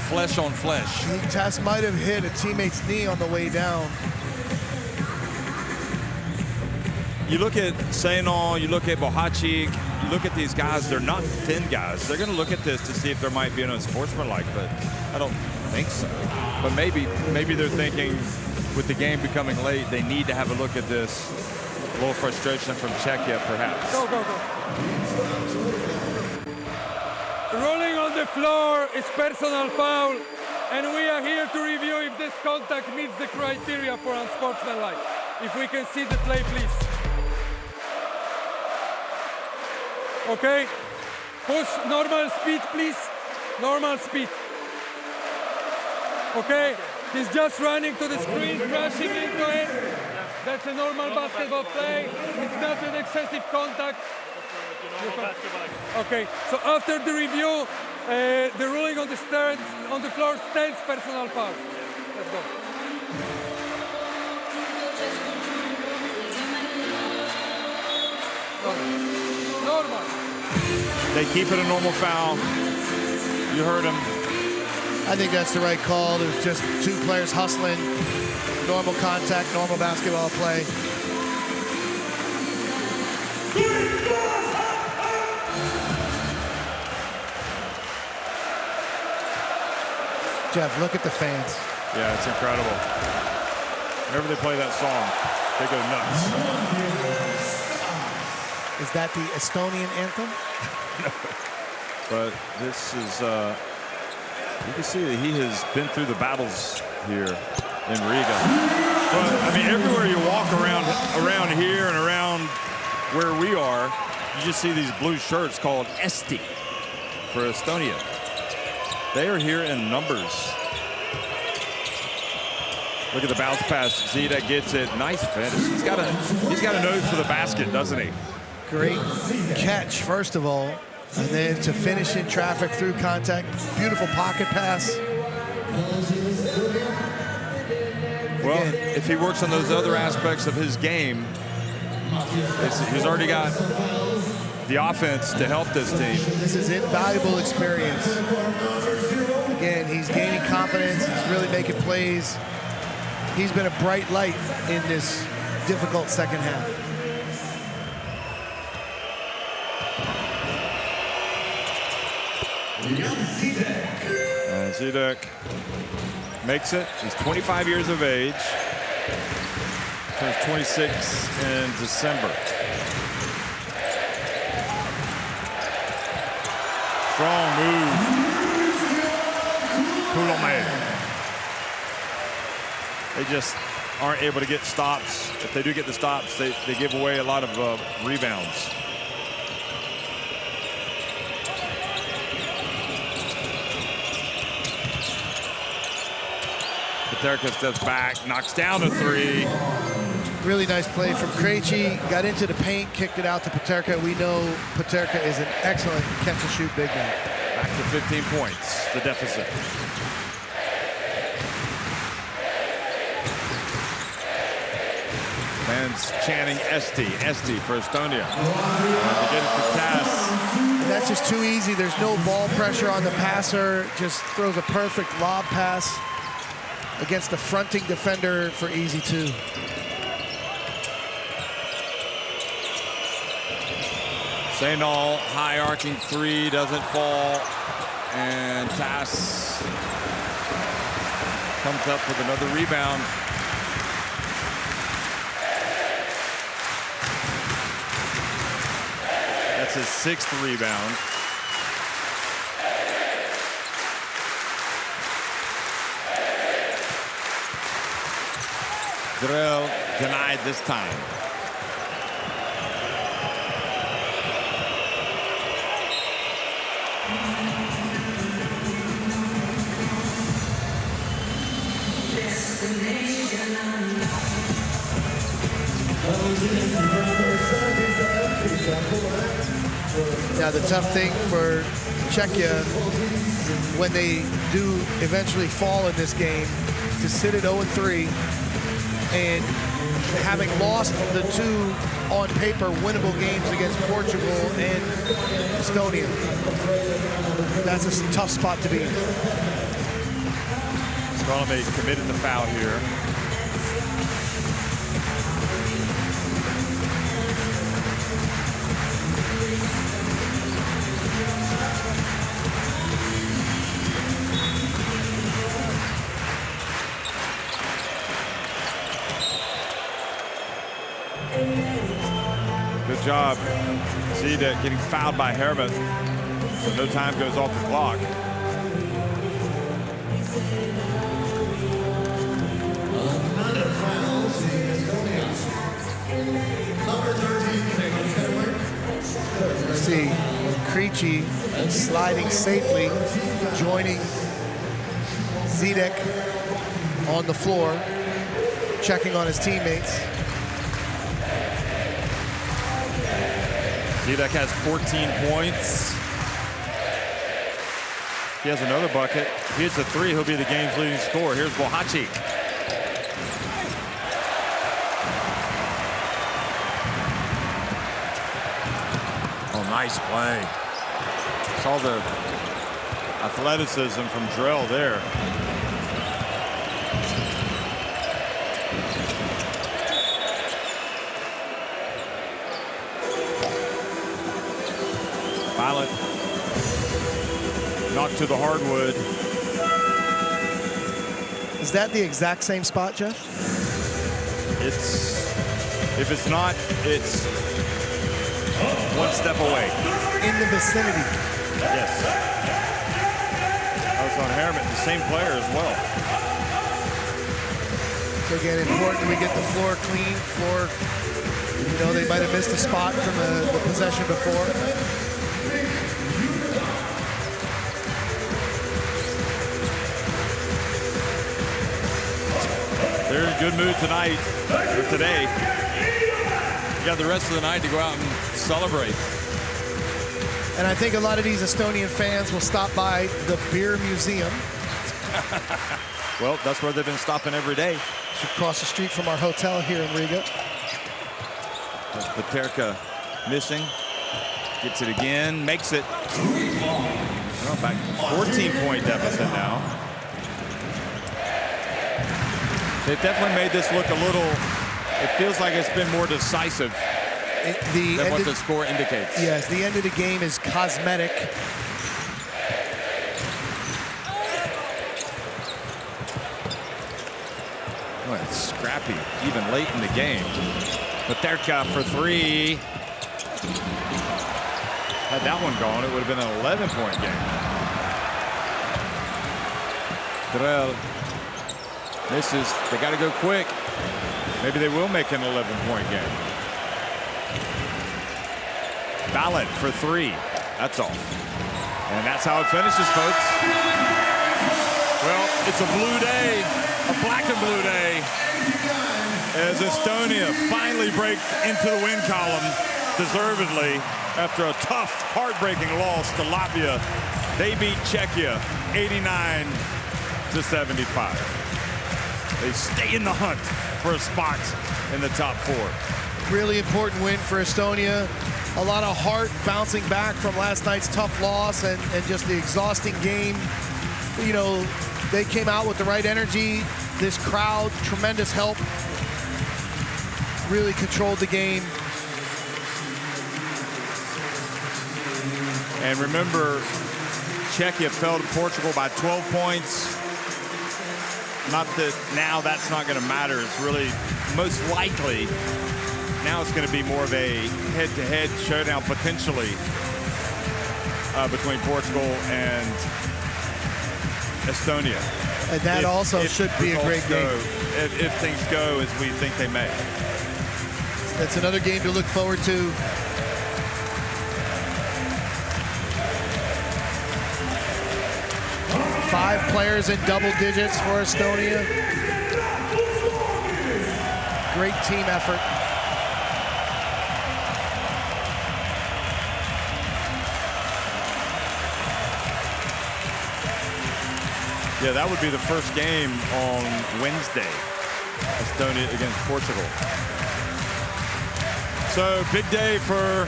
[SPEAKER 1] flesh on flesh.
[SPEAKER 2] Tass might have hit a teammate's knee on the way down.
[SPEAKER 1] You look at Sainal, you look at Bohachik, you look at these guys, they're not thin guys. They're going to look at this to see if there might be an unsportsmanlike, but I don't think so. But maybe they're thinking with the game becoming late, they need to have a look at this. A little frustration from Czechia, perhaps.
[SPEAKER 6] Go, go, go. Rolling on the floor is personal foul, and we are here to review if this contact meets the criteria for unsportsmanlike. If we can see the play, please. Okay, push normal speed, please. Normal speed. Okay, he's just running to the screen, crashing into it. That's a normal basketball play. It's not an excessive contact. Okay, so after the review, the ruling on the floor stands personal foul. Let's go. Normal.
[SPEAKER 1] They keep it a normal foul. You heard him.
[SPEAKER 2] I think that's the right call. There's just two players hustling. Normal contact, normal basketball play. Jeff, look at the fans.
[SPEAKER 1] Yeah, it's incredible. Whenever they play that song, they go nuts.
[SPEAKER 2] Is that the Estonian anthem?
[SPEAKER 1] No. But this is, you can see that he has been through the battles here in Riga. But, I mean, everywhere you walk around here and around where we are, you just see these blue shirts called Eesti for Estonia. They are here in numbers. Look at the bounce pass. Zita gets it. Nice finish. He's got a nose for the basket, doesn't he?
[SPEAKER 2] Great catch, first of all, and then to finish in traffic through contact. Beautiful pocket pass.
[SPEAKER 1] Well, if he works on those other aspects of his game, he's already got the offense to help this team.
[SPEAKER 2] This is invaluable experience. Again, he's gaining confidence. He's really making plays. He's been a bright light in this difficult second half.
[SPEAKER 1] And Zidek makes it. He's 25 years of age. Turns 26 in December. Strong move. Coulombe. They just aren't able to get stops. If they do get the stops, they give away a lot of rebounds. Paterka steps back, knocks down a three.
[SPEAKER 2] Really nice play from Krejci. Got into the paint, kicked it out to Paterka. We know Paterka is an excellent catch-and-shoot big man.
[SPEAKER 1] Back to 15 points, the deficit. Fans chanting Eesti for Estonia. To get it to Tass.
[SPEAKER 2] And that's just too easy. There's no ball pressure on the passer. Just throws a perfect lob pass against the fronting defender for easy two.
[SPEAKER 1] Sainal, high arcing three, doesn't fall. And Tass comes up with another rebound. That's his 6th rebound. Drill denied this time.
[SPEAKER 2] Now the tough thing for Czechia when they do eventually fall in this game to sit at 0-3 and having lost the 2 on paper winnable games against Portugal and Estonia. That's a tough spot to be in.
[SPEAKER 1] Strolley committed the foul here. Good job. See that getting fouled by Herman. So no time goes off the clock.
[SPEAKER 2] See Krejci sliding safely, joining Zidek on the floor, checking on his teammates.
[SPEAKER 1] Zidek has 14 points. He has another bucket. If he hits a 3, he'll be the game's leading scorer. Here's Bohaci. Oh, nice play. Saw the athleticism from Drell there. Violet knocked to the hardwood.
[SPEAKER 2] Is that the exact same spot, Jeff?
[SPEAKER 1] If it's not, it's 1 step away.
[SPEAKER 2] In the vicinity.
[SPEAKER 1] Yes. That was on Herman, the same player as well.
[SPEAKER 2] So again, important we get the floor clean. Floor, you know, they might have missed a spot from the possession before.
[SPEAKER 1] They're in a good mood tonight, or today. You got the rest of the night to go out and celebrate.
[SPEAKER 2] And I think a lot of these Estonian fans will stop by the beer museum.
[SPEAKER 1] Well, that's where they've been stopping every day.
[SPEAKER 2] It's across the street from our hotel here in Riga.
[SPEAKER 1] Paterka missing. Gets it again, makes it. Well, back 14-point deficit now. They've definitely made this look a little, it feels like it's been more decisive than what the score indicates.
[SPEAKER 2] Yes, the end of the game is cosmetic.
[SPEAKER 1] Boy, it's scrappy, even late in the game. Paterka for 3. Had that one gone, it would have been an 11-point game. Drell misses. They got to go quick. Maybe they will make an 11-point game. Ballot for 3. That's all. And that's how it finishes, folks. Well, it's a blue day, a black and blue day, as Estonia finally break into the win column deservedly after a tough, heartbreaking loss to Latvia. They beat Czechia 89-75. They stay in the hunt for a spot in the top 4.
[SPEAKER 2] Really important win for Estonia. A lot of heart bouncing back from last night's tough loss and just the exhausting game. You know, they came out with the right energy. This crowd, tremendous help. Really controlled the game.
[SPEAKER 1] And remember, Czechia fell to Portugal by 12 points. Not that now that's not going to matter. It's really most likely now it's going to be more of a head-to-head showdown potentially between Portugal and Estonia.
[SPEAKER 2] And that also should be a great game.
[SPEAKER 1] If things go as we think they may.
[SPEAKER 2] That's another game to look forward to. Five players in double digits for Estonia. Great team effort.
[SPEAKER 1] Yeah, that would be the first game on Wednesday, Estonia against Portugal. So big day for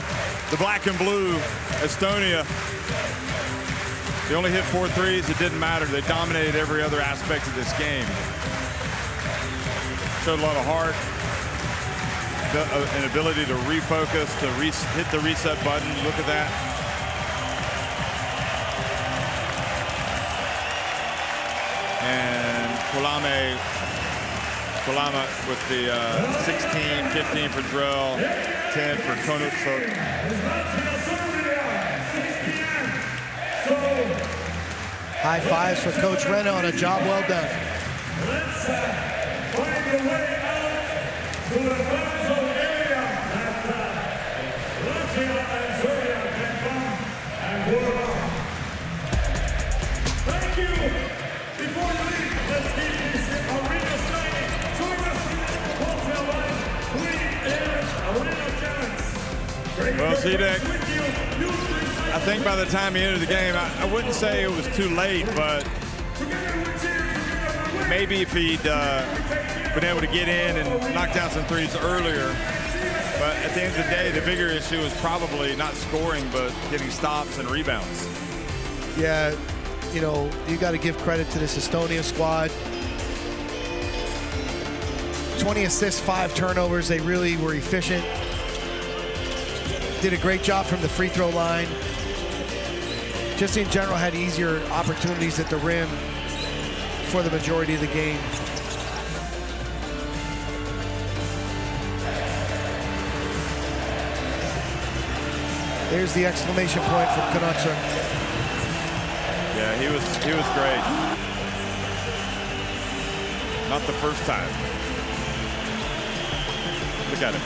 [SPEAKER 1] the black and blue, Estonia. They only hit 4 threes. It didn't matter. They dominated every other aspect of this game. Showed a lot of heart, an ability to refocus, to hit the reset button. Look at that. And Kulama with the 16, 15 for Drill, 10 for Konutsuk.
[SPEAKER 2] High fives for Coach Rena on a job well done.
[SPEAKER 3] Let's find a way out to the final area that Latvia and Serbia can come and work on. Thank you. Before you leave, let's keep this arena shining. Join us in Hotel Life, Queen Air Arena Challenge.
[SPEAKER 1] Well, Zedek, I think by the time he entered the game, I wouldn't say it was too late, but maybe if he'd been able to get in and knock down some threes earlier. But at the end of the day, the bigger issue is probably not scoring, but getting stops and rebounds.
[SPEAKER 2] Yeah, you know, you got to give credit to this Estonia squad. 20 assists, 5 turnovers. They really were efficient. Did a great job from the free throw line. Just in general, had easier opportunities at the rim for the majority of the game. There's the exclamation point from Konutsuk.
[SPEAKER 1] Yeah, he was great. Not the first time. Look at him.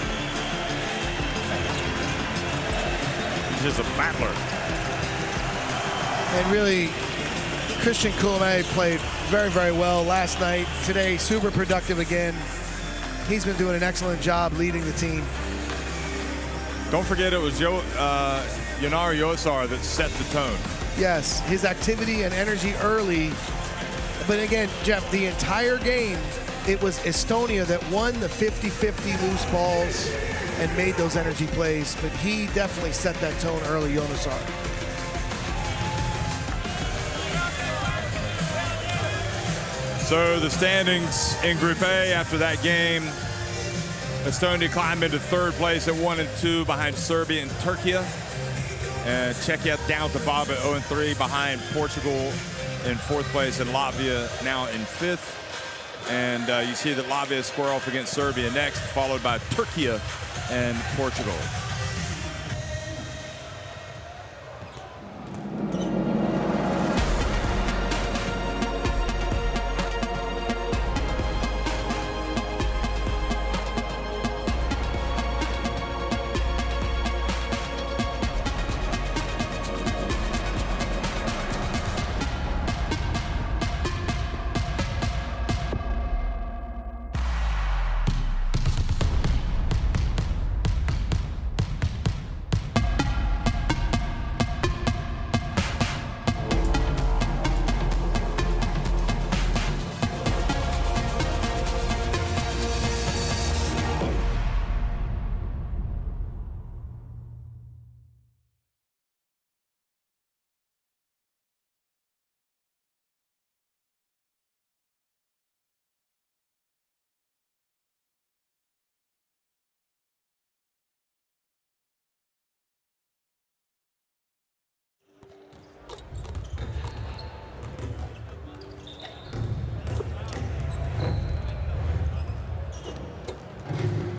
[SPEAKER 1] He's just a battler.
[SPEAKER 2] And really, Christian Koulibaly played very, very well last night. Today, super productive again. He's been doing an excellent job leading the team.
[SPEAKER 1] Don't forget it was Yonar Yosar that set the tone.
[SPEAKER 2] Yes, his activity and energy early. But again, Jeff, the entire game, it was Estonia that won the 50-50 loose balls and made those energy plays. But he definitely set that tone early, Yosar.
[SPEAKER 1] So the standings in Group A after that game, Estonia climbed into 3rd place at 1 and 2 behind Serbia and Turkey. And Czechia down to Bob at 0-3 behind Portugal in 4th place, and Latvia now in 5th. And you see that Latvia square off against Serbia next, followed by Turkey and Portugal.